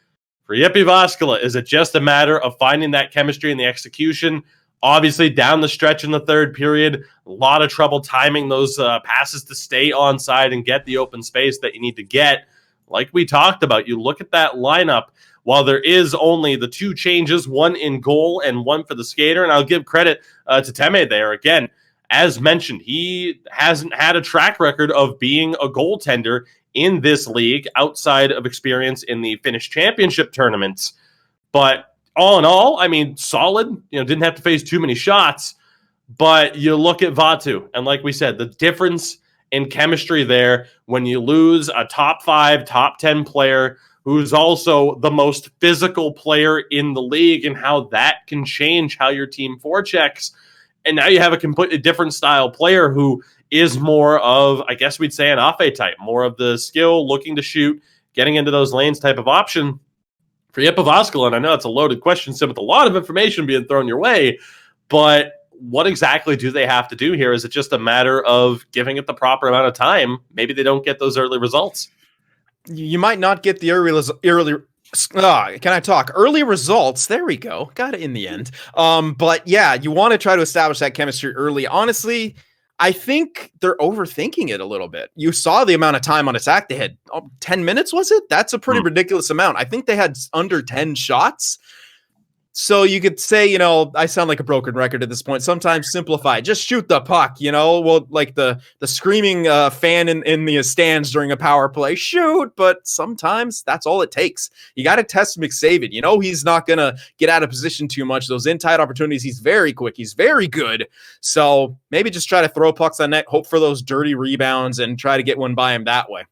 S2: For Jyväskylä, is it just a matter of finding that chemistry and the execution? Obviously, down the stretch in the third period, a lot of trouble timing those passes to stay onside and get the open space that you need to get. Like we talked about, you look at that lineup, while there is only the two changes, one in goal and one for the skater, and I'll give credit to Teme there. Again, as mentioned, he hasn't had a track record of being a goaltender in this league outside of experience in the Finnish championship tournaments. But all in all, I mean, solid, didn't have to face too many shots, but you look at Vatu, and like we said, the difference in chemistry there when you lose a top 5, top 10 player who's also the most physical player in the league and how that can change how your team forechecks. And now you have a completely different style player who is more of, I guess we'd say, an Afe type, more of the skill, looking to shoot, getting into those lanes type of option for Jyväskylä. And I know it's a loaded question, Sim, with a lot of information being thrown your way, but what exactly do they have to do here? Is it just a matter of giving it the proper amount of time? Maybe they don't get those early results.
S3: You might not get the early results. There we go. Got it in the end. But yeah, you want to try to establish that chemistry early. Honestly, I think they're overthinking it a little bit. You saw the amount of time on attack they had. 10 minutes, was it? That's a pretty ridiculous amount. I think they had under 10 shots. So you could say, I sound like a broken record at this point. Sometimes simplify. Just shoot the puck, Well, like the screaming fan in the stands during a power play. Shoot, but sometimes that's all it takes. You got to test McSaven. He's not going to get out of position too much. Those in-tight opportunities, he's very quick. He's very good. So maybe just try to throw pucks on net, hope for those dirty rebounds, and try to get one by him that way.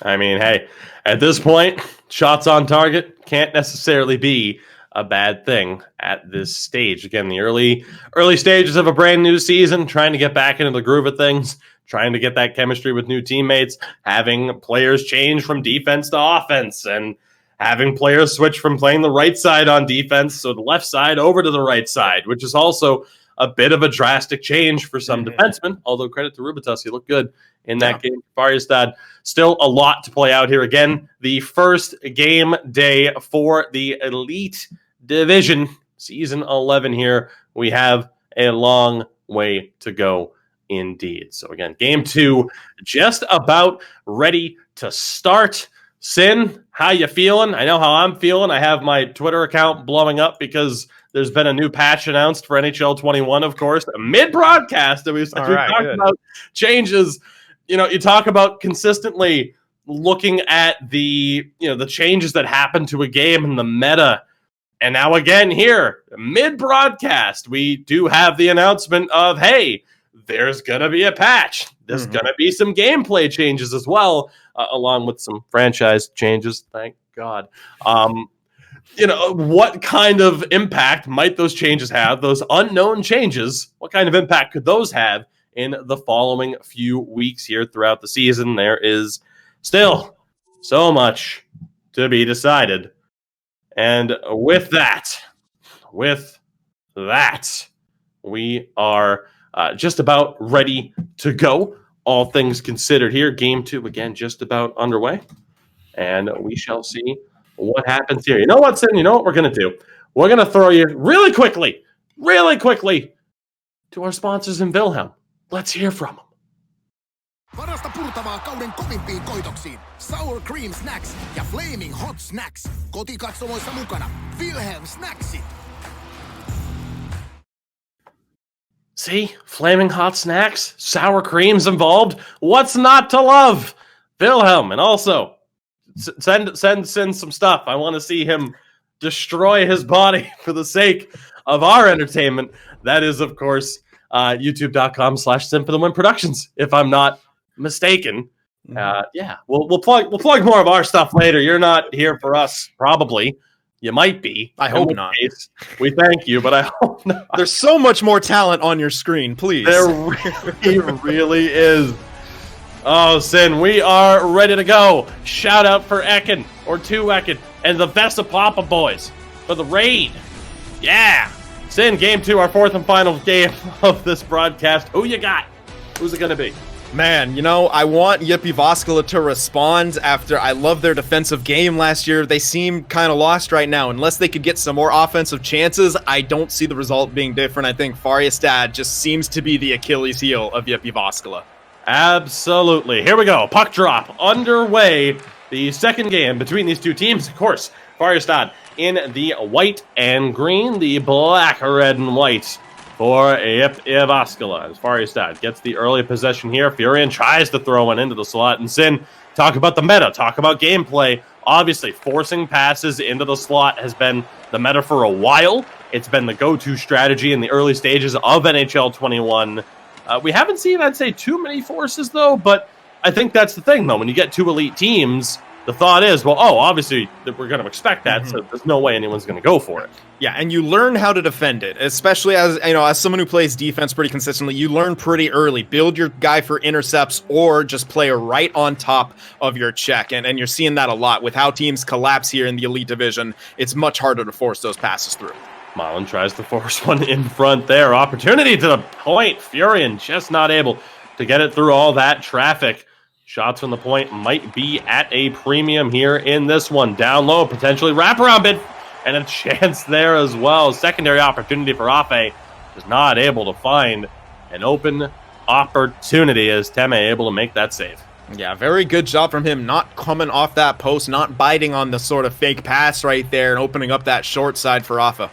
S2: I mean, hey, at this point, shots on target can't necessarily be a bad thing at this stage. Again, the early stages of a brand new season, trying to get back into the groove of things, trying to get that chemistry with new teammates, having players change from defense to offense, and having players switch from playing the right side on defense, so the left side over to the right side, which is also a bit of a drastic change for some defensemen, although credit to Rubitus, he looked good in that game. Faryastad, still a lot to play out here. Again, the first game day for the Elite Division, Season 11 here. We have a long way to go indeed. So again, Game 2 just about ready to start. Sin, how you feeling? I know how I'm feeling. I have my Twitter account blowing up because there's been a new patch announced for NHL 21, of course, mid-broadcast. We talked about changes. You talk about consistently looking at the changes that happen to a game and the meta. And now again here, mid-broadcast, we do have the announcement of, hey, there's going to be a patch. There's going to be some gameplay changes as well, along with some franchise changes. Thank God. What kind of impact might those changes have? Those unknown changes, what kind of impact could those have in the following few weeks here throughout the season? There is still so much to be decided. And with that, with that, we are just about ready to go. All things considered here. Game 2, again, just about underway. And we shall see what happens here. You know what, Sin? You know what we're going to do? We're going to throw you really quickly to our sponsors in Wilhelm. Let's hear from them.
S1: Parasta purtavaa kauden kovimpiin koitoksiin. Sour Cream Snacks ja Flaming Hot Snacks. Kotikatsomoissa mukana. Wilhelm Snacksit.
S2: See? Flaming hot snacks, sour creams involved. What's not to love? Wilhelm, and also send some stuff. I want to see him destroy his body for the sake of our entertainment. That is, of course, youtube.com/SimForTheWin Productions, if I'm not mistaken. Yeah, we'll plug more of our stuff later. You're not here for us, probably. You might be.
S3: I hope not.
S2: Case, we thank you, but I hope not.
S3: There's so much more talent on your screen, please.
S2: There really is. Oh, Sin, we are ready to go. Shout out for Ekin, or to Ekin, and the Vesta Papa boys for the raid. Yeah. Sin, game 2, our 4th and final game of this broadcast. Who you got? Who's it going to be?
S3: Man, you know, I want Jyväskylä to respond after I love their defensive game last year. They seem kind of lost right now. Unless they could get some more offensive chances, I don't see the result being different. I think Faryastad just seems to be the Achilles heel of Jyväskylä.
S2: Absolutely. Here we go. Puck drop underway. The second game between these two teams, of course, Faryastad in the white and green, the black, red, and white for Jyväskylä. As Faryastad gets the early possession here, Furion tries to throw one into the slot. And Sin, talk about the meta, talk about gameplay. Obviously, forcing passes into the slot has been the meta for a while. It's been the go-to strategy in the early stages of NHL 21. We haven't seen, I'd say, too many forces, though, but I think that's the thing, though. When you get two elite teams, the thought is, well, obviously, we're going to expect that, so there's no way anyone's going to go for it.
S3: Yeah, and you learn how to defend it, especially as someone who plays defense pretty consistently. You learn pretty early. Build your guy for intercepts or just play right on top of your check, and you're seeing that a lot with how teams collapse here in the Elite Division. It's much harder to force those passes through.
S2: Mullen tries to force one in front there. Opportunity to the point. Furion just not able to get it through all that traffic. Shots from the point might be at a premium here in this one. Down low, potentially wraparound bid, and a chance there as well. Secondary opportunity for Afe. Is not able to find an open opportunity as Teme able to make that save.
S3: Yeah, very good job from him, not coming off that post, not biting on the sort of fake pass right there and opening up that short side for Afe.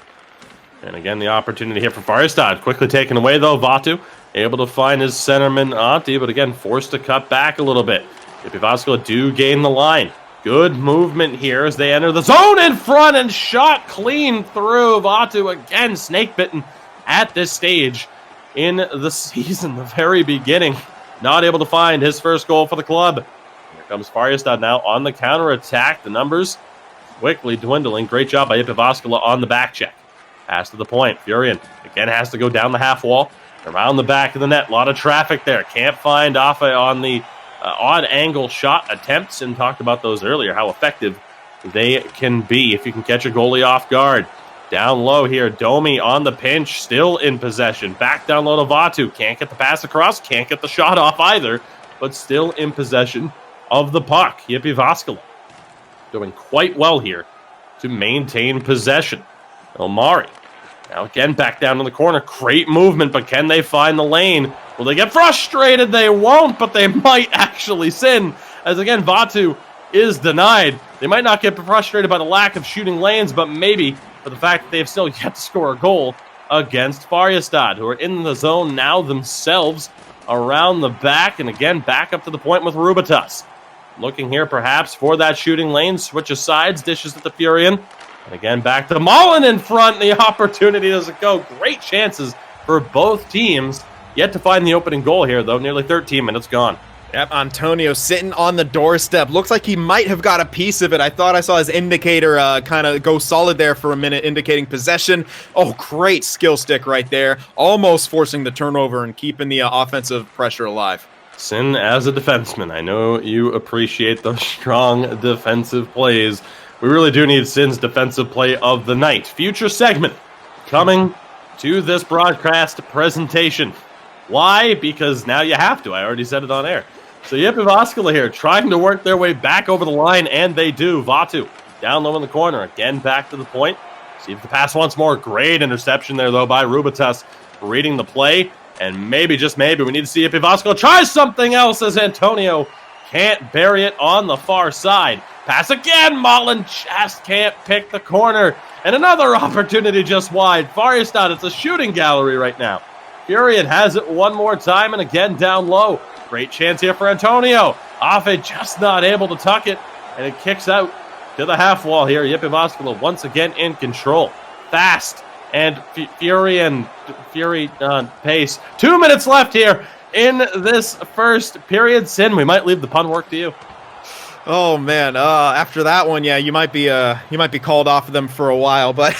S2: And again, the opportunity here for Färjestad. Quickly taken away, though. Vatu able to find his centerman, Antti, but again, forced to cut back a little bit. Jyväskylä do gain the line. Good movement here as they enter the zone in front and shot clean through. Vatu again, snake bitten at this stage in the season, the very beginning. Not able to find his first goal for the club. Here comes Färjestad now on the counterattack. The numbers quickly dwindling. Great job by Jyväskylä on the back check. Pass to the point. Furion again has to go down the half wall, around the back of the net. A lot of traffic there. Can't find Afe on the odd angle shot attempts, and talked about those earlier, how effective they can be if you can catch a goalie off guard. Down low here, Domi on the pinch, still in possession. Back down low to Vatu. Can't get the pass across, can't get the shot off either, but still in possession of the puck. Jyväskylä doing quite well here to maintain possession. Omari now again back down in the corner. Great movement, but can they find the lane? Will they get frustrated? They won't, but they might actually sin. As again, Vatu is denied. They might not get frustrated by the lack of shooting lanes, but maybe for the fact that they've still yet to score a goal against Faryastad, who are in the zone now themselves around the back. And again, back up to the point with Rubitas. Looking here perhaps for that shooting lane. Switches sides, dishes at the Furion. And again, back to Mullen in front. The opportunity doesn't go. Great chances for both teams. Yet to find the opening goal here, though. Nearly 13 minutes gone.
S3: Yep, Antonio sitting on the doorstep. Looks like he might have got a piece of it. I thought I saw his indicator kind of go solid there for a minute, indicating possession. Oh, great skill stick right there. Almost forcing the turnover and keeping the offensive pressure alive.
S2: Sin as a defenseman. I know you appreciate those strong defensive plays. We really do need Sin's defensive play of the night. Future segment coming to this broadcast presentation. Why? Because now you have to. I already said it on air. So Jyp Jyväskylä here trying to work their way back over the line, and they do. Vatu down low in the corner. Again, back to the point. See if the pass once more. Great interception there, though, by Rubitas, reading the play. And maybe, just maybe, we need to see Jyp Jyväskylä try something else as Antonio can't bury it on the far side. Pass again. Mullen just can't pick the corner. And another opportunity just wide. Faryastad, it's a shooting gallery right now. Furion has it one more time, and again down low. Great chance here for Antonio. Afe just not able to tuck it, and it kicks out to the half wall here. Jyp Jyväskylä once again in control. Fast and Fury pace. 2 minutes left here in this first period. Sin, we might leave the pun work to you.
S3: Oh man, after that one, yeah, you might be called off of them for a while, but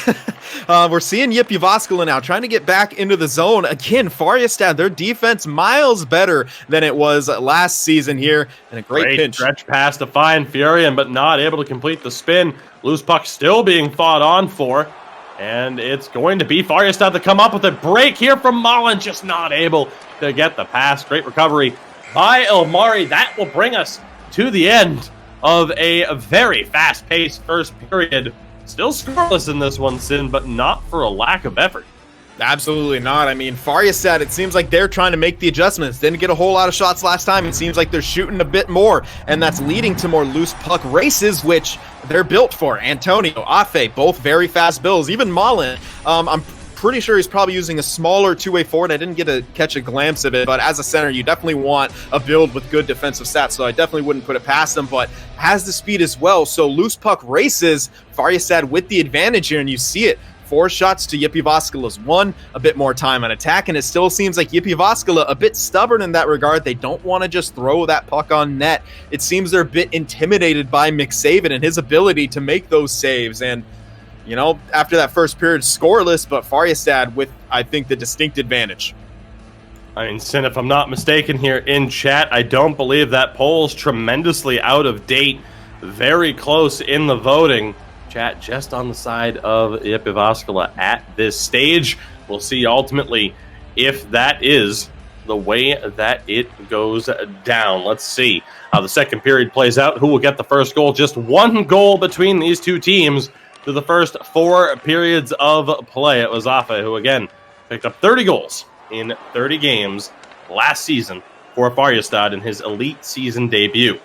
S3: we're seeing Jyp Jyväskylä now trying to get back into the zone. Again, Faryastad, their defense miles better than it was last season here, and a great pinch.
S2: Stretch pass to find Furion, but not able to complete the spin. Loose puck still being fought on for, and it's going to be Faryastad to come up with a break here from Mullen, just not able to get the pass. Great recovery by Elmari. That will bring us to the end of a very fast-paced first period. Still scoreless in this one, Sin, but not for a lack of effort.
S3: Absolutely not. I mean, Faryastad, it seems like they're trying to make the adjustments. Didn't get a whole lot of shots last time. It seems like they're shooting a bit more, and that's leading to more loose puck races, which they're built for. Antonio, Afe, both very fast builds. Even Mullen, I'm pretty sure he's probably using a smaller two-way forward. I didn't get to catch a glimpse of it, but as a center, you definitely want a build with good defensive stats, so I definitely wouldn't put it past him, but has the speed as well. So loose puck races, Faryastad with the advantage here, and you see it. 4 shots to Jyp Jyväskylä's 1, a bit more time on attack, and it still seems like Jyp Jyväskylä a bit stubborn in that regard. They don't want to just throw that puck on net. It seems they're a bit intimidated by McSaven and his ability to make those saves, and you know, after that first period, scoreless, but Faryastad with, I think, the distinct advantage.
S2: I mean, Sin, if I'm not mistaken here in chat, I don't believe that poll's tremendously out of date. Very close in the voting. Chat just on the side of Jyp Jyväskylä at this stage. We'll see ultimately if that is the way that it goes down. Let's see how the second period plays out. Who will get the first goal? Just one goal between these two teams to the first 4 periods of play. It was Afe who, again, picked up 30 goals in 30 games last season for Faryastad in his Elite season debut.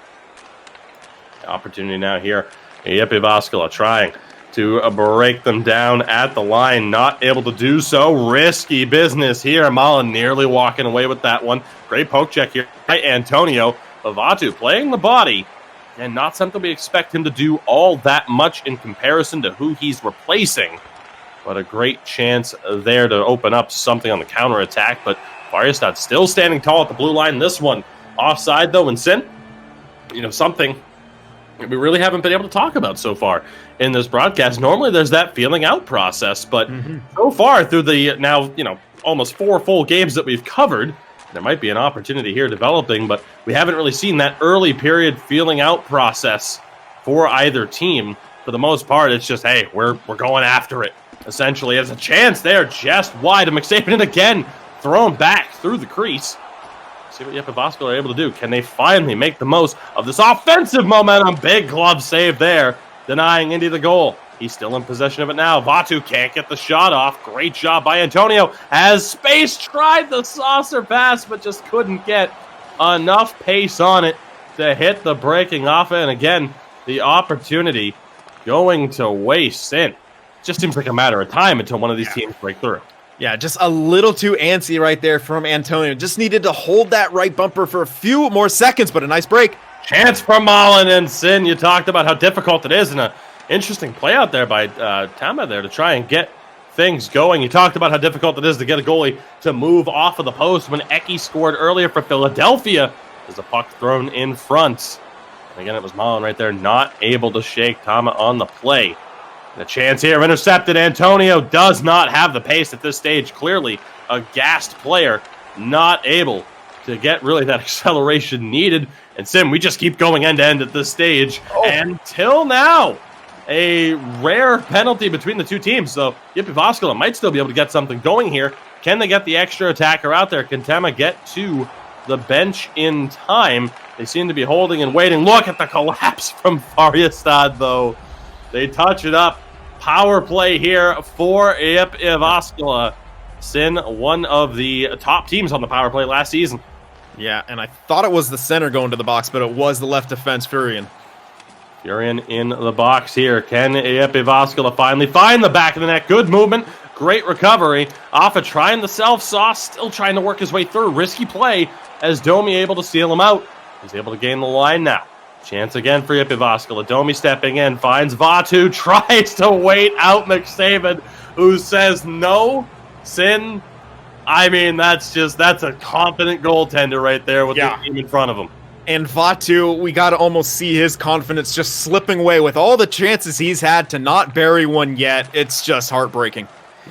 S2: The opportunity now here. Jyp Jyväskylä trying to break them down at the line. Not able to do so. Risky business here. Mullen nearly walking away with that one. Great poke check here by Antonio. Vatu playing the body. And not something we expect him to do all that much in comparison to who he's replacing. But a great chance there to open up something on the counterattack. But Faryastad still standing tall at the blue line. This one offside, though, and Sin, you know, something we really haven't been able to talk about so far in this broadcast. Normally there's that feeling out process, but so far through the now, you know, almost 4 full games that we've covered, there might be an opportunity here developing, but we haven't really seen that early period feeling out process for either team. For the most part, it's just, hey, we're going after it. Essentially, there's a chance there just wide of McSaven, and again, thrown back through the crease. See what Jyp Jyväskylä are able to do. Can they finally make the most of this offensive momentum? Big glove save there, denying Indy the goal. He's still in possession of it now. Vatu can't get the shot off. Great job by Antonio. As Space tried the saucer pass, but just couldn't get enough pace on it to hit the breaking off. And again, the opportunity going to waste. And just seems like a matter of time until one of these teams break through.
S3: Yeah, just a little too antsy right there from Antonio. Just needed to hold that right bumper for a few more seconds, but a nice break.
S2: Chance from Mullen and Sin. You talked about how difficult it is, and a interesting play out there by Tama there to try and get things going. You talked about how difficult it is to get a goalie to move off of the post when Eki scored earlier for Philadelphia. There's a puck thrown in front. And again, it was Mullen right there, not able to shake Tama on the play. The chance here, intercepted. Antonio does not have the pace at this stage. Clearly a gassed player, not able to get really that acceleration needed. And Sim, we just keep going end to end at this stage until now. a rare penalty between the two teams, so JYP Jyväskylä might still be able to get something going here. Can they get the extra attacker out there? Can Tema get to the bench in time? They seem to be holding and waiting. Look at the collapse from Faryastad, though. They touch it up. Power play here for JYP Jyväskylä. Sin, one of the top teams on the power play last season.
S3: Yeah, and I thought it was the center going to the box, but it was the left defense, Furion.
S2: Furion in the box here. Can JYP Jyväskylä finally find the back of the net? Good movement. Great recovery. Afa trying the self-saw, still trying to work his way through. Risky play as Domi able to steal him out. He's able to gain the line now. Chance again for JYP Jyväskylä. Domi stepping in, finds Vatu, tries to wait out McSaven, who says no. Sin, I mean, that's a confident goaltender right there with the team in front of him.
S3: And Vatu, we got to almost see his confidence just slipping away with all the chances he's had to not bury one yet. It's just heartbreaking.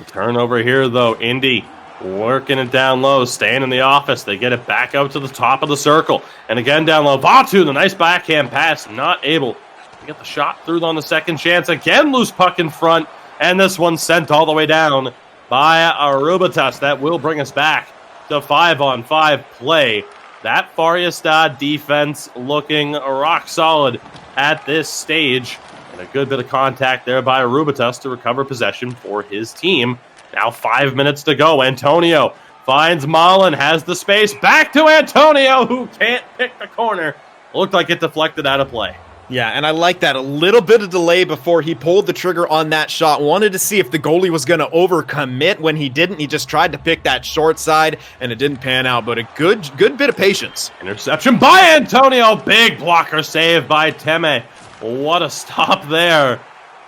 S2: Turnover here, though. Indy working it down low, staying in the office. They get it back out to the top of the circle. And again down low. Vatu, the nice backhand pass, not able to get the shot through on the second chance. Again, loose puck in front. And this one sent all the way down by Arubatas. That will bring us back to 5-on-5 play. That Faryastad defense looking rock solid at this stage. And a good bit of contact there by Arubatas to recover possession for his team. Now 5 minutes to go. Antonio finds Malin, has the space. Back to Antonio, who can't pick the corner. Looked like it deflected out of play.
S3: Yeah, and I like that. A little bit of delay before he pulled the trigger on that shot. Wanted to see if the goalie was going to overcommit. When he didn't, he just tried to pick that short side, and it didn't pan out. But a good bit of patience.
S2: Interception by Antonio. Big blocker save by Teme. What a stop there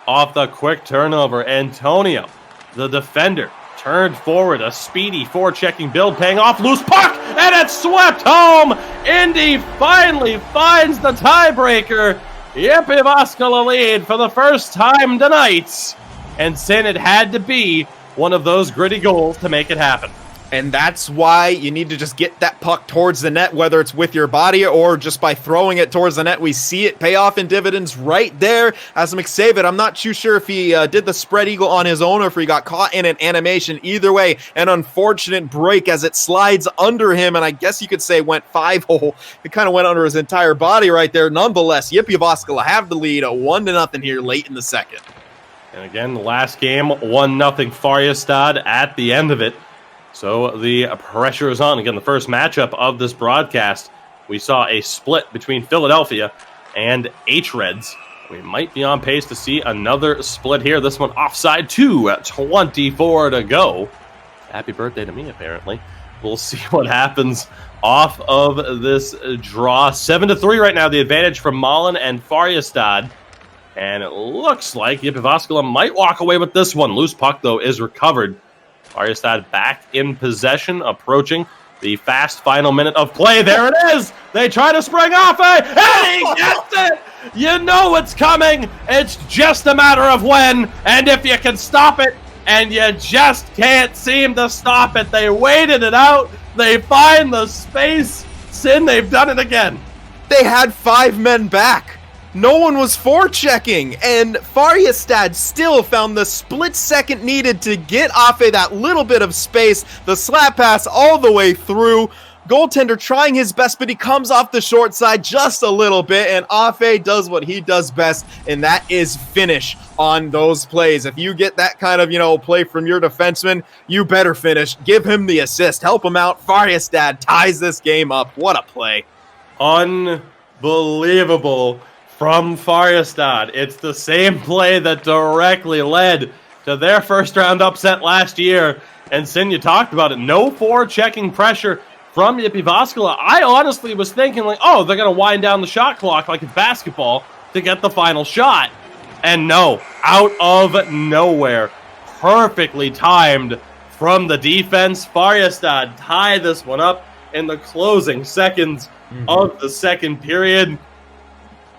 S2: off the quick turnover. Antonio, the defender, turned forward. A speedy forechecking build paying off. Loose puck, and it's swept home. Indy finally finds the tiebreaker. JYP Jyväskylä lead for the first time tonight. And Sin, it had to be one of those gritty goals to make it happen.
S3: And that's why you need to just get that puck towards the net, whether it's with your body or just by throwing it towards the net. We see it pay off in dividends right there as McSaven. I'm not too sure if he did the spread eagle on his own or if he got caught in an animation. Either way, an unfortunate break as it slides under him, and I guess you could say went 5-hole. It kind of went under his entire body right there. Nonetheless, JYP Jyväskylä have the lead, 1-0 here late in the second.
S2: And again, the last game, 1-0 Faryastad at the end of it. So the pressure is on. Again, the first matchup of this broadcast, we saw a split between Philadelphia and hREDS. We might be on pace to see another split here. This one offside, 2:24 to go. Happy birthday to me, apparently. We'll see what happens off of this draw. 7-3 right now, the advantage for Malin and Faryastad. And it looks like JYP Jyväskylä might walk away with this one. Loose puck, though, is recovered. Faryastad back in possession, approaching the fast final minute of play. There it is! They try to spring off and he gets it! You know it's coming! It's just a matter of when, and if you can stop it, and you just can't seem to stop it. They waited it out, they find the space. Sin, they've done it again.
S3: They had 5 men back. No one was forechecking, and Faryastad still found the split second needed to get Afe that little bit of space. The slap pass all the way through. Goaltender trying his best, but he comes off the short side just a little bit, and Afe does what he does best, and that is finish on those plays. If you get that kind of, play from your defenseman, you better finish. Give him the assist. Help him out. Faryastad ties this game up. What a play.
S2: Unbelievable. From Faryastad. It's the same play that directly led to their first round upset last year. And Sin, you talked about it. No forechecking pressure from JYP Jyväskylä. I honestly was thinking they're going to wind down the shot clock like it's basketball to get the final shot. And no, out of nowhere. Perfectly timed from the defense. Faryastad tie this one up in the closing seconds of the second period.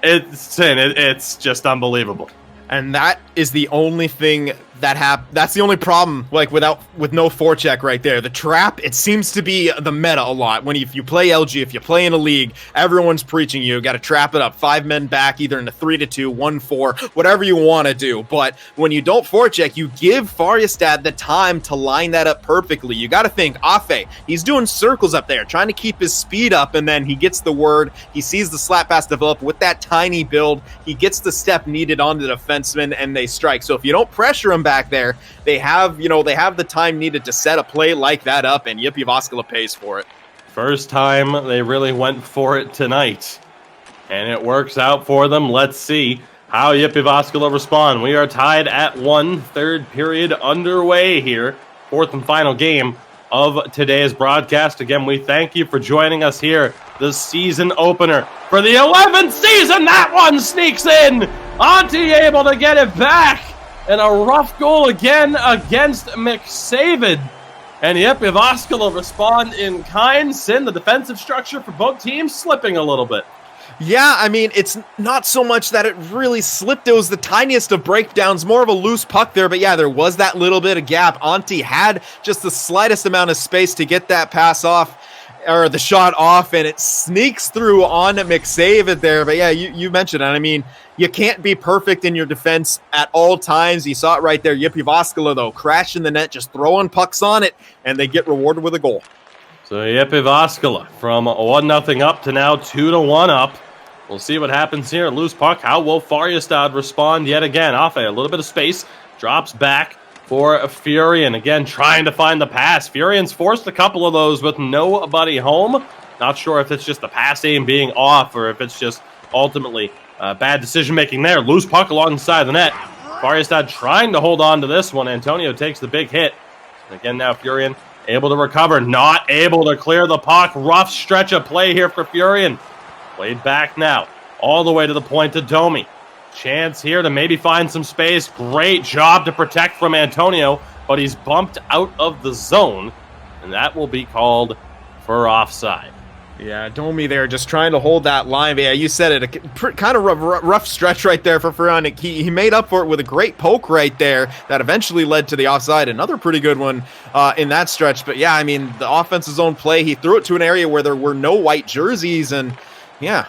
S2: It's just unbelievable.
S3: And that is the only thing That's the only problem, like with no forecheck right there. The trap, it seems to be the meta a lot. If you play LG, if you play in a league, everyone's preaching you got to trap it up, 5 men back, either in a 3-2, 1-4, whatever you want to do. But when you don't forecheck, you give Faryastad the time to line that up perfectly. You got to think, Afe, he's doing circles up there, trying to keep his speed up, and then he gets the word, he sees the slap pass develop with that tiny build, he gets the step needed on the defenseman, and they strike. So if you don't pressure him back there, they have the time needed to set a play like that up, and JYP Jyväskylä pays for it.
S2: First time they really went for it tonight, and it works out for them. Let's see how JYP Jyväskylä respond. We are tied at 1, third period underway here, fourth and final game of today's broadcast. Again, we thank you for joining us here, the season opener for the 11th season. That one sneaks in. Auntie able to get it back. And a rough goal again against McSavid. And JYP Jyväskylä respond in kind. Sin, the defensive structure for both teams slipping a little bit.
S3: Yeah, I mean, it's not so much that it really slipped. It was the tiniest of breakdowns, more of a loose puck there. But yeah, there was that little bit of gap. Auntie had just the slightest amount of space to get that pass off, or the shot off, and it sneaks through on McSavid there. But yeah, you mentioned it. I mean, you can't be perfect in your defense at all times. You saw it right there. JYP Jyväskylä, though, crashing the net, just throwing pucks on it, and they get rewarded with a goal.
S2: So JYP Jyväskylä from 1-0 up to now 2-1 up. We'll see what happens here. Loose puck. How will Faryastad respond yet again? Afe, a little bit of space. Drops back for Furion. Again, trying to find the pass. Furion's forced a couple of those with nobody home. Not sure if it's just the pass aim being off or if it's just ultimately bad decision-making there. Loose puck alongside the net. Faryastad trying to hold on to this one. Antonio takes the big hit. And again, now Furion able to recover. Not able to clear the puck. Rough stretch of play here for Furion. Played back now. All the way to the point to Domi. Chance here to maybe find some space. Great job to protect from Antonio, but he's bumped out of the zone, and that will be called for offside.
S3: Yeah, Domi there just trying to hold that line. But yeah, you said it, kind of rough stretch right there for Furion. He made up for it with a great poke right there that eventually led to the offside. Another pretty good one in that stretch. But yeah, I mean, the offensive zone play, he threw it to an area where there were no white jerseys, and yeah.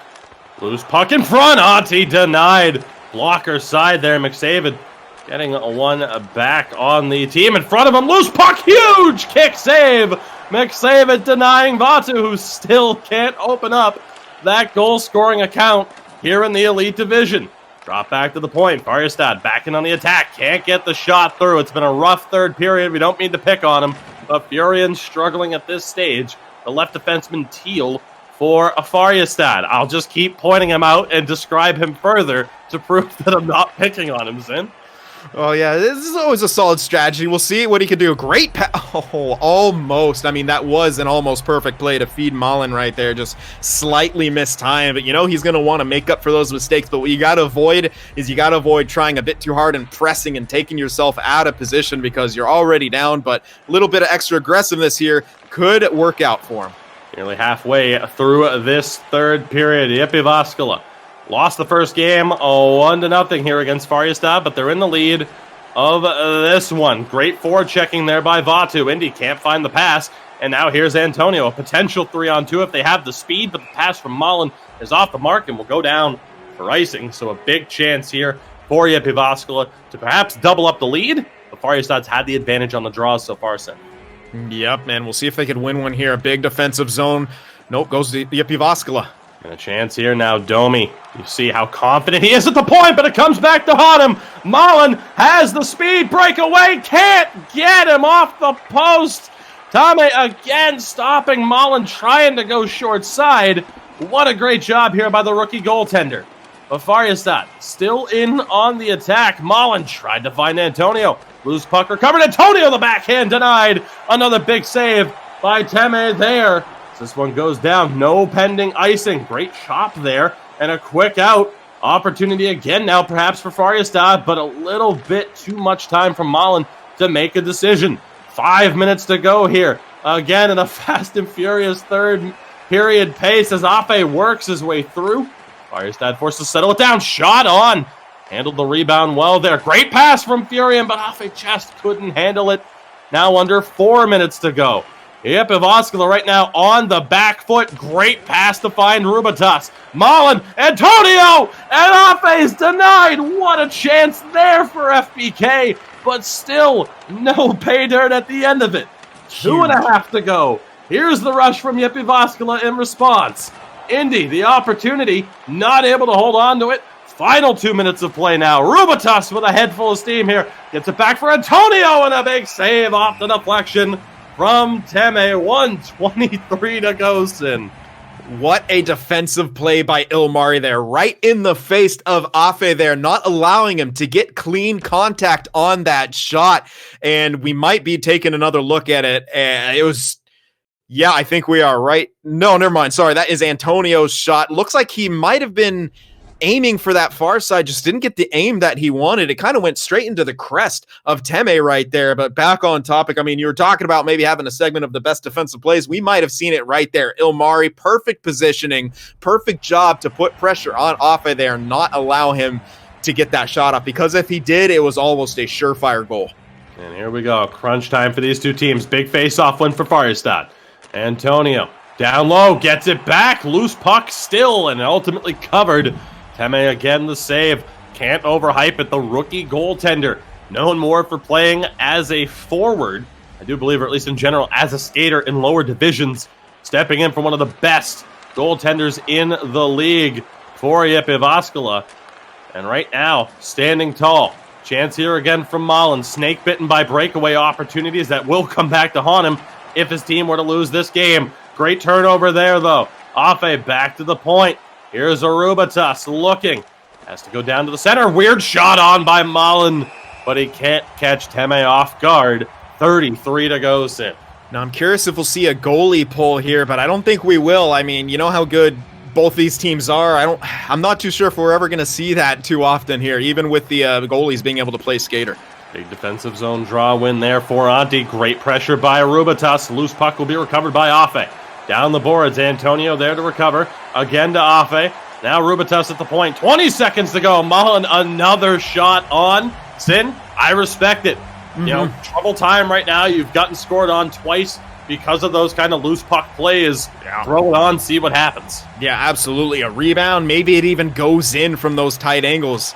S2: Loose puck in front. Auntie denied. Blocker side there. McSavid getting one back on the team in front of him. Loose puck. Huge kick save. McSavid denying Vatu, who still can't open up that goal-scoring account here in the Elite Division. Drop back to the point. Faryastad backing on the attack. Can't get the shot through. It's been a rough third period. We don't mean to pick on him, but Furion's struggling at this stage. The left defenseman Teal for a Faryastad. I'll just keep pointing him out and describe him further to prove that I'm not picking on him, Zin.
S3: Oh, yeah, this is always a solid strategy. We'll see what he can do. Great oh, almost. I mean, that was an almost perfect play to feed Mullen right there. Just slightly missed time. But, you know, he's going to want to make up for those mistakes. But what you got to avoid is trying a bit too hard and pressing and taking yourself out of position because you're already down. But a little bit of extra aggressiveness here could work out for him.
S2: Nearly halfway through this third period, JYP Jyväskylä lost the first game 1-0 here against Faryastad, but they're in the lead of this one. Great forward-checking there by Vatu. Indy can't find the pass, and now here's Antonio. A potential 3-on-2 if they have the speed, but the pass from Mullen is off the mark and will go down for icing. So a big chance here for JYP Jyväskylä to perhaps double up the lead, but Faryastad's had the advantage on the draws so far, Sin.
S3: Yep, man. We'll see if they can win one here. A big defensive zone. Nope, goes to JYP Jyväskylä.
S2: And a chance here now, Domi. You see how confident he is at the point, but it comes back to haunt him. Mullen has the speed breakaway. Can't get him off the post. Tame again stopping Mullen, trying to go short side. What a great job here by the rookie goaltender. But Faryastad still in on the attack. Mullen tried to find Antonio. Loose puck recovered. Antonio, the backhand denied. Another big save by Teme there. This one goes down. No pending icing. Great chop there. And a quick out. Opportunity again now perhaps for Faryastad, but a little bit too much time from Mullen to make a decision. 5 minutes to go here. Again in a fast and furious third period pace as Afe works his way through. Faryastad forced to settle it down. Shot on. handled the rebound well there. Great pass from Furion, but Afe just couldn't handle it. Now under 4 minutes to go. Yep, Jyväskylä right now on the back foot. Great pass to find Rubatas. Malin, Antonio, and Afe's denied. What a chance there for FBK, but still no pay dirt at the end of it. 2.5 to go. Here's the rush from JYP Jyväskylä in response. Indy, the opportunity, not able to hold on to it. Final 2 minutes of play now. Rubatas with a head full of steam here. Gets it back for Antonio, and a big save off the deflection from Teme. 1:23 to go, Sin.
S3: What a defensive play by Ilmari there, right in the face of Afe there, not allowing him to get clean contact on that shot. And we might be taking another look at it. It was, yeah, I think we are, right? No, never mind. Sorry, that is Antonio's shot. Looks like he might have been aiming for that far side, just didn't get the aim that he wanted. It kind of went straight into the crest of Teme right there. But back on topic, I mean, you were talking about maybe having a segment of the best defensive plays. We might have seen it right there. Ilmari, perfect positioning, perfect job to put pressure on Afe there, not allow him to get that shot off, because if he did, it was almost a surefire goal.
S2: And here we go. Crunch time for these two teams. Big face-off win for Faryastad. Antonio down low, gets it back. Loose puck still, and ultimately covered. Teme again the save. Can't overhype it. The rookie goaltender, known more for playing as a forward, I do believe, or at least in general, as a skater in lower divisions, stepping in for one of the best goaltenders in the league for JYP Jyväskylä. And right now, standing tall. Chance here again from Malin. Snake bitten by breakaway opportunities that will come back to haunt him if his team were to lose this game. Great turnover there, though. Afe back to the point. Here's Arubatas looking. Has to go down to the center. Weird shot on by Malin, but he can't catch Teme off guard. 33 to go, Sid.
S3: Now, I'm curious if we'll see a goalie pull here, but I don't think we will. I mean, you know how good both these teams are. I'm not too sure if we're ever going to see that too often here, even with the goalies being able to play skater.
S2: Big defensive zone draw win there for Antti. Great pressure by Arubatas. Loose puck will be recovered by Afe. Down the boards, Antonio there to recover. Again to Afe. Now Rubatas at the point. 20 seconds to go. Malin, another shot on. Sin, I respect it. You know, trouble time right now. You've gotten scored on twice because of those kind of loose puck plays. Yeah. Throw it on, see what happens.
S3: Yeah, absolutely. A rebound. Maybe it even goes in from those tight angles.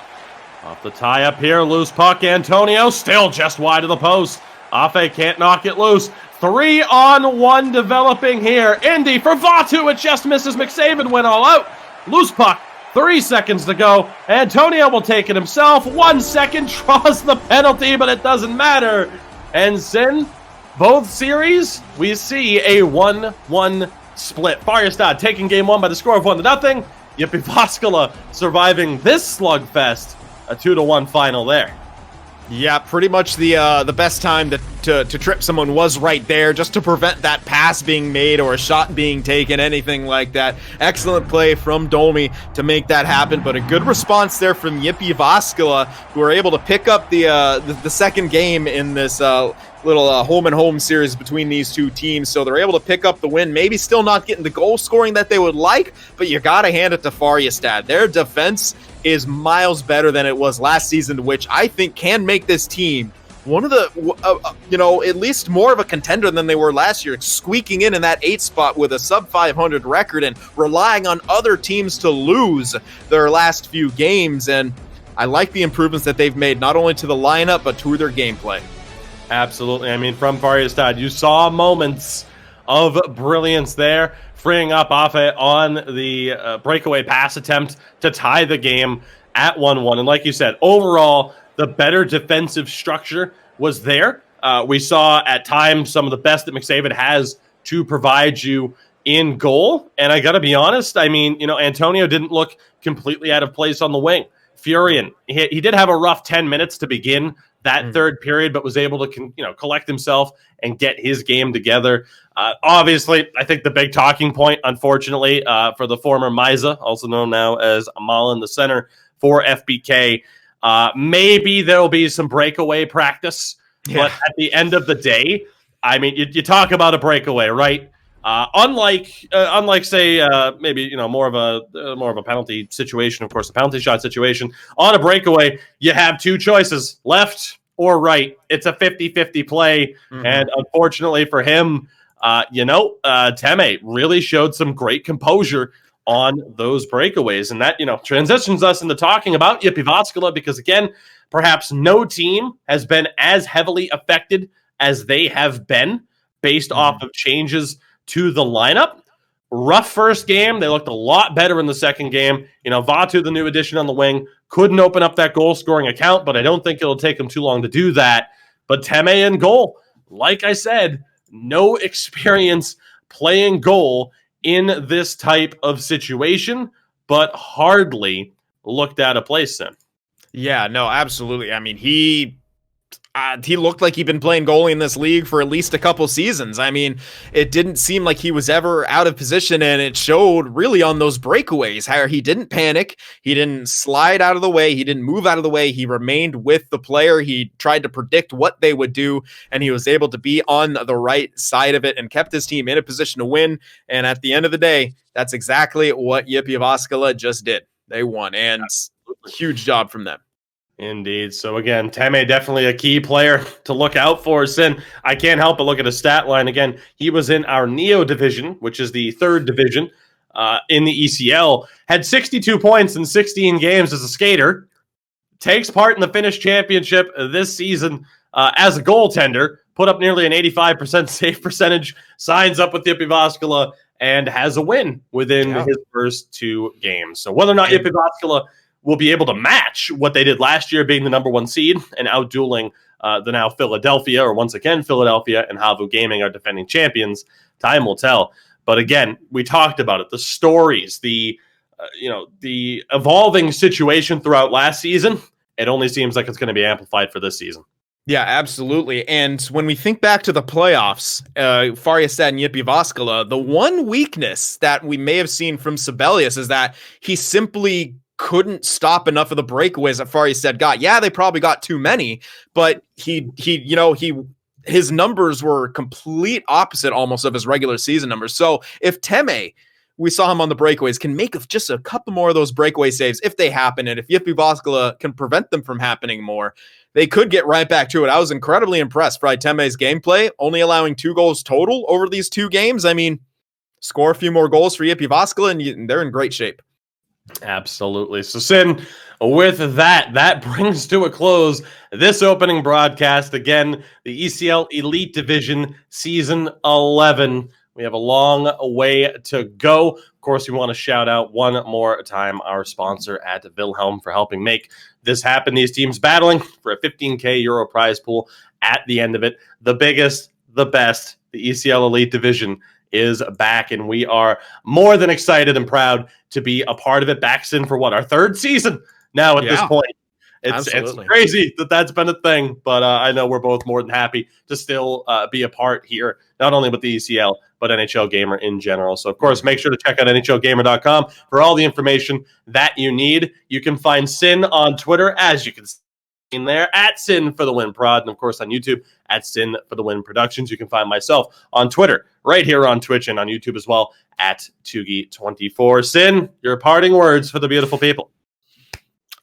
S2: Off the tie up here. Loose puck. Antonio still just wide of the post. Afe can't knock it loose. 3-on-1 developing here. Indy for Vatu. It just misses. McSaven went all out. Loose puck. 3 seconds to go. Antonio will take it himself. 1 second. Draws the penalty, but it doesn't matter. And Sin, both series, we see a 1-1 split. Faryastad taking game one by the score of 1-0. JYP Jyväskylä surviving this slugfest. A 2-1 final there.
S3: Yeah, pretty much the best time to trip someone was right there, just to prevent that pass being made or a shot being taken, anything like that. Excellent play from Domi to make that happen, but a good response there from JYP Jyväskylä, who are able to pick up the second game in this little home-and-home series between these two teams. So they're able to pick up the win, maybe still not getting the goal scoring that they would like, but you got to hand it to Faryastad. Their defense is miles better than it was last season, which I think can make this team one of the, at least more of a contender than they were last year, squeaking in that 8th spot with a sub-500 record and relying on other teams to lose their last few games. And I like the improvements that they've made, not only to the lineup, but to their gameplay.
S2: Absolutely. I mean, from Faryastad, you saw moments of brilliance there, freeing up Afe on the breakaway pass attempt to tie the game at 1-1. And like you said, overall, the better defensive structure was there. We saw at times some of the best that McSaven has to provide you in goal. And I got to be honest, I mean, Antonio didn't look completely out of place on the wing. Furion, he did have a rough 10 minutes to begin that third period, but was able to collect himself and get his game together. Obviously, I think the big talking point, unfortunately, for the former Misa, also known now as Malin, the center for FBK, maybe there'll be some breakaway practice. Yeah. But at the end of the day, I mean, you talk about a breakaway, right? Unlike say maybe more of a penalty situation, of course, a penalty shot situation on a breakaway, you have two choices, left or right. It's a 50-50 play, and unfortunately for him, Teme really showed some great composure on those breakaways, and that transitions us into talking about JYP Jyväskylä, because again, perhaps no team has been as heavily affected as they have been based off of changes to the lineup. Rough first game. They looked a lot better in the second game. Vatu, the new addition on the wing, couldn't open up that goal-scoring account, but I don't think it'll take him too long to do that. But Teme in goal, like I said, no experience playing goal in this type of situation, but hardly looked out of place then.
S3: Yeah, no, absolutely. I mean, he looked like he'd been playing goalie in this league for at least a couple seasons. I mean, it didn't seem like he was ever out of position, and it showed really on those breakaways how he didn't panic. He didn't slide out of the way. He didn't move out of the way. He remained with the player. He tried to predict what they would do, and he was able to be on the right side of it and kept his team in a position to win. And at the end of the day, that's exactly what JYP Jyväskylä just did. They won, and huge job from them.
S2: Indeed. So again, Teme definitely a key player to look out for. Sin, I can't help but look at his stat line. Again, he was in our Neo division, which is the third division in the ECL, had 62 points in 16 games as a skater, takes part in the Finnish championship this season as a goaltender, put up nearly an 85% save percentage, signs up with JYP Jyväskylä, and has a win within his first two games. So whether or not JYP Jyväskylä will be able to match what they did last year, being the number one seed and outdueling the now Philadelphia, or once again Philadelphia and Havu Gaming are defending champions, time will tell. But again, we talked about it, the stories, the evolving situation throughout last season. It only seems like it's going to be amplified for this season.
S3: Yeah, absolutely. And when we think back to the playoffs, Faryastad and JYP Jyväskylä, the one weakness that we may have seen from Sibelius is that he simply couldn't stop enough of the breakaways that Faryastad got. Yeah, they probably got too many, but his numbers were complete opposite almost of his regular season numbers. So if Teme, we saw him on the breakaways, can make just a couple more of those breakaway saves if they happen, and if JYP Jyväskylä can prevent them from happening more, they could get right back to it. I was incredibly impressed by Teme's gameplay, only allowing 2 goals total over these 2 games. I mean, score a few more goals for JYP Jyväskylä, and they're in great shape.
S2: Absolutely. So, Sin, with that brings to a close this opening broadcast. Again, the ECL Elite Division Season 11. We have a long way to go. Of course, we want to shout out one more time our sponsor at Wilhelm for helping make this happen. These teams battling for a 15K euro prize pool at the end of it. The biggest, the best, the ECL Elite Division is back, and we are more than excited and proud to be a part of it. Back in for our 3rd season now at this point. It's crazy that's been a thing, but I know we're both more than happy to still be a part here, not only with the ECL, but NHL Gamer in general. So, of course, make sure to check out NHLGamer.com for all the information that you need. You can find Sin on Twitter, as you can see in there, at Sin for the Win Prod, and of course on YouTube at Sin for the Win Productions. You can find myself on Twitter, right here on Twitch and on YouTube as well, at Tugi24. Sin, your parting words for the beautiful people.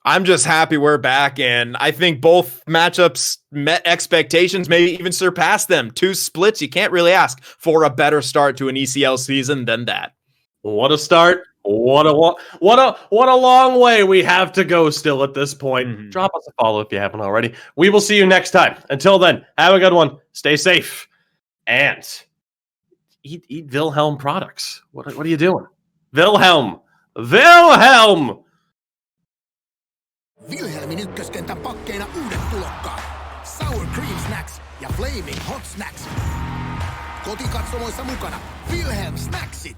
S3: I'm just happy we're back, and I think both matchups met expectations, maybe even surpassed them. 2 splits, you can't really ask for a better start to an ECL season than that.
S2: What a start. What a long way we have to go still at this point. Drop us a follow if you haven't already. We will see you next time. Until then, have a good one. Stay safe. And eat Wilhelm products. What are you doing? Wilhelm!
S1: Wilhelmin ykköskentän pakkeina uudet tulokkaat. Sour Cream Snacks ja Flaming Hot Snacks. Kotikatsomoissa mukana Wilhelm Snacksit.